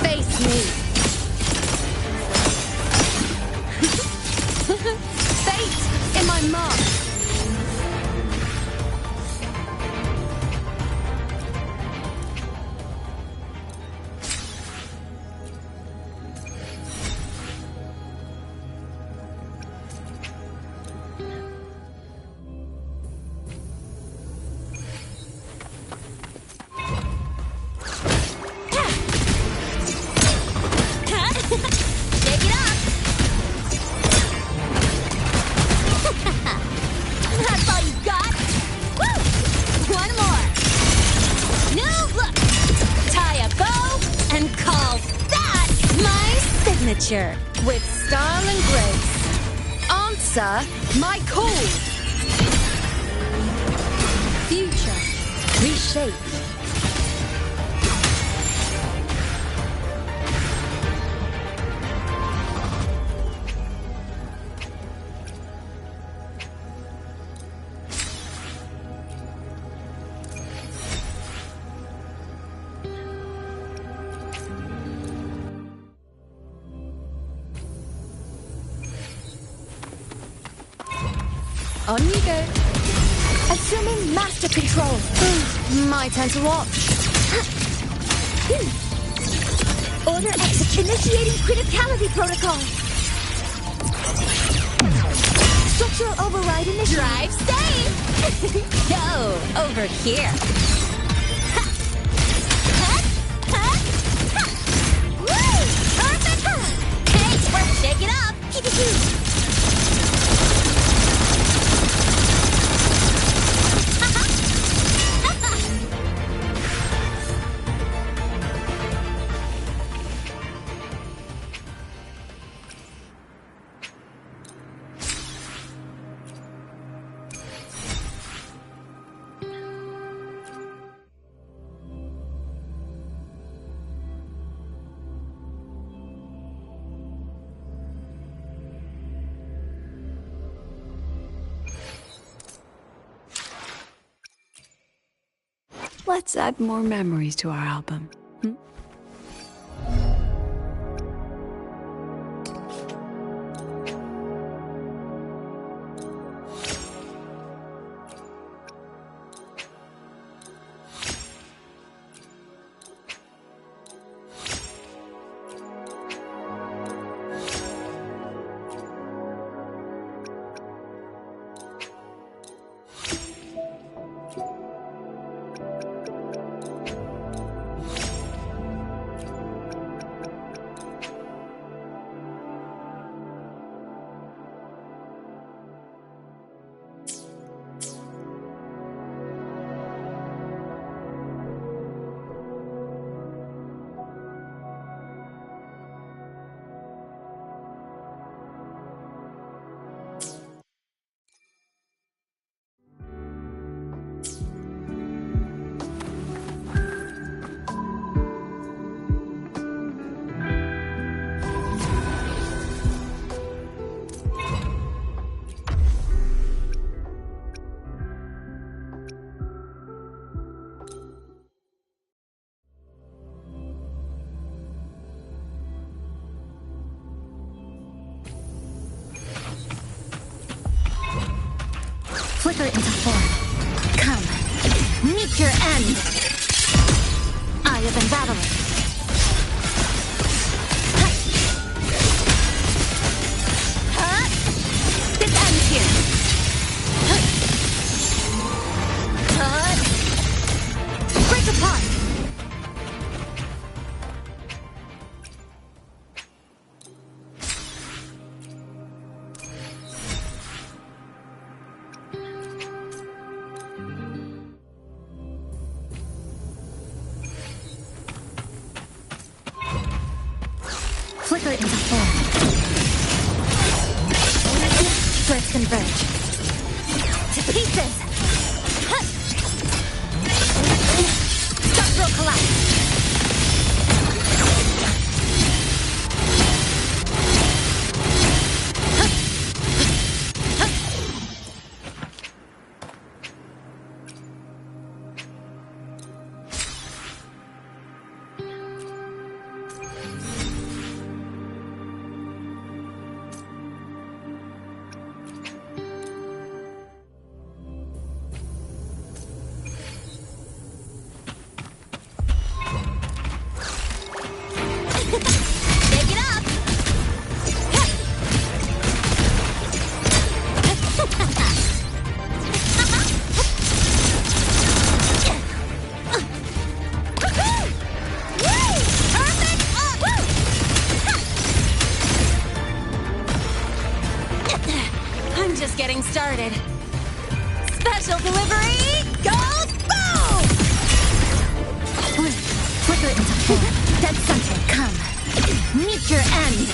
Face me. Fate in my mark. With style and grace. Answer my call. Future reshape. On you go. Assuming master control. My turn to watch. Order initiating criticality protocol. Structural override initiative. Drive safe. Go over here. Woo! Perfect. Hey, we're shaking up. Let's add more memories to our album. Flicker into form. Come, meet your end. I have been battling. apart! Flicker it into form. Threads converge. To pieces! Structural collapse! Shake it up! I'm just getting started. Special delivery, go boom! Flicker it into form. Dead center, come. Meet your end.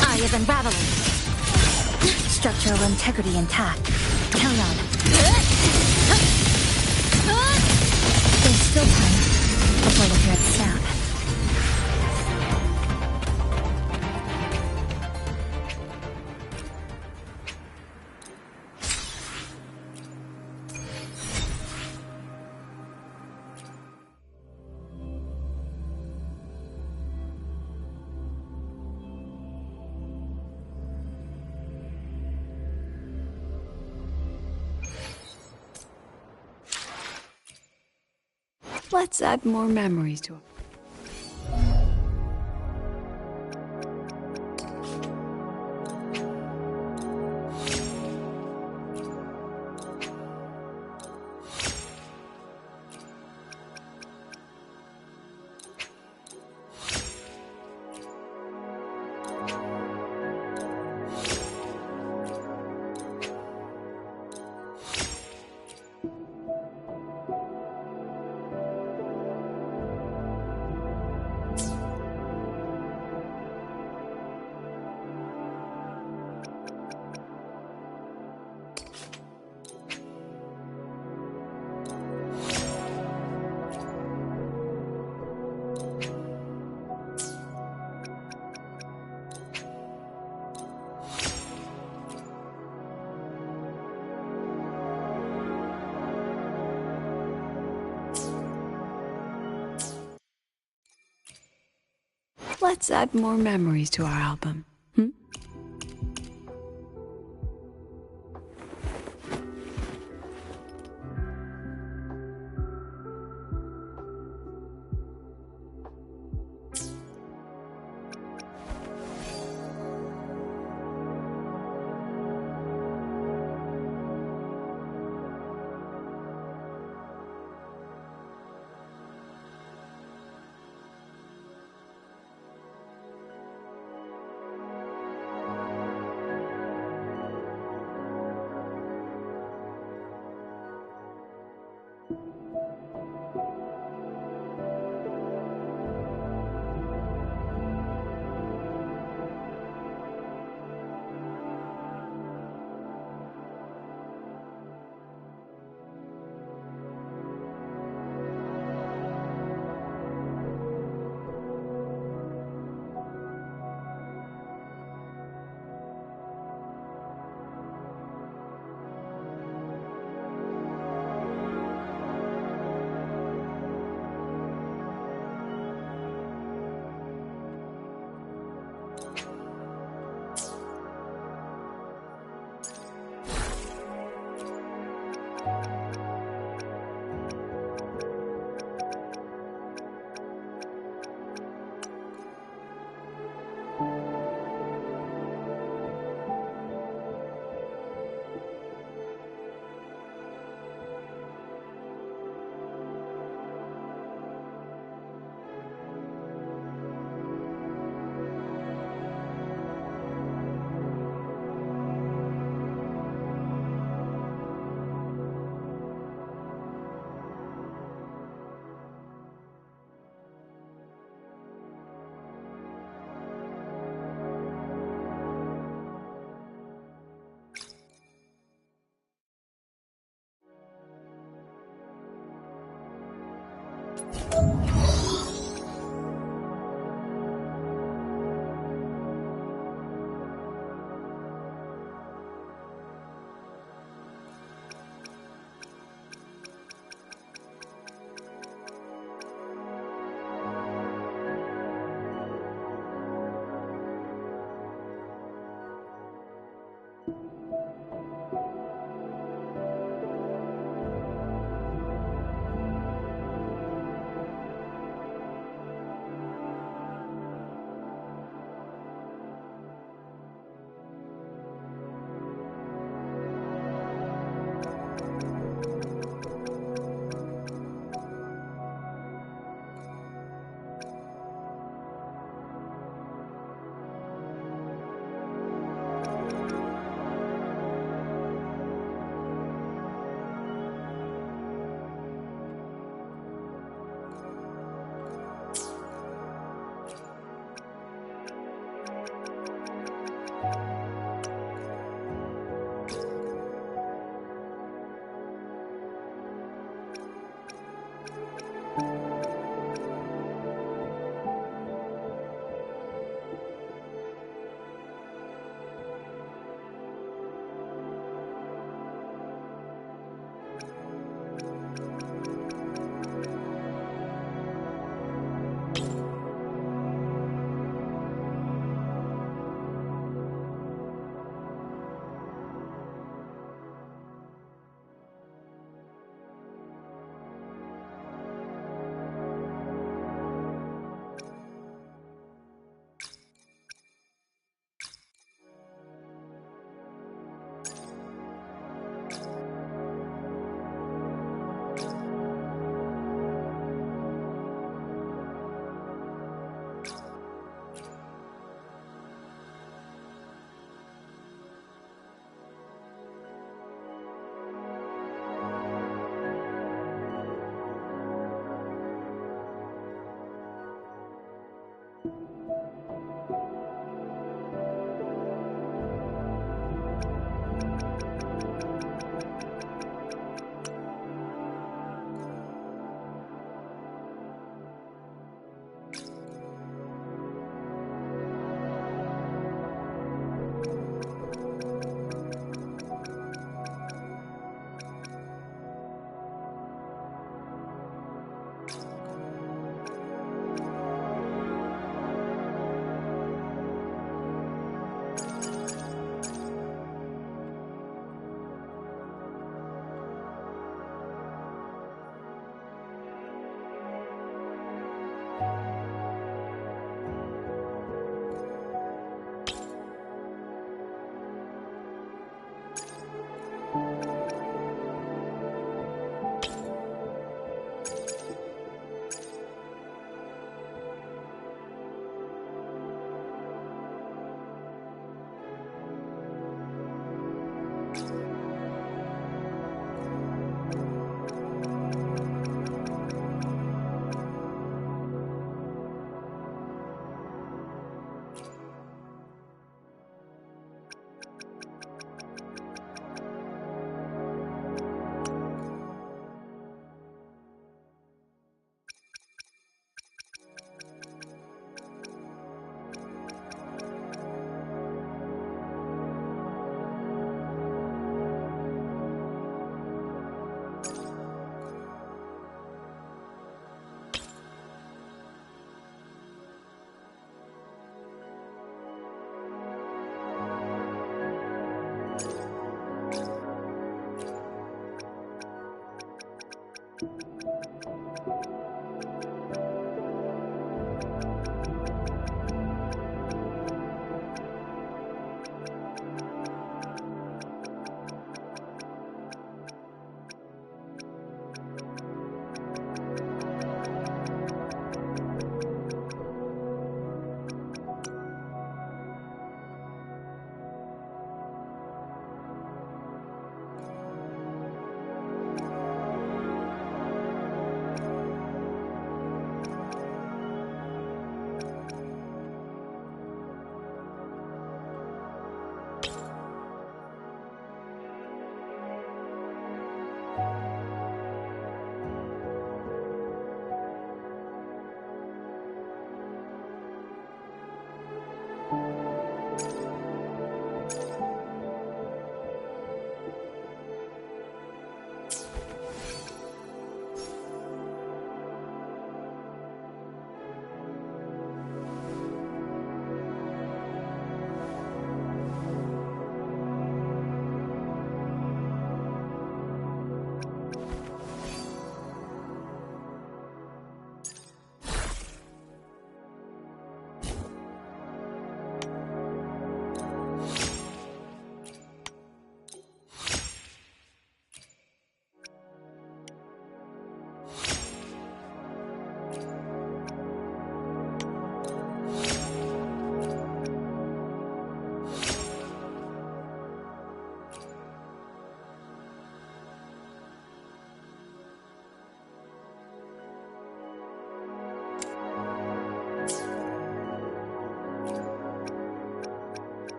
Eye is unraveling. Structural integrity intact. Carry on. There's still time before the threads snap. Let's add more memories to it. Let's add more memories to our album.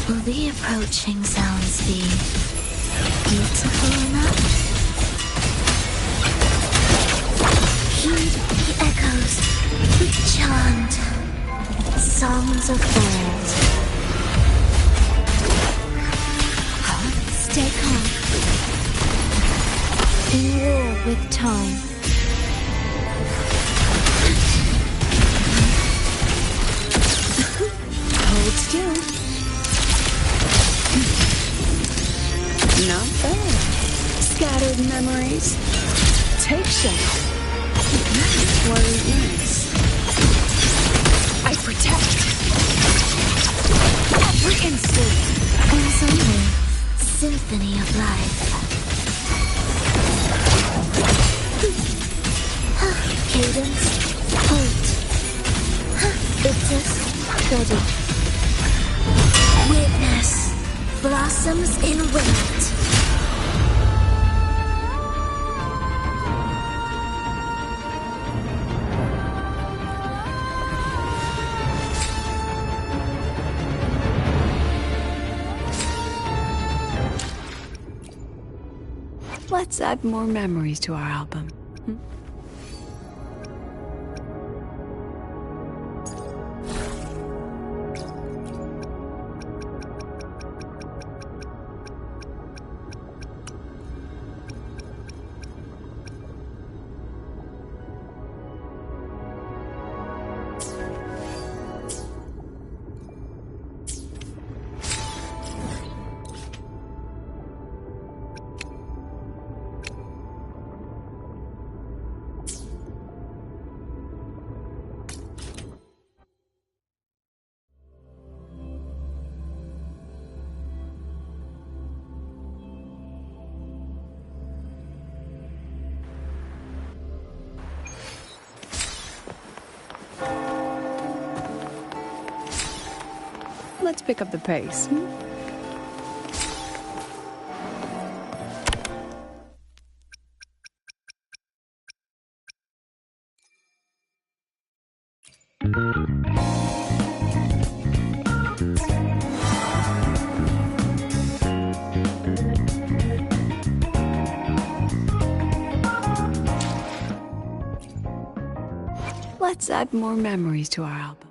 Will the approaching sounds be beautiful enough? Heed the echoes which chant songs of old. Stay calm. In war with time. Hold still. Not bad. Scattered memories. Take shape. Worry ease. I protect. Every instant. Ensemble. Symphony of life. Cadence. Halt. Ictus. Ready. Witness. Blossoms in wind. Let's add more memories to our album. Let's pick up the pace. Let's add more memories to our album.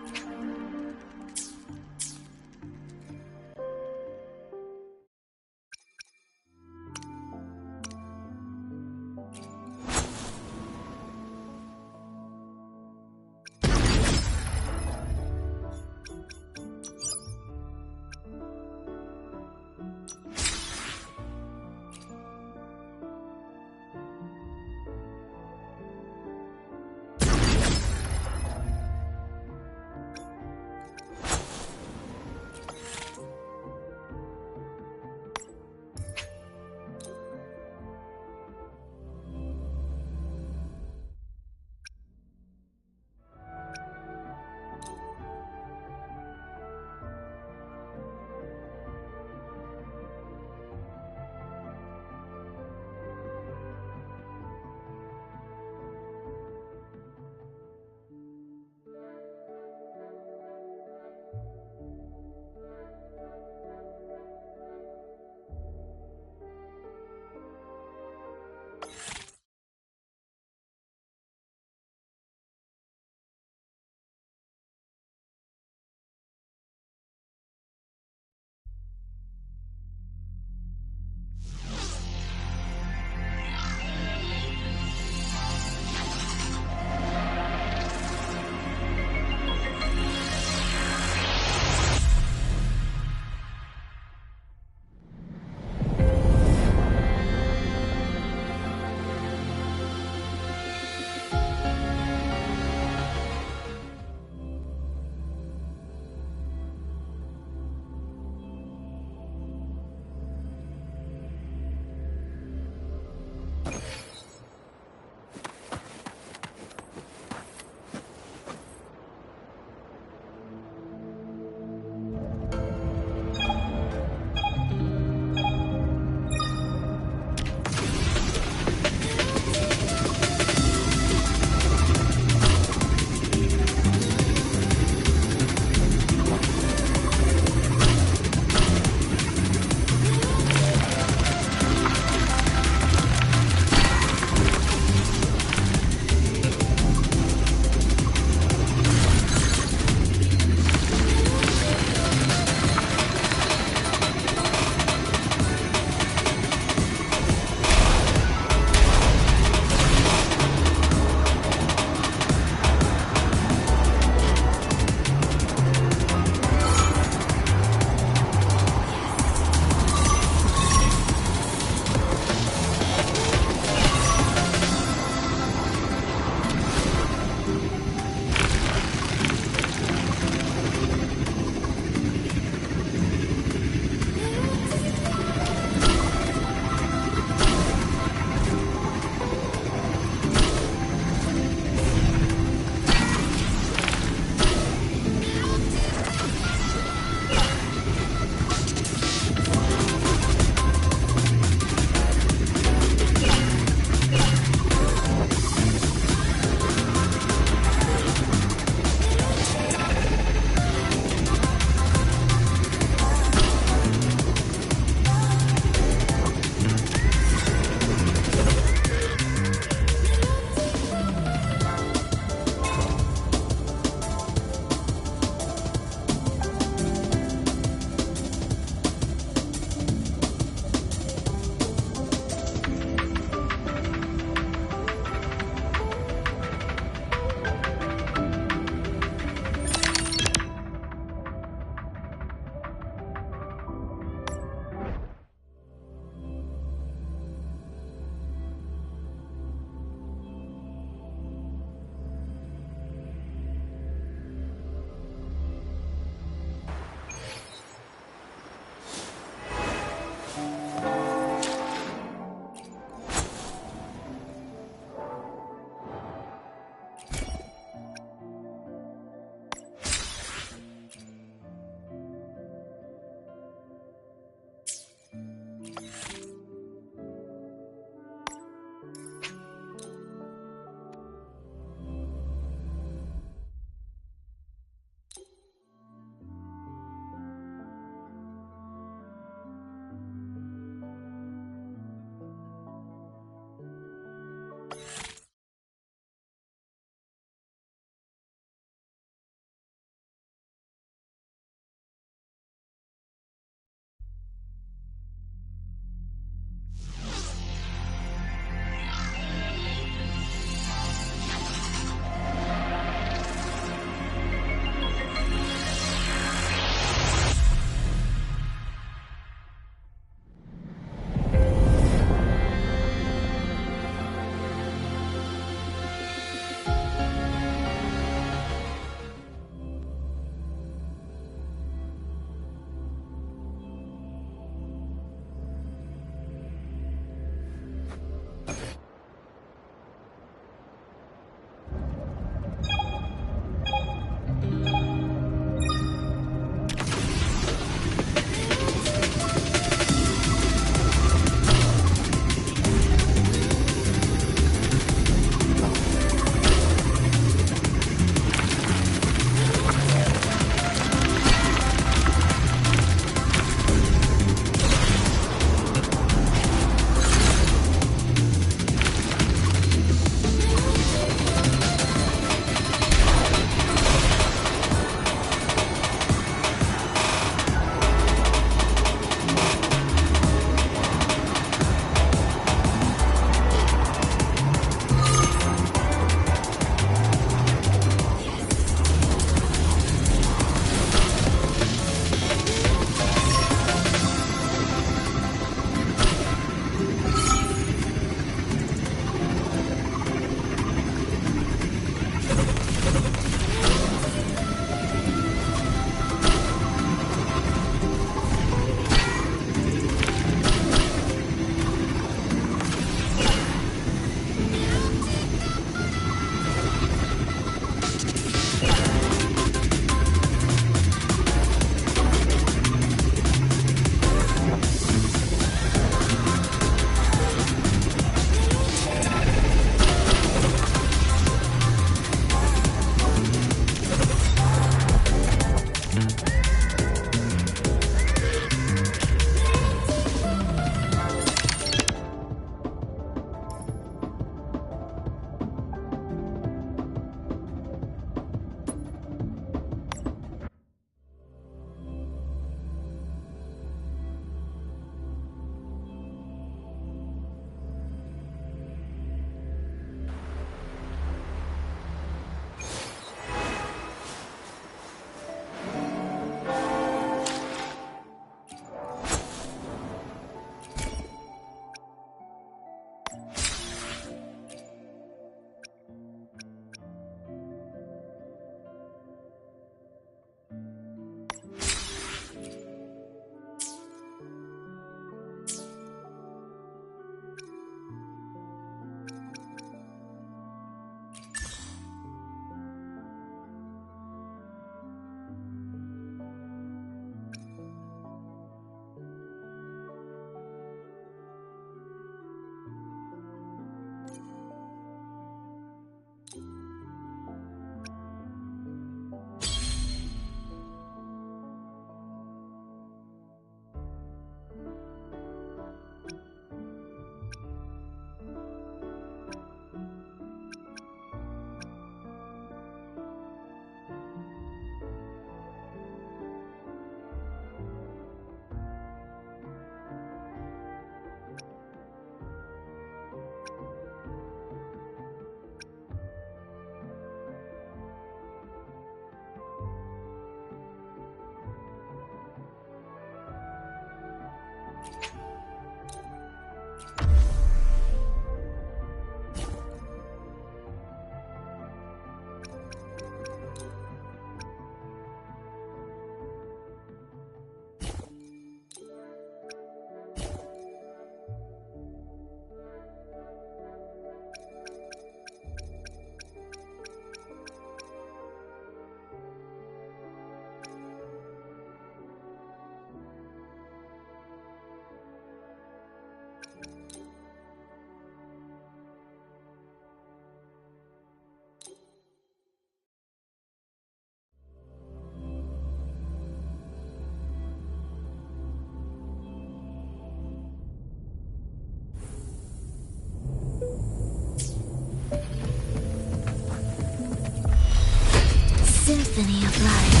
Symphony of life.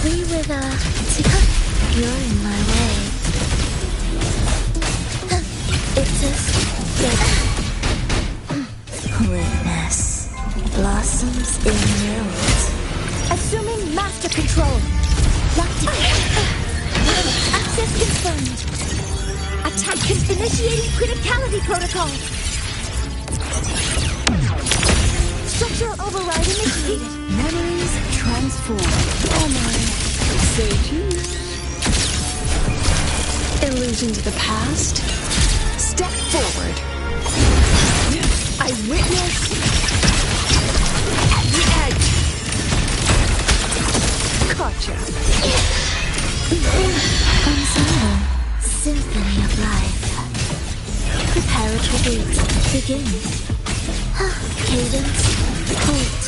We wither together. You're in my way. It's a witness blossoms in wilt. Assuming master control. Locked in. Access confirmed. Attack initiating criticality protocol. Structural override initiated. Memories transform. Oh my. Say cheese. Illusion to the past. Step forward. I witness at the edge. Gotcha. Ensemble. Symphony of life. Preparatory beat. Begin. Cadence. Halt.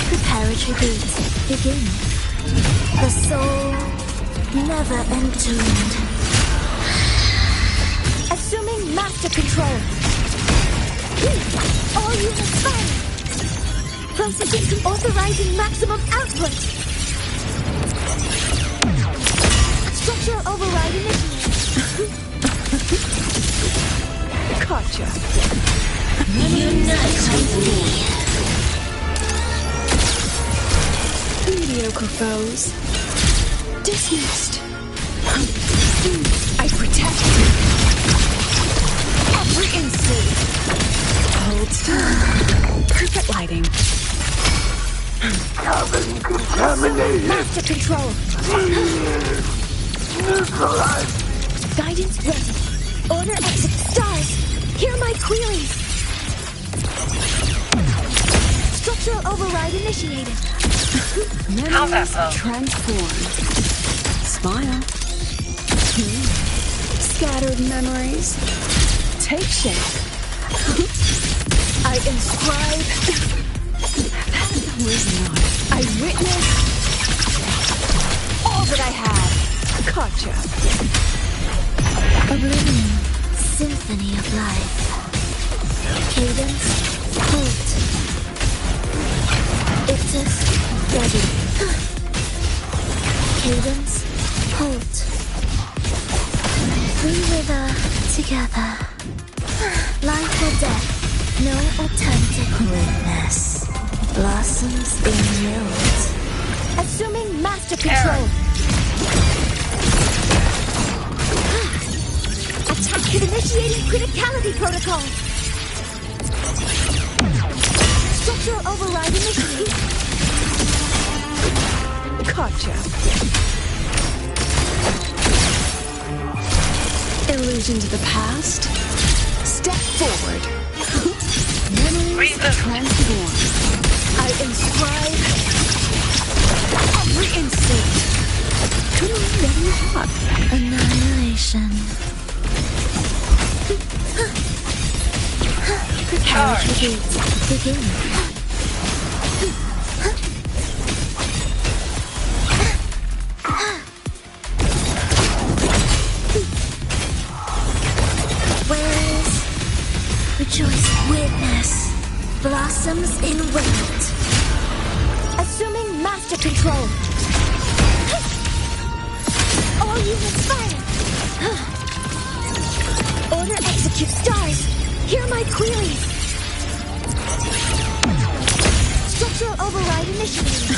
Preparatory beat. Begin. The soul never entombed. Assuming master control. All units fire. Processing to authorizing maximum output. Structural override initiated. Gotcha. Unite with me. Mediocre foes. Dismissed. I protect. Every instinct. Hold still. Perfect lighting. Master control. Neutralize. Guidance ready. Order exit stars. Hear my queries. Structural override initiated. Memories transformed. Smile. Scattered memories. Take shape. I inscribe. That was not. I witness all that I had. Gotcha. Oblivion. Symphony of life. Cadence. Halt. Ictus. Ready. Cadence. Halt. We wither together. Life or death. No alternative. Witness. Blossoms in wilt. Assuming master control. Attack initiating criticality protocol. Structural override initiated. Gotcha. Illusion to the past. Step forward. Memories transform. I inscribe every instinct. Come on, ready hot. Annihilation. Preparatory beat. Begin. Rejoice, witness, blossoms in wilt. Assuming master control. All units fire. Order execute stars. Hear my queries. Structural override initiated.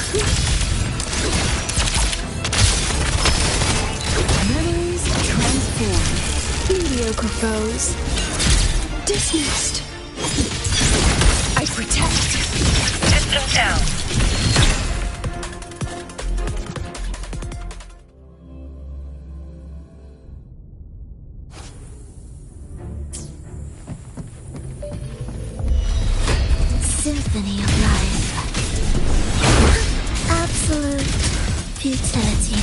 Memories transform. Mediocre foes. Dismissed. I protect. System down. Symphony of life. Absolute futility.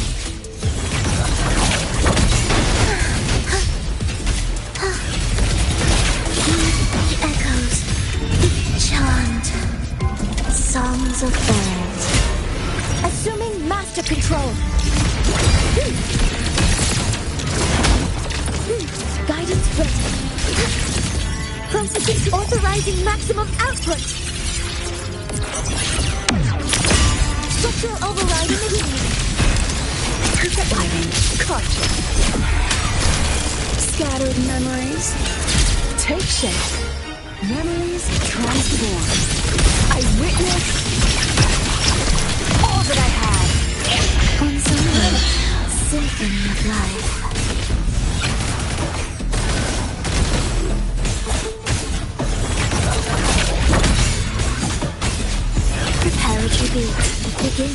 Songs of old. Assuming master control. Guidance Cadence ready. Processing authorizing maximum output. Structural override initiated. Perfect lighting. Gotcha. Scattered memories. Take shape. Memories transform. I witnessed all that I had. Ensemble. Symphony of life. Preparatory beat. Begin.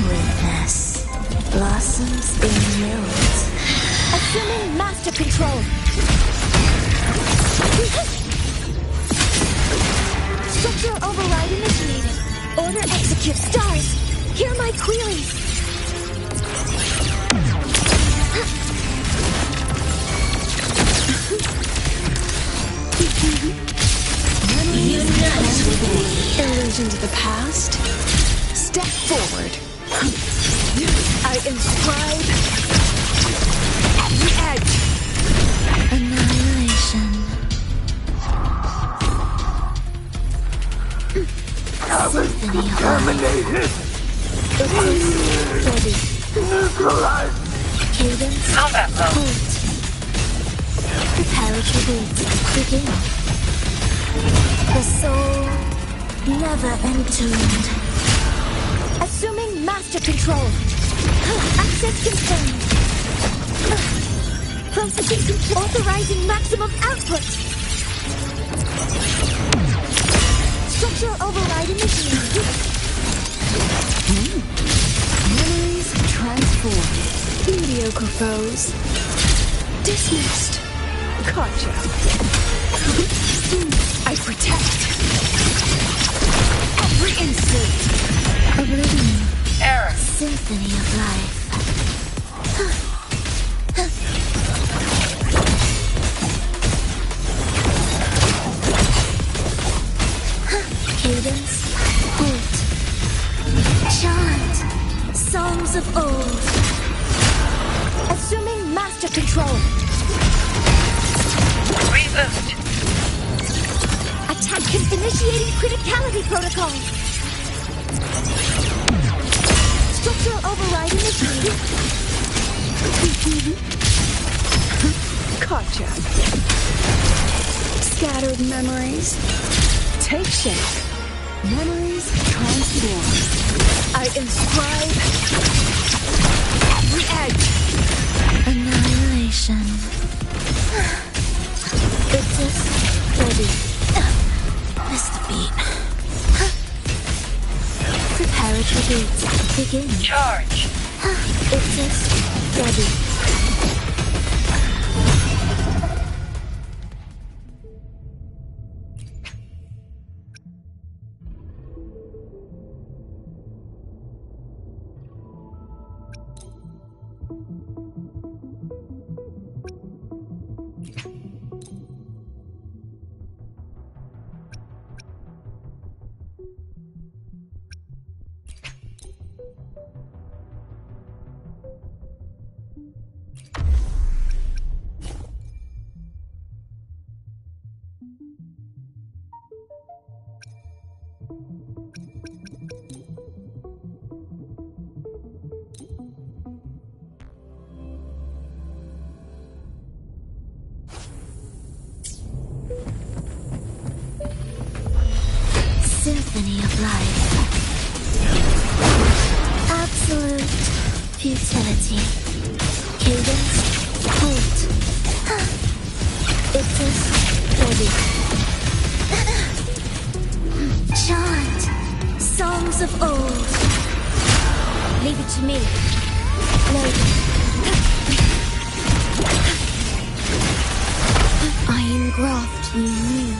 Witness. Blossoms in mills. Assuming master control. Structural override initiated. Order execute. Stars, hear my queries. Illusions of the past. Step forward. I inscribe every edge. Annihilation. Symphony of Terminated. ready. Neutralized. Cadence. Combat mode. Halt. Preparatory beat. Begin. The soul never entombed. Assuming master control. Access confirmed. Processing control. Authorizing maximum output. Structural override initiated. Memories transform. Mediocre foes. Dismissed. Gotcha. I protect. Every instant. Oblivion. Error. Symphony of life. Cadence. Halt. Chant. Songs of old. Assuming master control. Reboot. Attack initiating criticality protocol. Structural override initiated. Gotcha. Scattered memories. Take shape. Memories transform. I inscribe every edge. Annihilation. Victus, ready. Missed the beat. Preparatory beat. Begin. Charge. Victus, ready. Symphony of life. Absolute futility. Cadence, halt. Victus, ready. Chant, songs of old. Leave it to me. Loading. I engraft you new.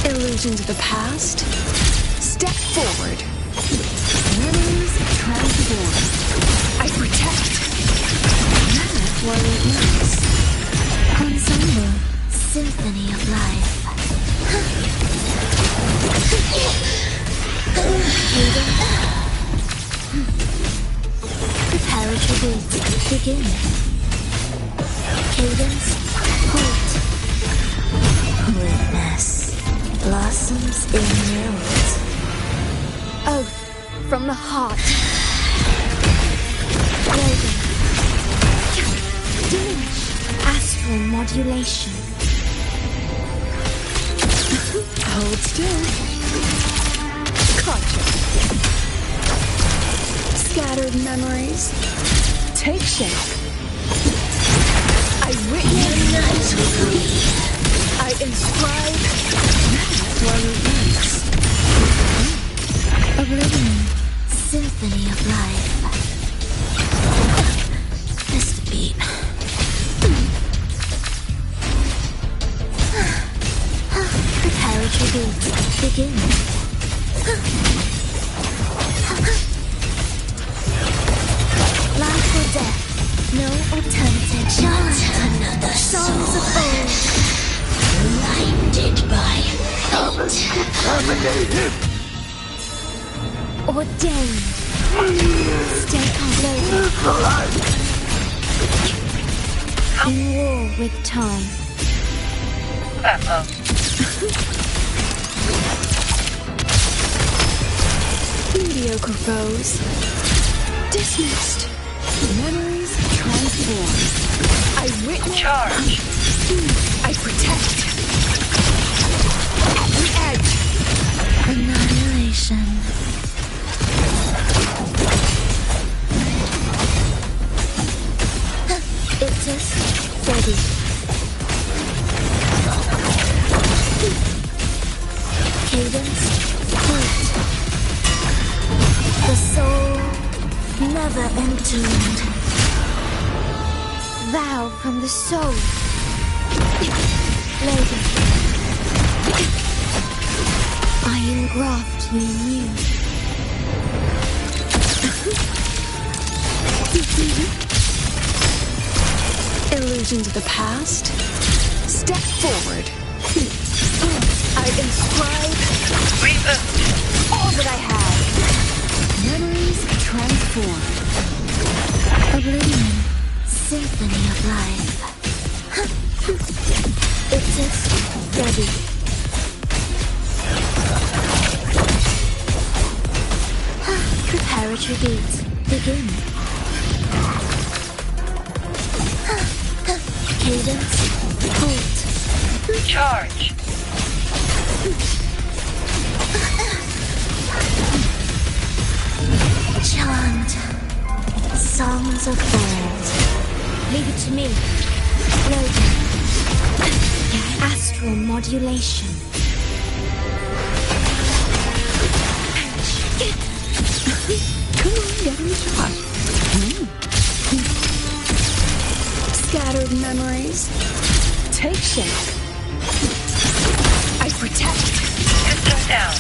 Illusions of the past. Step forward. Memories transform. I protect. That's why it matters. Ensemble, symphony of life. begin. Cadence, halt. Witness blossoms emerald. Oath from the heart. Logan. Diminish. Astral modulation. Hold still. Gotcha. Scattered memories. Take shape. I witness. I inscribe. That's why we dance. Oblivion. Symphony of life. This beat. Preparatory beat. Begin. Life or death. No alternative. Chant another songs of old. Blinded by fate. Terminated. Ordained. Stay calm. Neutralized. In war with time. Mediocre foes. Dismissed. Memories transformed. I witness. Charge. I protect. The edge. Annihilation. It is ready. Cadence, halt. The soul never entombed. Vow from the soul. Logan. I engraft you anew. Illusions of the past. Step forward. I inscribe all that I have. Memories transform. Oblivion. Symphony of life. It is ready. Preparatory beats. Begin. Cadence. Halt. Charge. Chant. Songs of old. Leave it to me. Logan. Astral modulation. Come on, get in the shot. Scattered memories. Take shape. I protect. System down.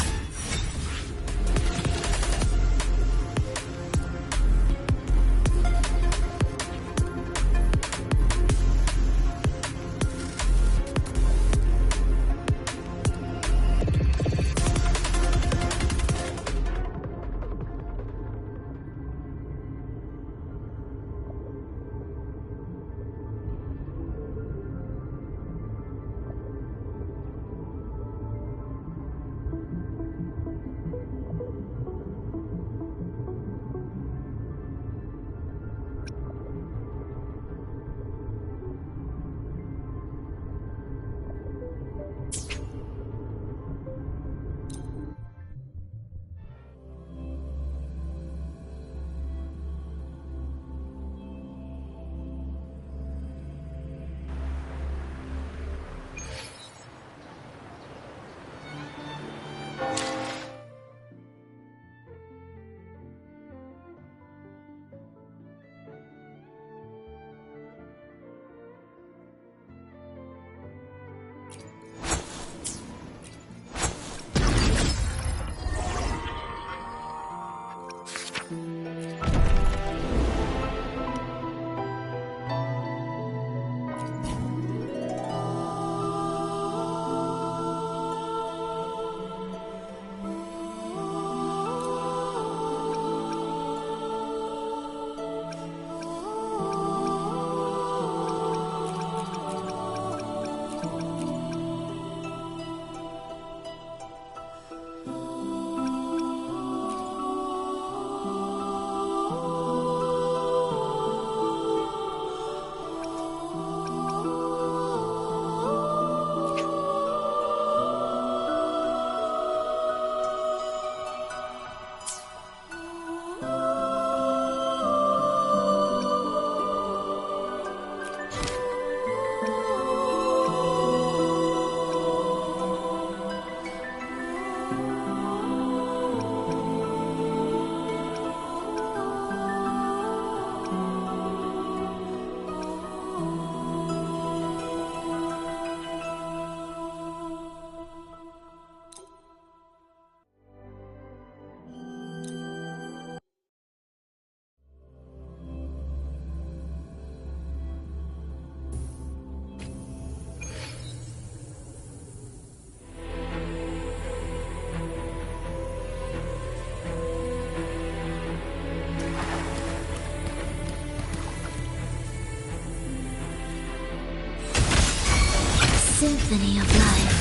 Symphony of life.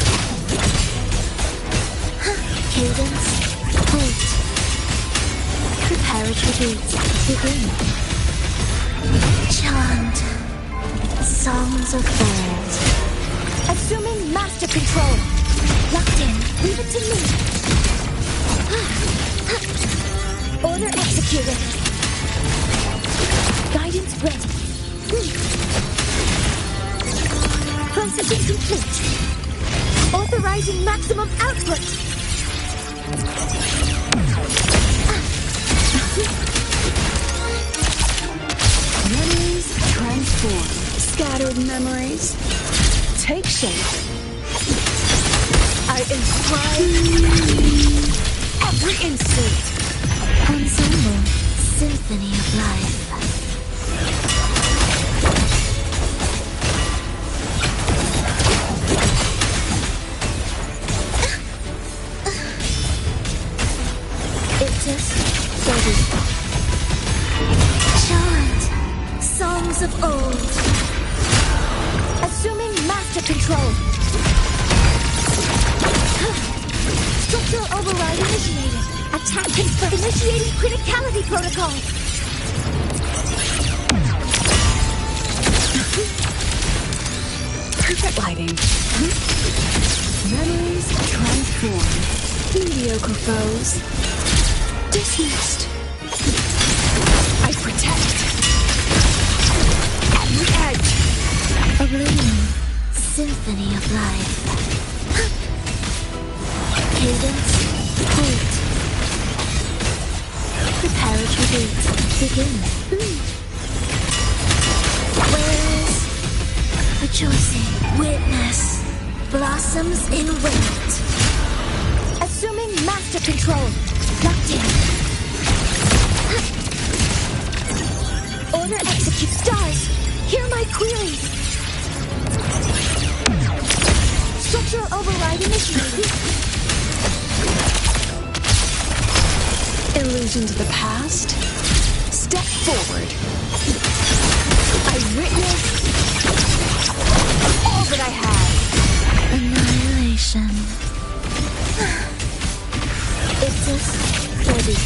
Cadence, hold. Preparatory beats, begin. Chant. Songs of old. Assuming master control. Locked in. Leave it to me. Order executed. Guidance ready. Processing complete. Authorizing maximum output. Memories transform. Scattered memories take shape. I inscribe every instant. Ensemble. Symphony of life. Chant. Songs of old. Assuming master control. Structural override initiated. Attack confirmed. Initiating criticality protocol. Perfect lighting. Memories transform. Mediocre foes dismissed. I protect every edge. Oblivion. Symphony of life. Cadence. Hold. Preparatory beats. Begin. Whereas rejoicing. Witness. Blossoms in wind. Assuming master control. Locked in. Order execute. Stars. Hear my queries. Structural override initiated. Illusions of the past. Step forward. I witness all that I have. Annihilation. It is ready.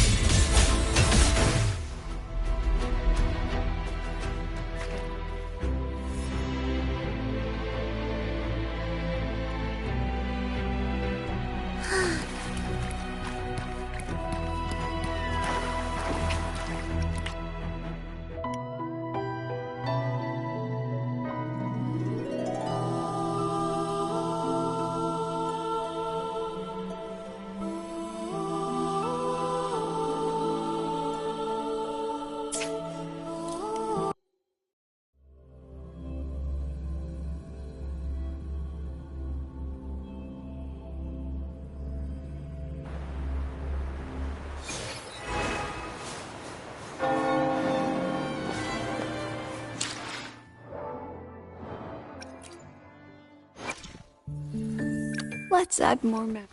Let's add more memory.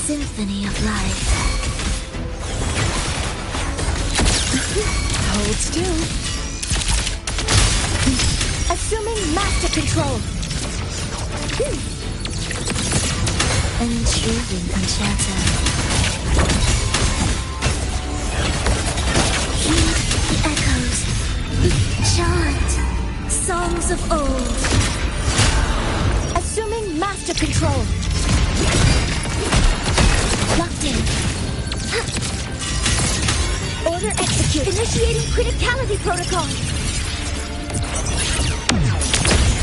Symphony of life. Hold still. Assuming master control. Intriguing concerto. Hear the echoes. Chant songs of old. Assuming master control. Locked in. Order execute. Initiating criticality protocol.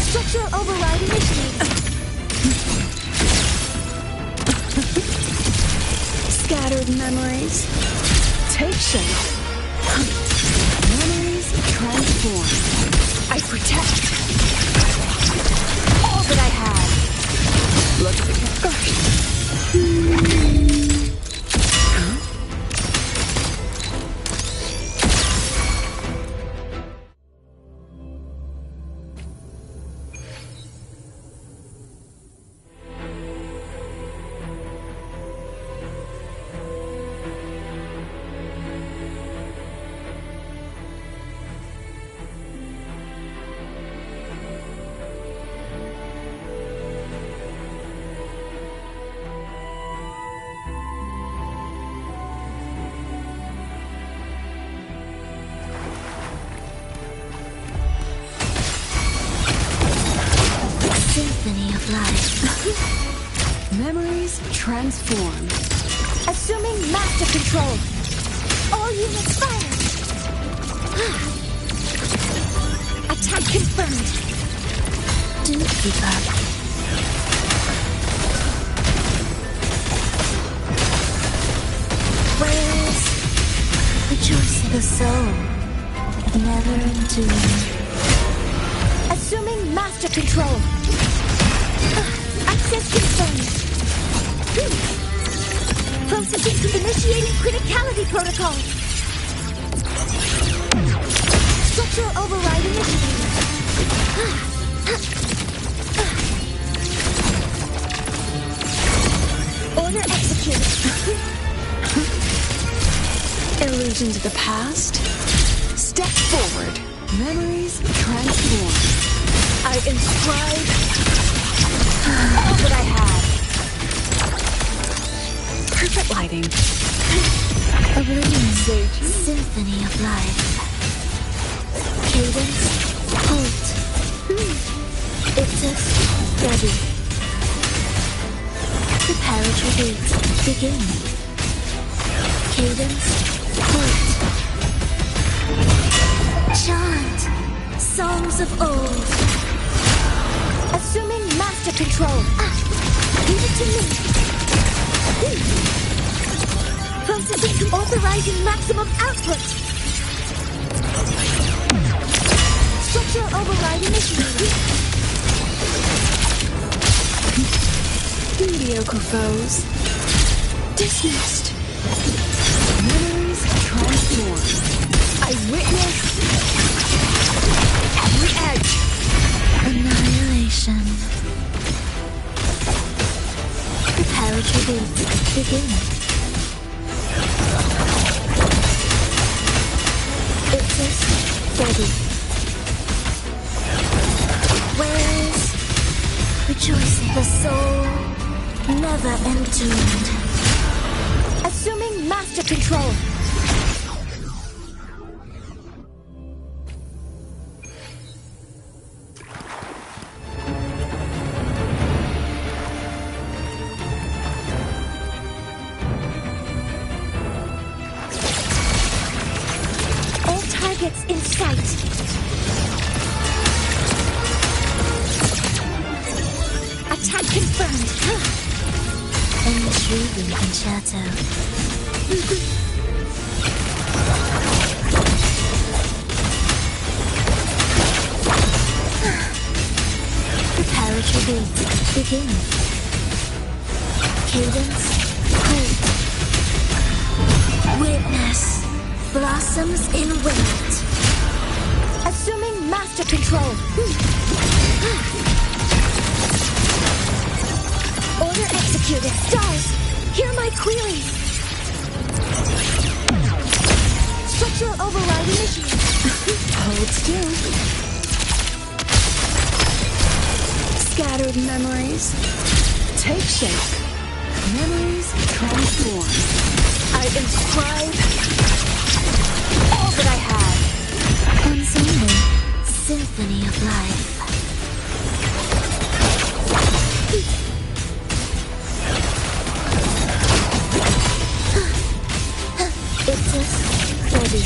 Structural override initiated. Scattered memories. Take shape. Memories transform. I protect all that I have. Look at the gosh. Symphony of life. Memories transform. Assuming master control. All units fire. Attack confirmed. Do keep up. Where's rejoicing the soul, never entombed. Assuming master control. Access confirmed. Processing initiating criticality protocol. Structural override initiated. Order executed. Illusions of the past. Step forward. Memories transform. I inscribe all that I have. Perfect lighting. Oblivion. Sage. Symphony of life. Cadence. Halt. Ictus. Ready. Preparatory beat. Begin. Cadence. Halt. Chant songs of old. Assuming master control. Give it to me. Processing to authorizing maximum output. Structural override initiated. Mediocre foes. Dismissed. Memories transform. I witness every edge. Annihilation. Preparatory beat. Begin. Ictus. Ready. Where's rejoicing the soul, never entombed. Assuming master control. Targets in sight. Attack confirmed. Intriguing concerto. Preparatory beat. Begin. Cadence. Hold. Witness. Blossoms in wind. Assuming master control. Order executed. Stars, hear my my queries! Structural override initiated. Hold still. Scattered memories take shape. Memories transform. I inscribe all that I have. Ensemble. Symphony of life. It's ready.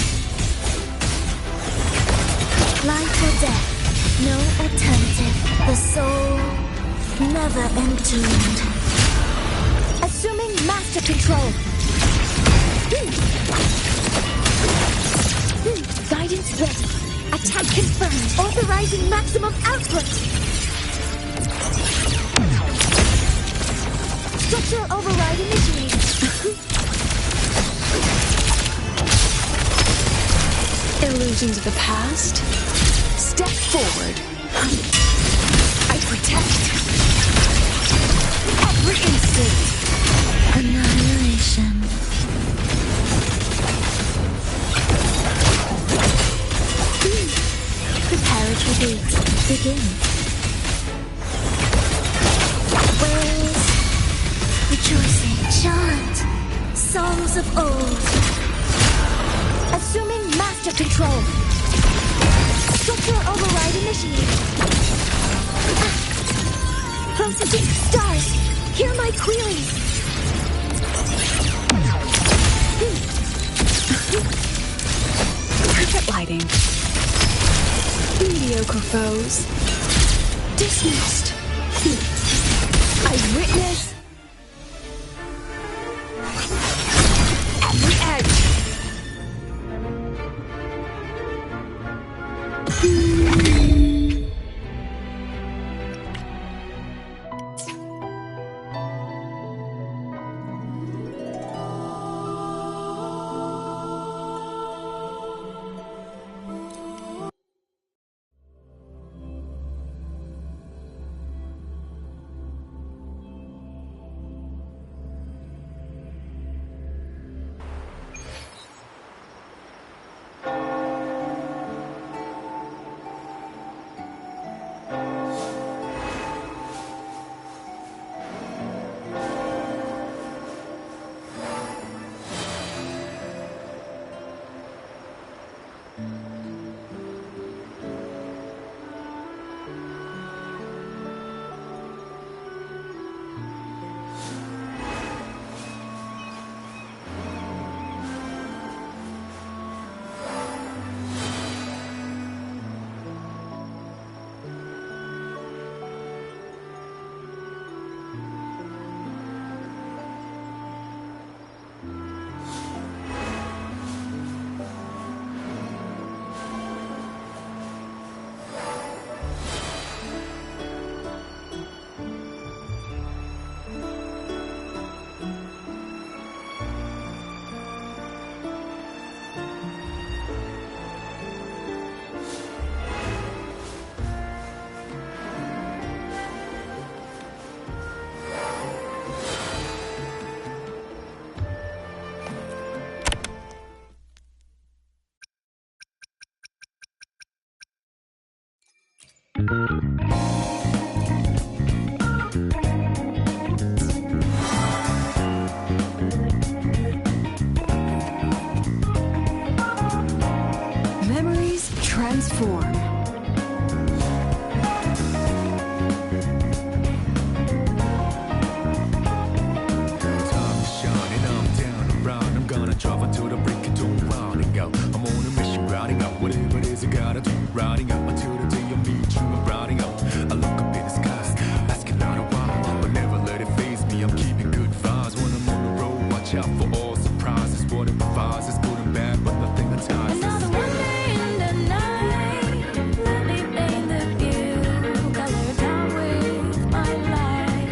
Life or death, no alternative. The soul never entombed. Assuming master control. Guidance ready. Attack confirmed. Authorizing maximum output. Structural override initiated. Illusions of the past. Step forward. I protect. Every instant. Annihilation. Preparatory beat. Begin. Wails. Rejoicing. Chant. Songs of old. Assuming master control. Structural override initiated. Processing stars. Hear my queries. Perfect lighting. Mediocre foes. Dismissed. I witness every edge. Memories transform. Drive until the break of dawn, rounding out. I'm on a mission, routing out whatever it is I gotta do. Routing out until the day I meet you. I'm routing out. I look up in the skies, asking out a while, but never let it faze me. I'm keeping good vibes when I'm on the road. Watch out for all surprises. What it provides is good and bad, but nothing that ties us. Another one day in the night. Let me paint the view. Color down with my light.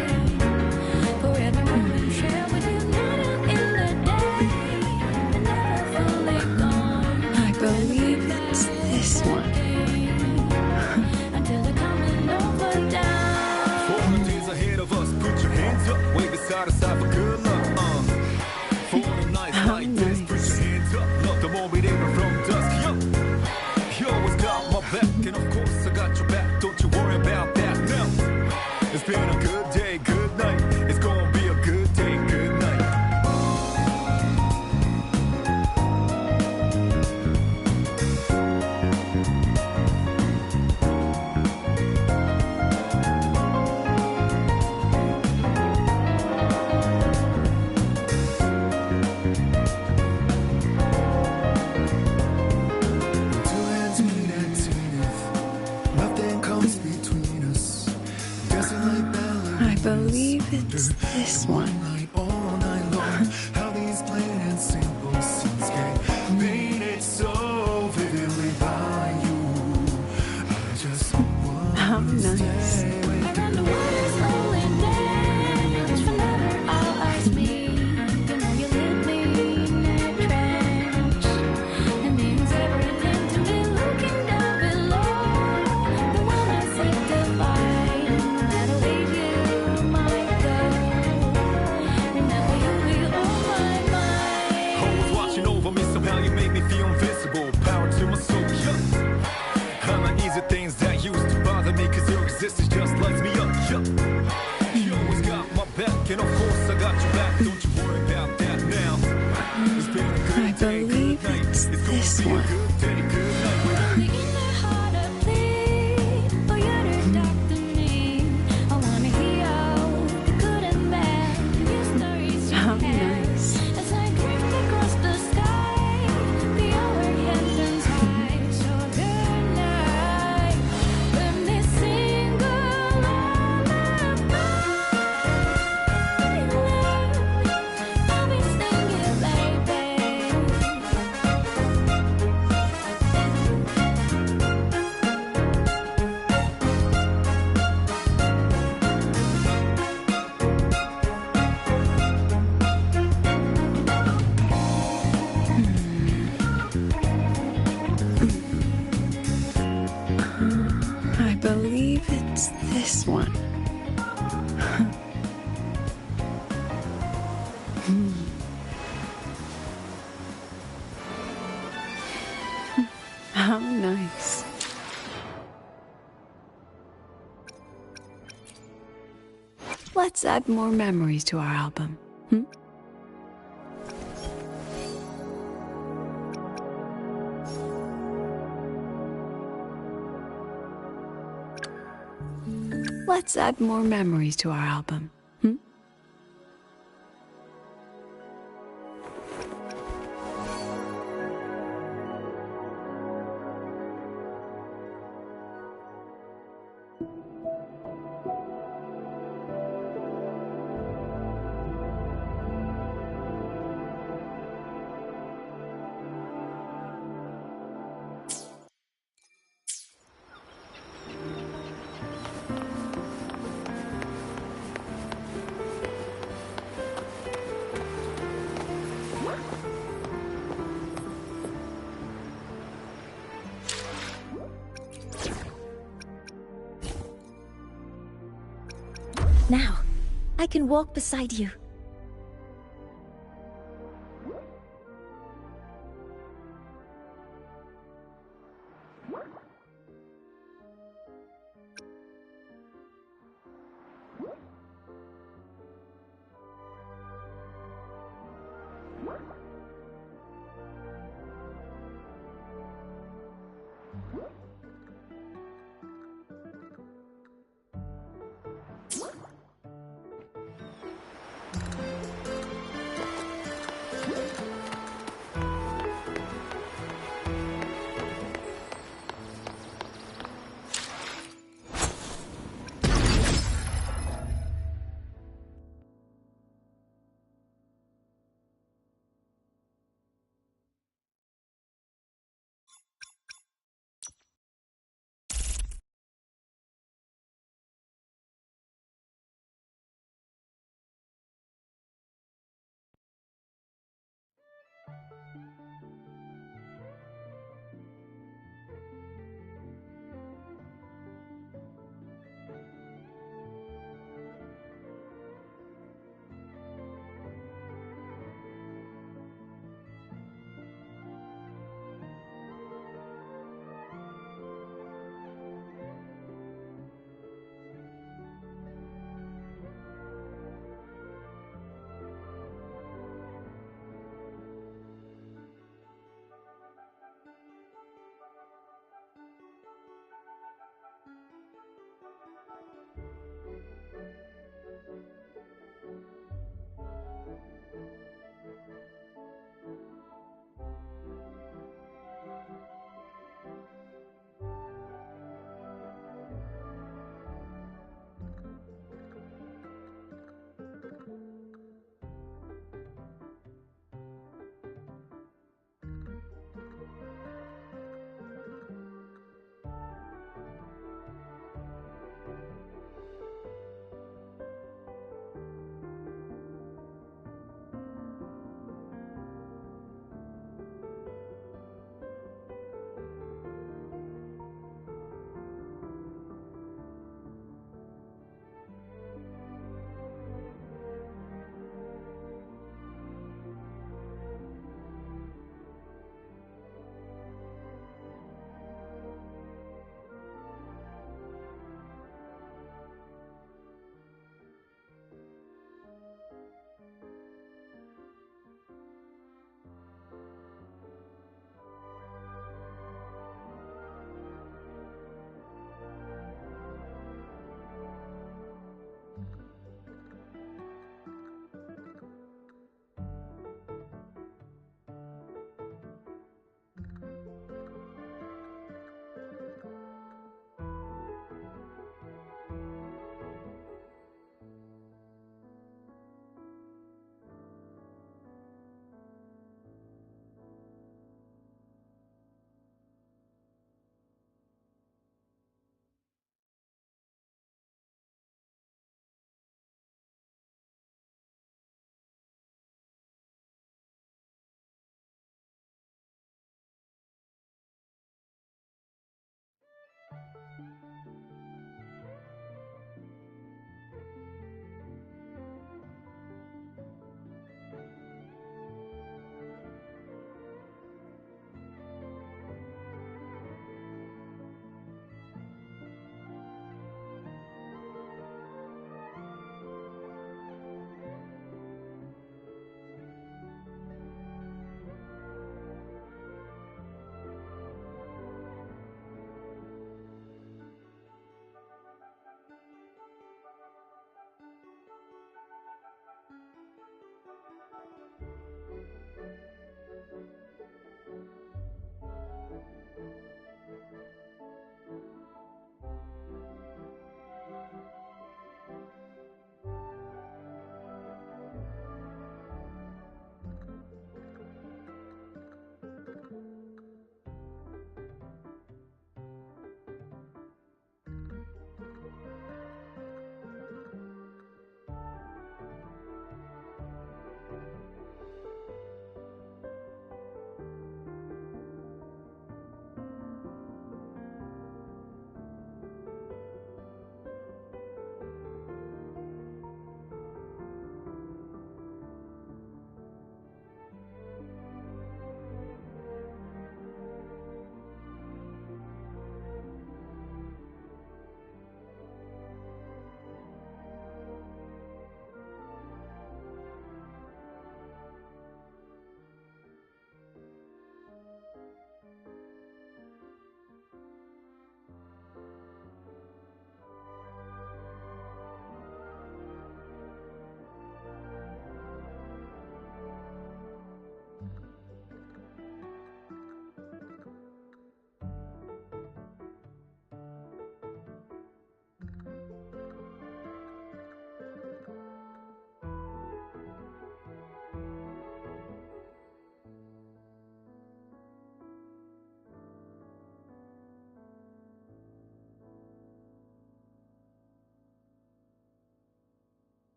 For every moment share with you, not out in the day. I believe it's this one. Until the coming over down. 4 days ahead of us, put your hands up, wave it side to side for good luck. Don't you worry about that now. It's been a good I believe it's this one. How nice. I believe it's this one. How nice. Let's add more memories to our album. Let's add more memories to our album. Now, I can walk beside you.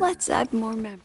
Let's add more memory.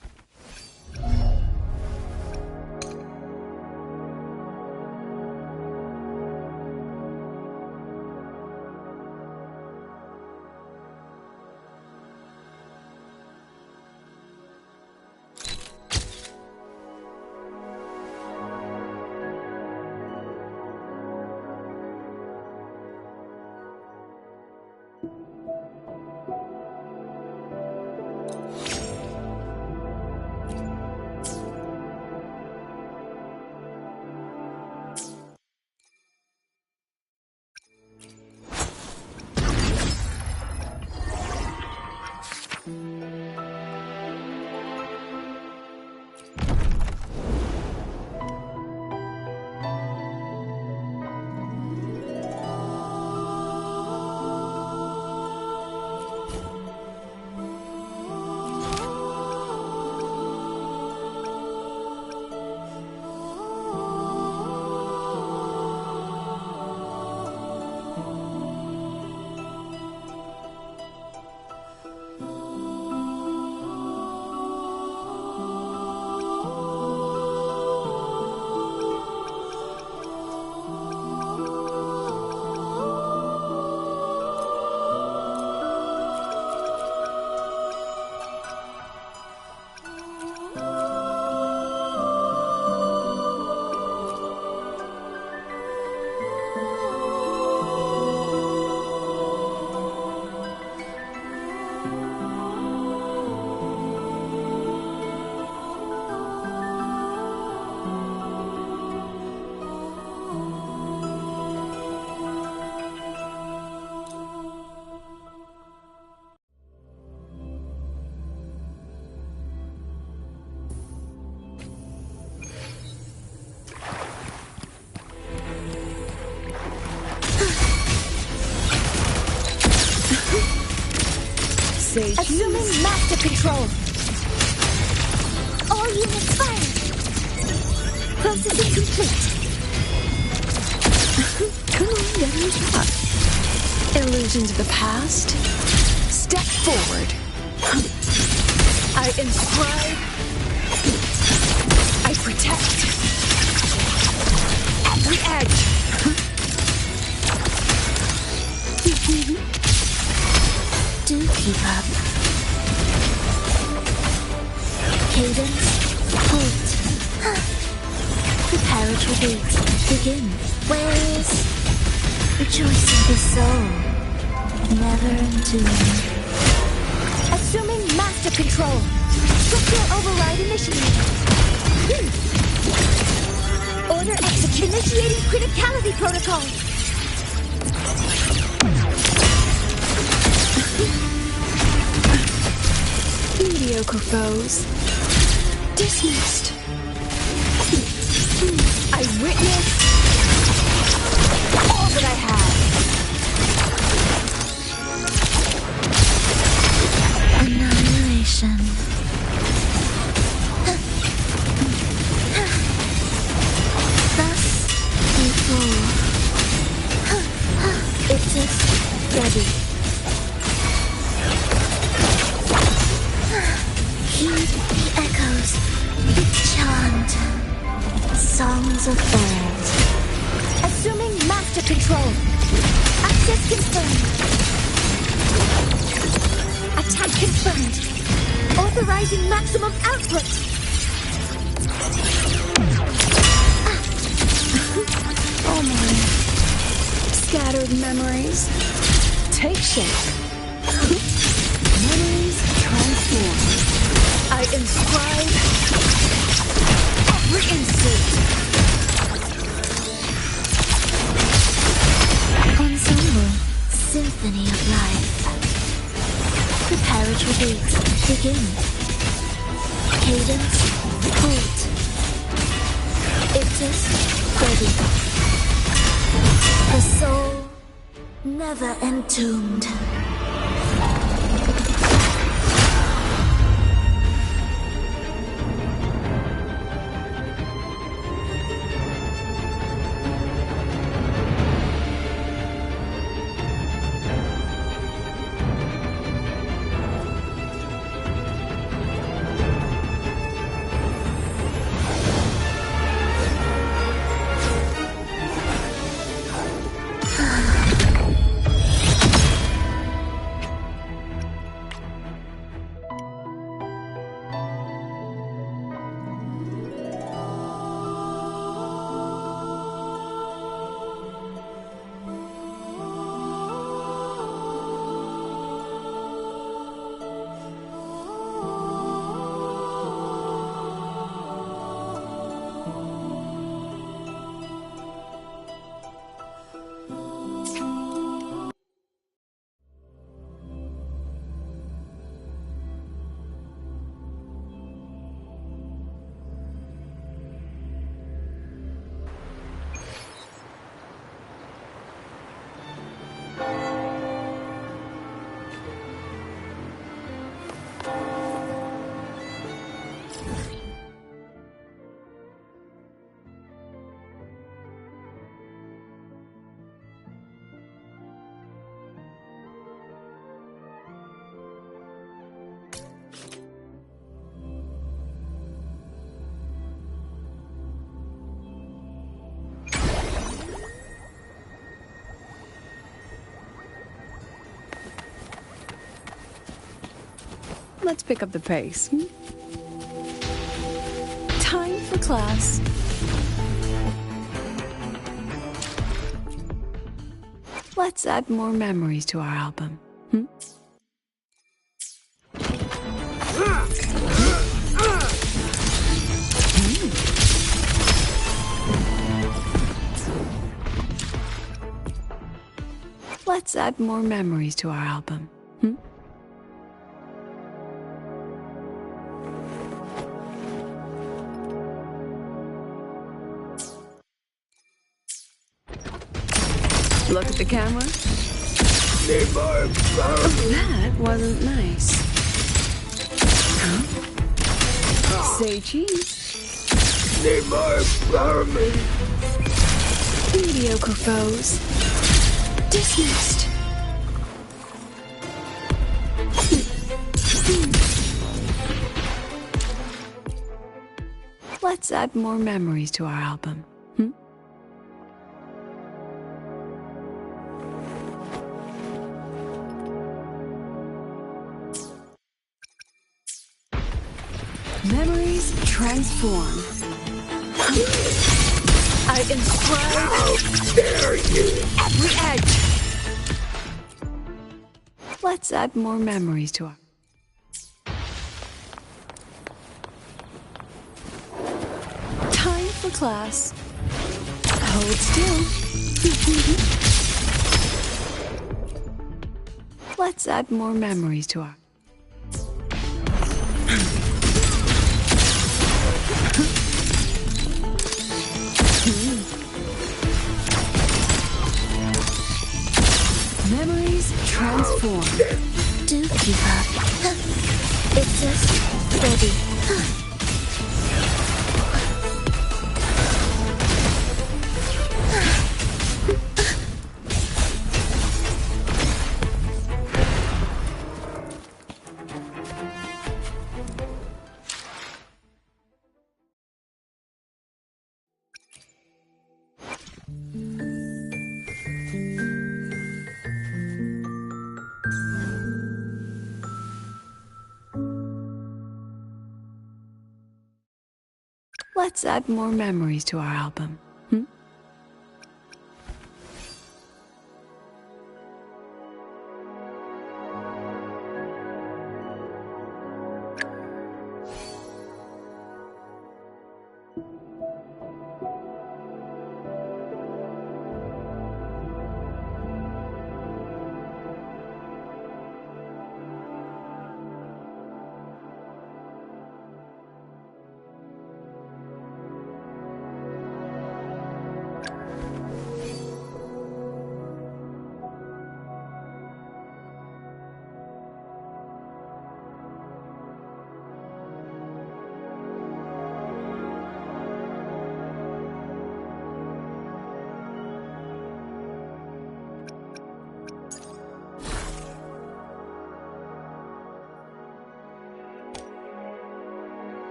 Assuming master control. All units fired. Processing complete. Come on, get in the shot. Illusions of the past. Step forward. I inscribe. I protect. Every edge. Do keep up. Cadence, halt. Prepare a retreat. Begin. Where is rejoicing the soul? Never entombed. Assuming master control. Structural override initiated. Order execute. Initiating criticality protocol. Mediocre foes. Dismissed. I witness all that I have. Annihilation. Thus we fall. It is ready. Heed the echoes, the chant, songs of old. Assuming master control. Access confirmed. Attack confirmed. Authorizing maximum output. Oh my. Scattered memories. Take shape. Memories transform. I inscribe every instant. Ensemble, symphony of life. Prepare a retreat. Begin. Cadence, halt. Ictus, ready. The soul, never entombed. Let's pick up the pace. Time for class. Let's add more memories to our album. Let's add more memories to our album. Look at the camera. That wasn't nice. Huh? Say cheese. Mediocre foes. Dismissed. Let's add more memories to our album. Memories transform. I inscribe. How dare you! Every edge. Let's add more memories to our. Time for class. Hold still. Let's add more memories to our. Memories transform. Do keep up. It's just ready. Let's add more memories to our album.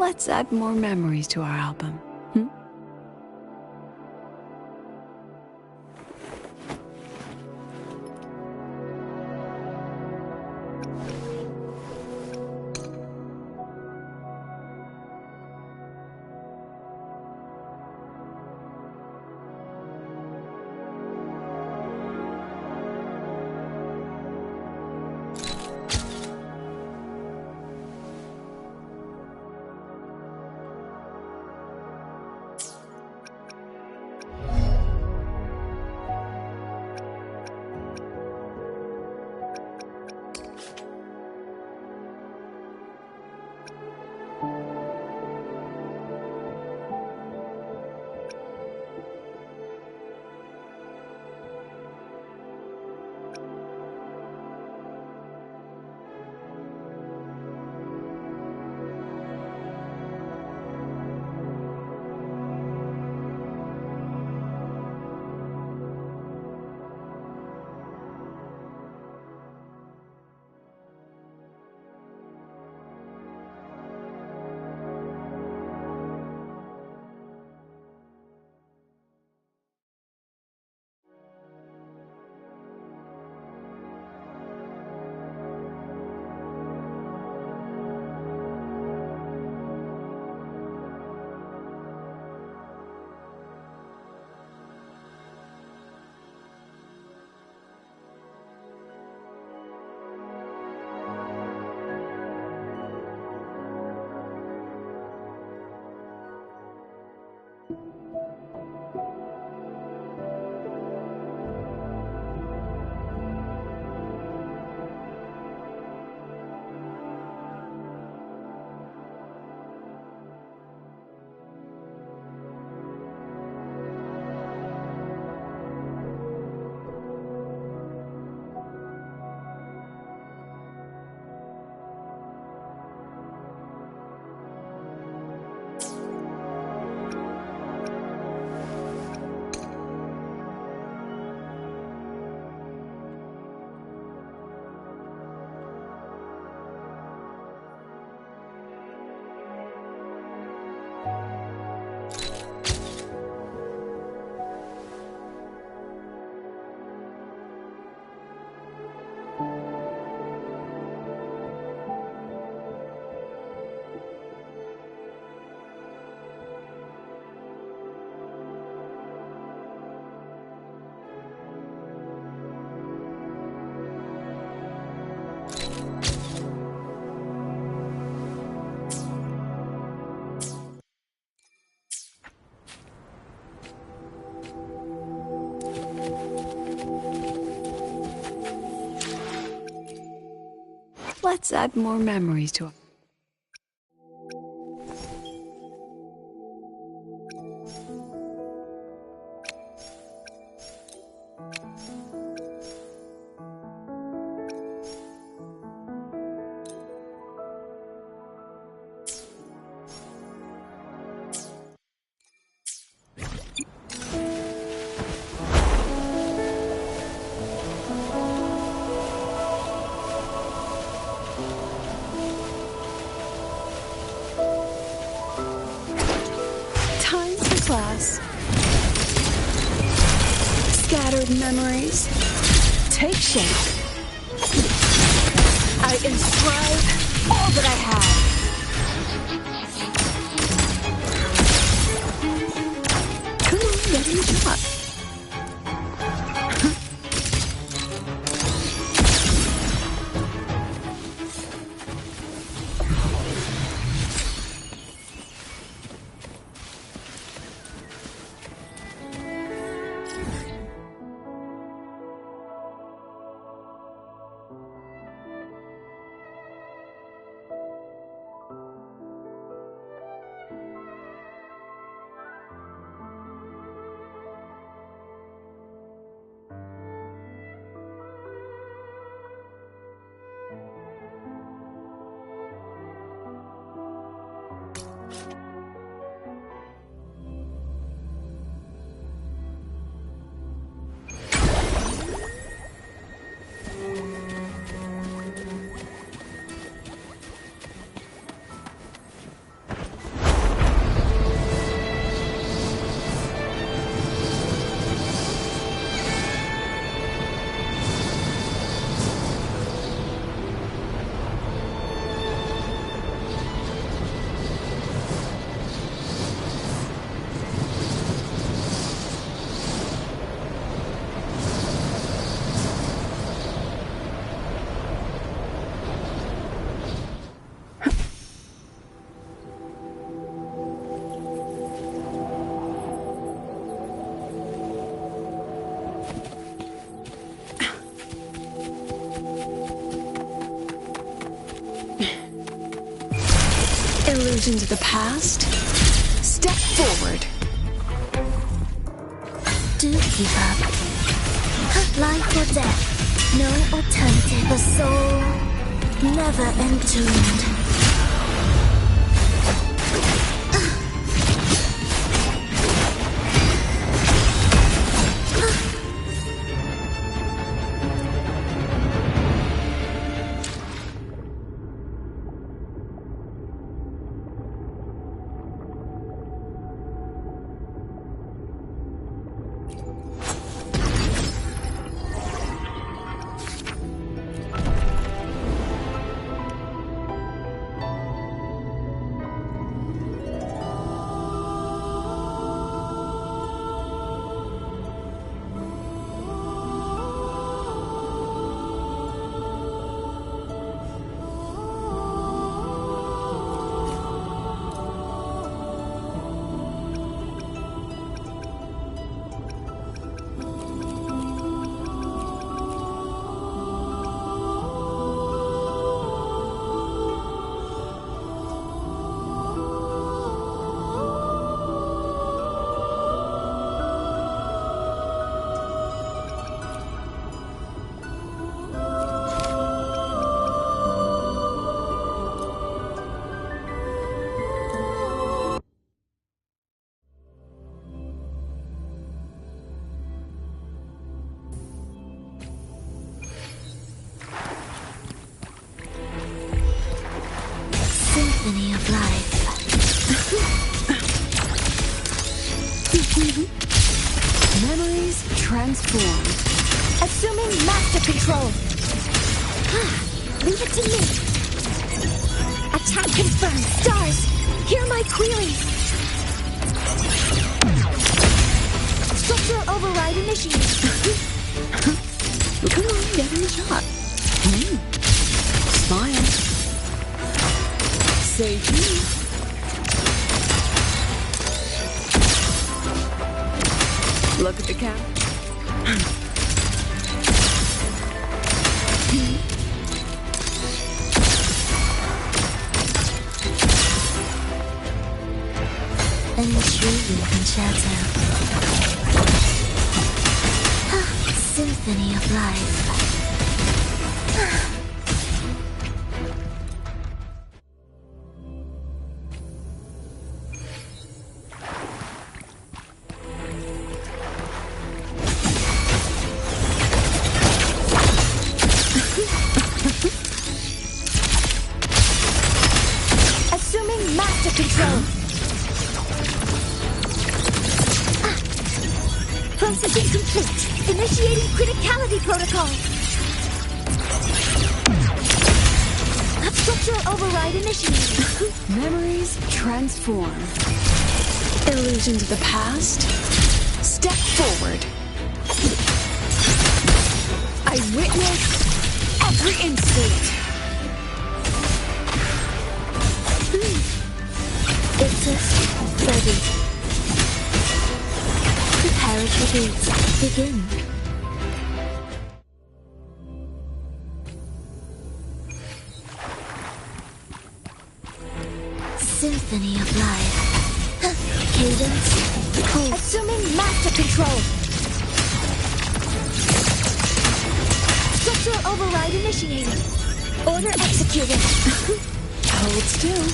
Let's add more memories to our album. Hmm? Let's add more memories to it. Time for class. Scattered memories take shape. I inscribe all that I have. Come on, get in the shot. Illusions of the past. Step forward. Do give up. Life or death. No alternative. A soul never entombed. Symphony of life. Memories transform. Assuming master control. Leave it to me. Attack confirmed. Stars, hear my queries. Structural override initiated. Come on, get in the shot. Smile. Say cheese. Look at the cat. 恩曲与很恰当。Symphony of Life. Assuming master control. Processing complete. Initiating criticality protocol. Structural override initiated. Memories transform. Illusions of the past step forward. I witness every instant. It's ready. Preparatory beats begin. Symphony of Life. Cadence. Hold. Assuming master control. Structural override initiated. Order executed. Hold still.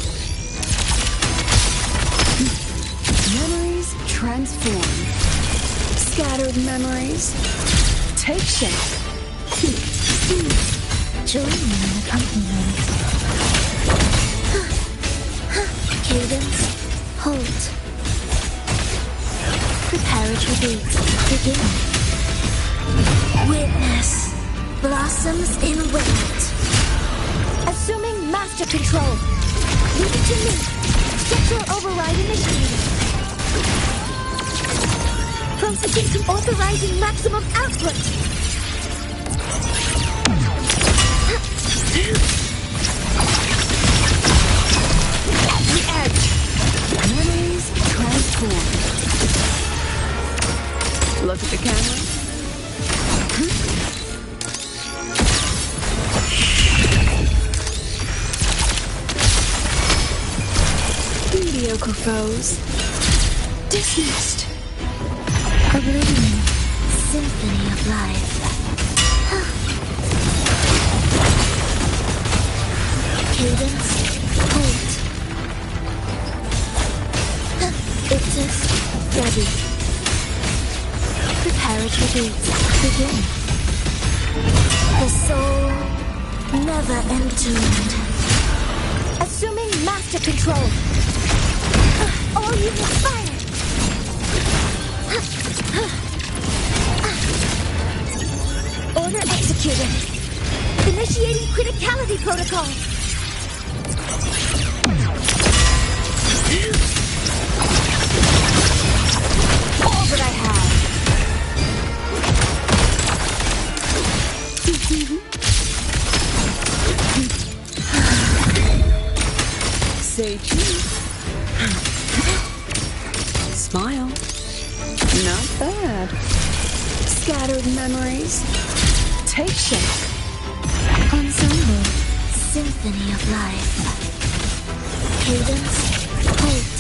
Memories transform. Scattered memories take shape. Join me in accompaniment. Cadence. Hold. Preparatory beats begin. Witness. Blossoms in wind. Assuming master control. Leave it to me. Structural override initiated. Processing authorizing maximum output. At the edge. Memories transform. Look at the camera. Mediocre foes dismissed. Oblivion. Symphony of Life. Cadence. Hold. Ictus. Ready. Preparatory beats begin. The soul never entombed. Assuming master control. All units fire. Order executed. Initiating criticality protocol. All that I have. Say cheese. Smile. Not bad. Scattered memories take shape. Ensemble. Symphony of Life. Cadence. Hold.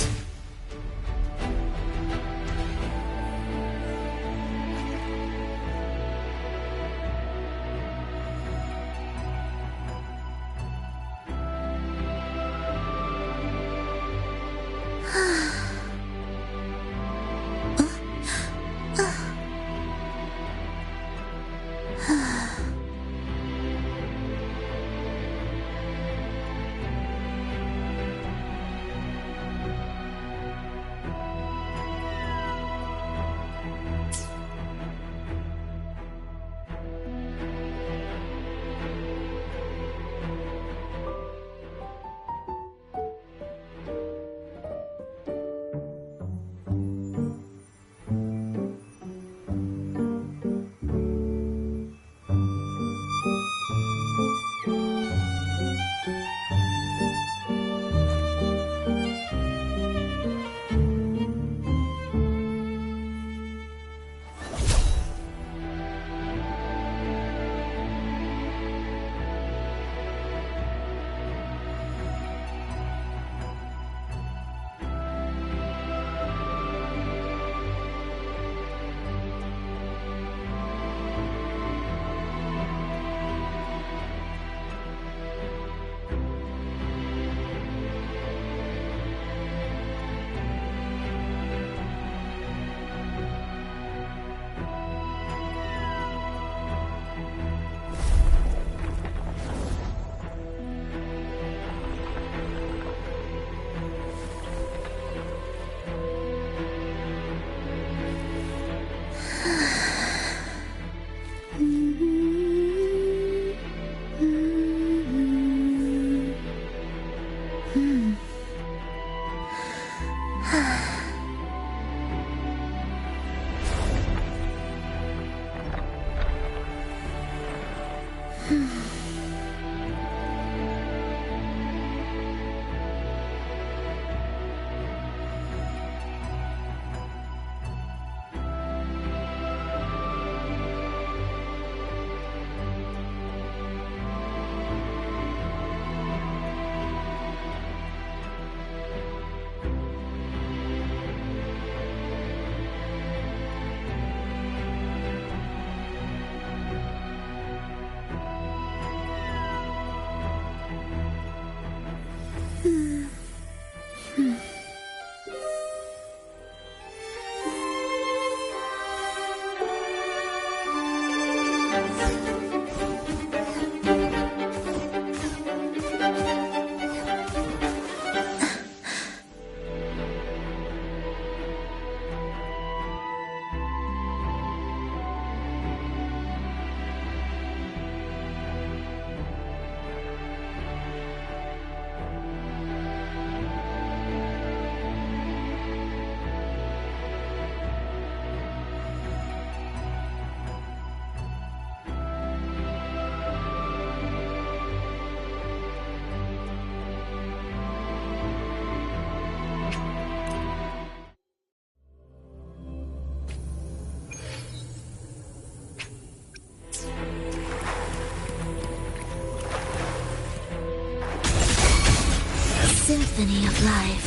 Symphony of life.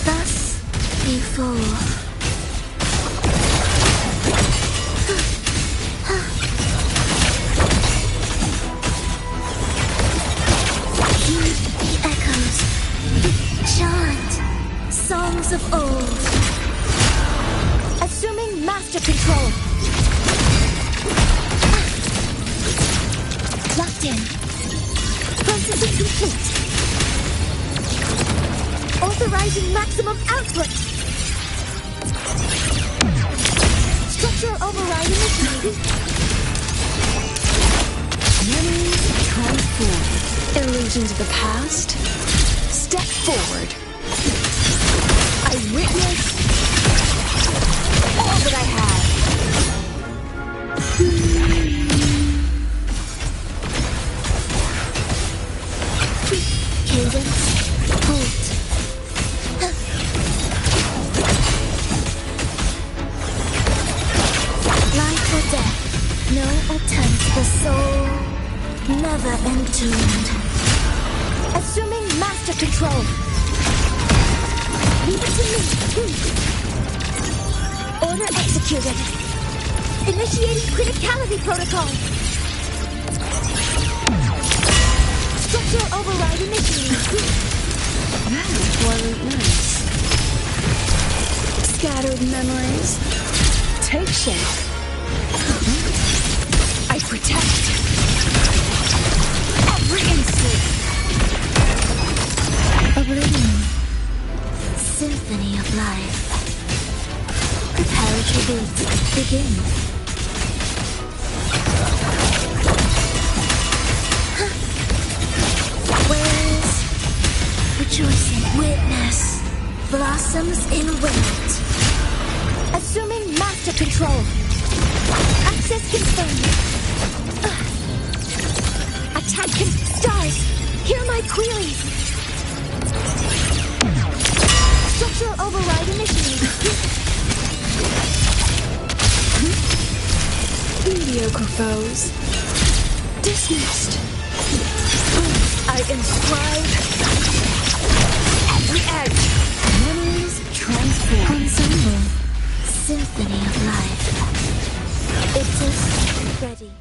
Thus, before. Heed the echoes. Chant songs of old. Assuming master control. Locked in. Processing complete. Authorizing maximum output. Structural override initiated. Memories transform. Illusions of the past. Step forward. I witness all that I have. Cadence. Hold. Life or death. No attempt. The soul never entombed. Assuming master control. Leave it to me. Order executed. Initiating criticality protocol. Structural override initiated. That wasn't nice. Scattered memories. Take shape. I protect. Every instant. Oblivion. Symphony of life. Prepare to begin. Where's rejoicing? Witness blossoms in wind. Assuming master control. Access confirmed. Attack stars. Hear my queries. Structural override initiated. Mediocre foes. Dismissed. I inscribe every edge. Memories transform. Ensemble. Symphony of life. It is ready.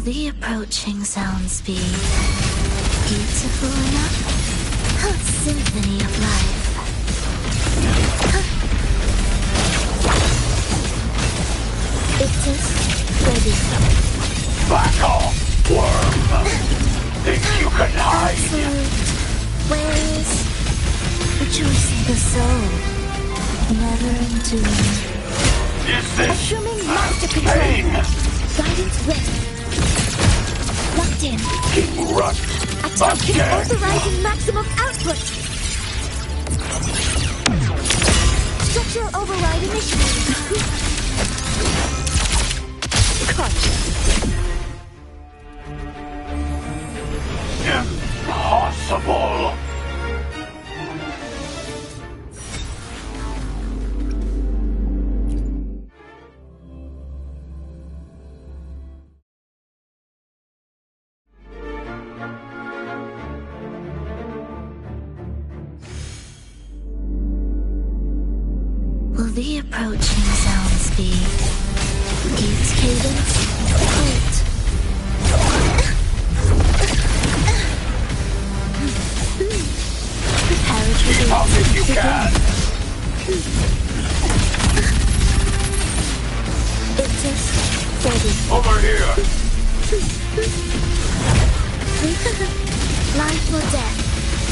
the approaching sounds be beautiful enough? A symphony of life. It is ready. Back off, worm! Think you can hide? Absolute ways. Rejoicing the soul. Never entombed. Is this assuming master control? pain? Guidance ready. Locked in. King Rut Attacking again. authorizing maximum output. Structural override initiated. Impossible. Will the approaching sounds be Eve's cadence? Halt. Preparatory Keep up if you can. It is ready. Over here. Life or death.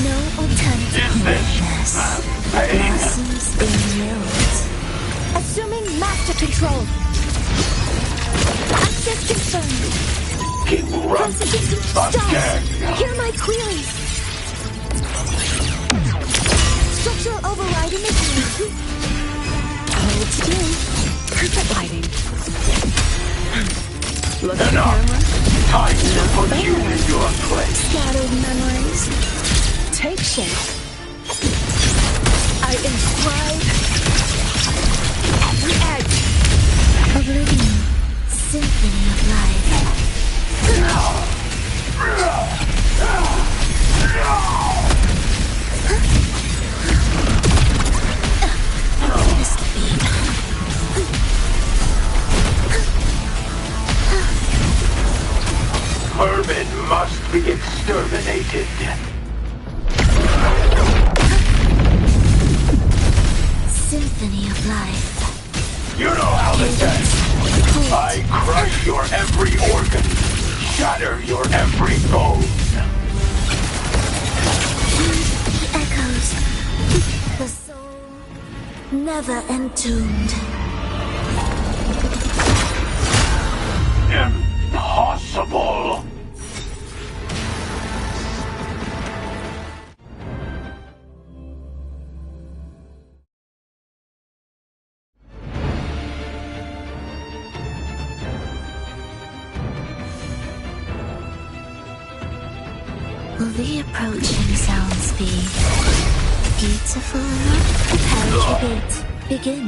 No alternative. Weakness. Blossoms in yields. Assuming master control. Access confirmed. King Rut again. Hear my queries. Structural override initiated. Hold still. Perfect lighting. Look at the Enough. camera. Time to put you in your place. Scattered memories. Take shape. I inscribe every edge. Oblivion. Symphony of life. Missed the beat. Herman must be exterminated. Symphony of life. You know how this ends. I crush your every organ, shatter your every bone. The echoes. The soul never entombed. Impossible. Will the approaching sounds be beautiful enough? Preparatory bit. Begin.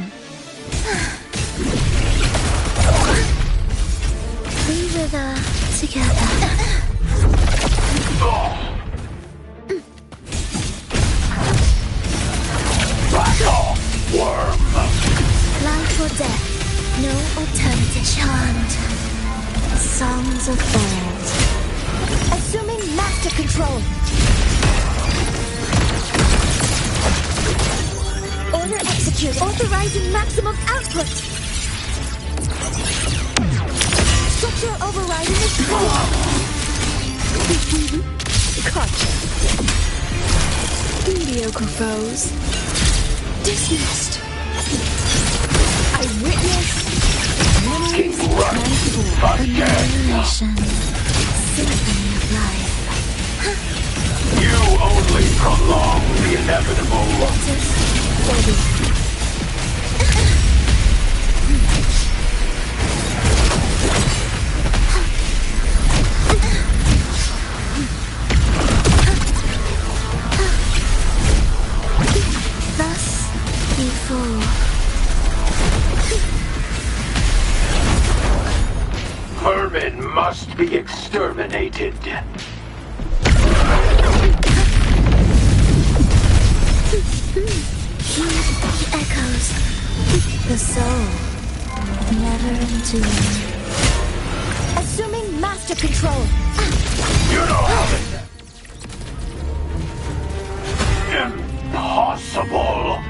We wither together. Back off, worm. Life or death. No alternative. Chant. Songs of old. Assuming master control. Order executed. Authorizing maximum output. Structural override initiated. Mediocre foes. Dismissed. I witnessed memories Annihilation. Symphony of life. You only prolong the inevitable. Ready. Thus before. Herman must be exterminated. The echoes. The soul. Never entombed. Assuming master master control! You know how this... Impossible!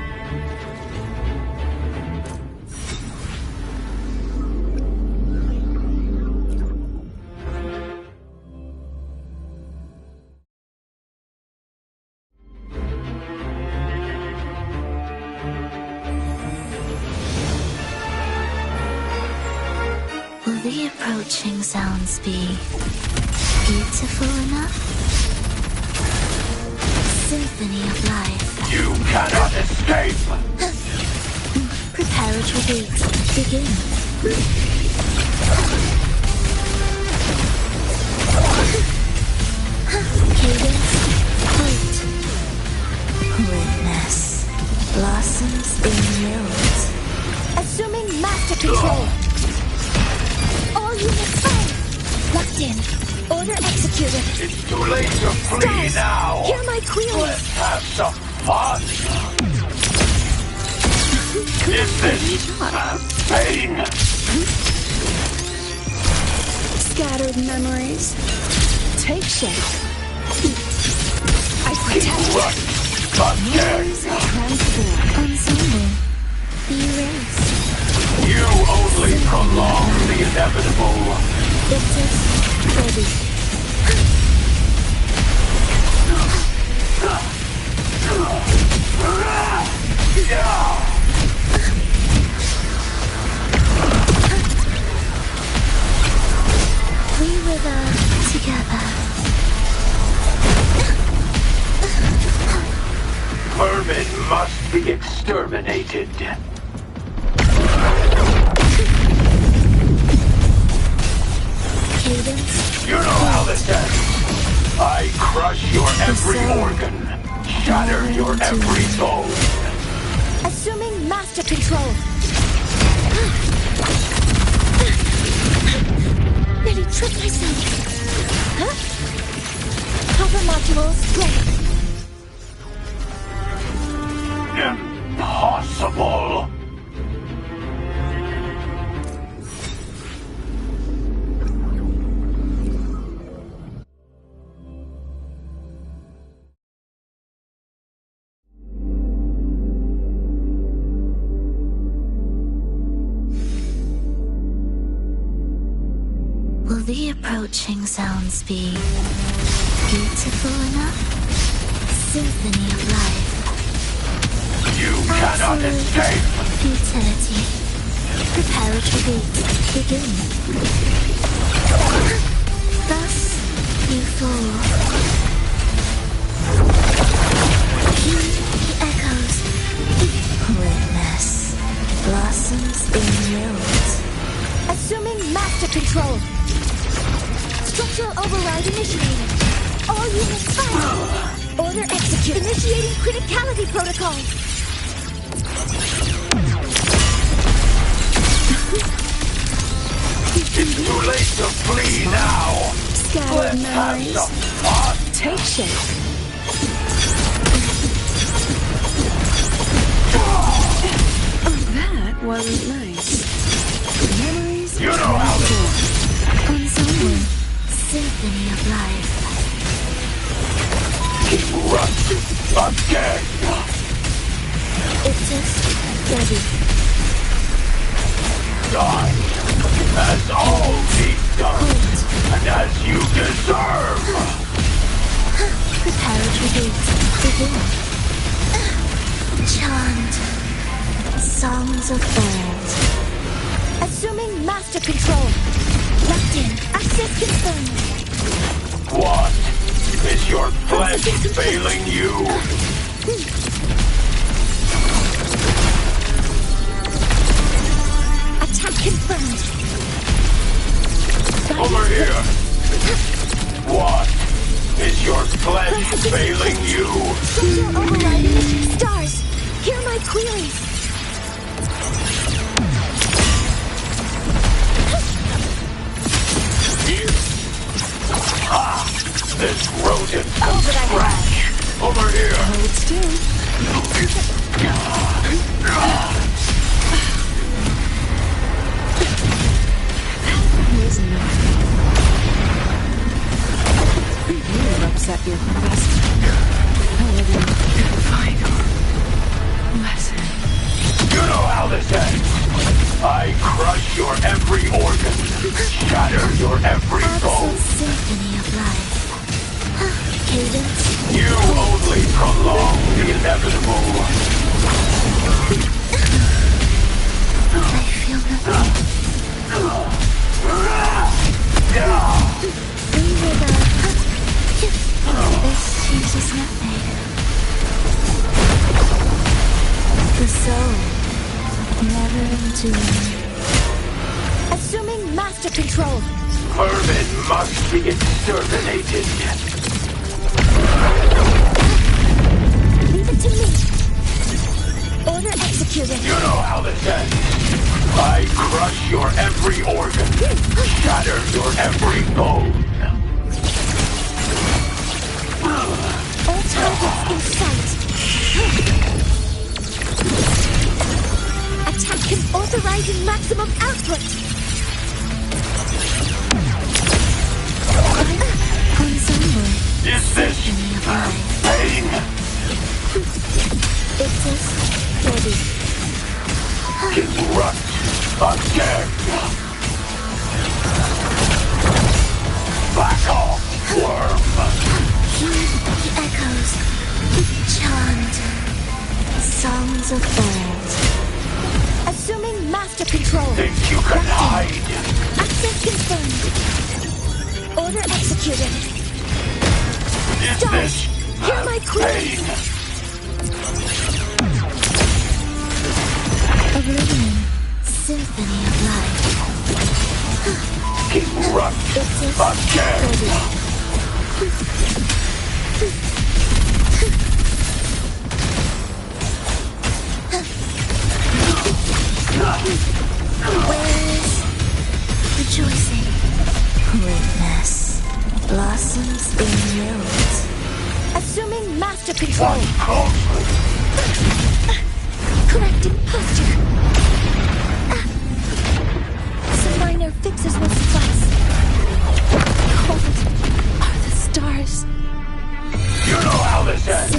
Will the approaching sounds be beautiful enough? Symphony of life. You cannot escape! Prepare a retreat. Begin. Cadence. Wait. Witness. Blossoms in yield. Assuming master control! All units fire! Locked in. Order executed. It's too late to flee now! Hear my queries! Let's have some fun! Is this pain? Scattered memories. Take shape. I Keep protect. running! Again! Transform. Ensemble. Be erased. You only prolong the inevitable! It is ready. We wither together. Vermin must be exterminated. Cadence. You know how this ends. I crush your every organ, shatter your every bone. Assuming master control. Nearly tripped myself. Huh? Cover modules ready. Impossible. Will the approaching sounds be beautiful enough? Symphony of life. You cannot escape! Futility. Prepare a retreat. Begin. Thus you fall. Hear the echoes. Witness. Blossoms in yield. Assuming master control. Structural override initiated. All units fire. Order execute. Initiating criticality protocol. It's too late to flee now! Scattered Let's have memories. some fun! Take shape. Oh, that wasn't nice. Memories. You know how Ensemble. Symphony of life. keep running again! It is ready. Die as all need done, and as you deserve! Prepare a retreat. Begin. Chant. Songs of old. Assuming master control. Locked in. Access confirmed. What? Is your flesh failing you? Attack confirmed. Over here! What? Is your flesh failing you? Structural override initiated. Stars, hear my queries. This rodent can scratch! Over here! Hold still. Was nothing. I crush your every organ, shatter your every bone. Symphony of life. Cadence. You only prolong the inevitable. I feel nothing. This changes nothing. The soul, never entombed. Assuming master control. Vermin must be exterminated. Leave it to me. Order executed. You know how this ends. I crush your every organ, shatter your every bone. All targets in sight. Attack him, authorizing maximum output. Ensemble. Is this pain? Exist. Ready. Erupt again. Back off, worm. Heed the echoes. Chant. Songs of old. Assuming master control. Think you can hide? Access confirmed. Order executed. Is Stars, this hear my query. Oblivion. Symphony of life. Erupt again. Where's rejoicing? Witness. Blossoms in wilt. Assuming master control. Correcting posture. Some minor fixes will suffice. Cold are the stars. You know how this ends.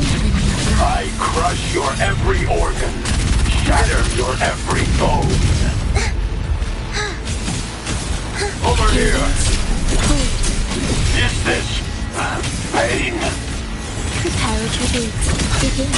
I crush your every organ, shatter your every bone. Over here. Is this pain? Prepare to begin.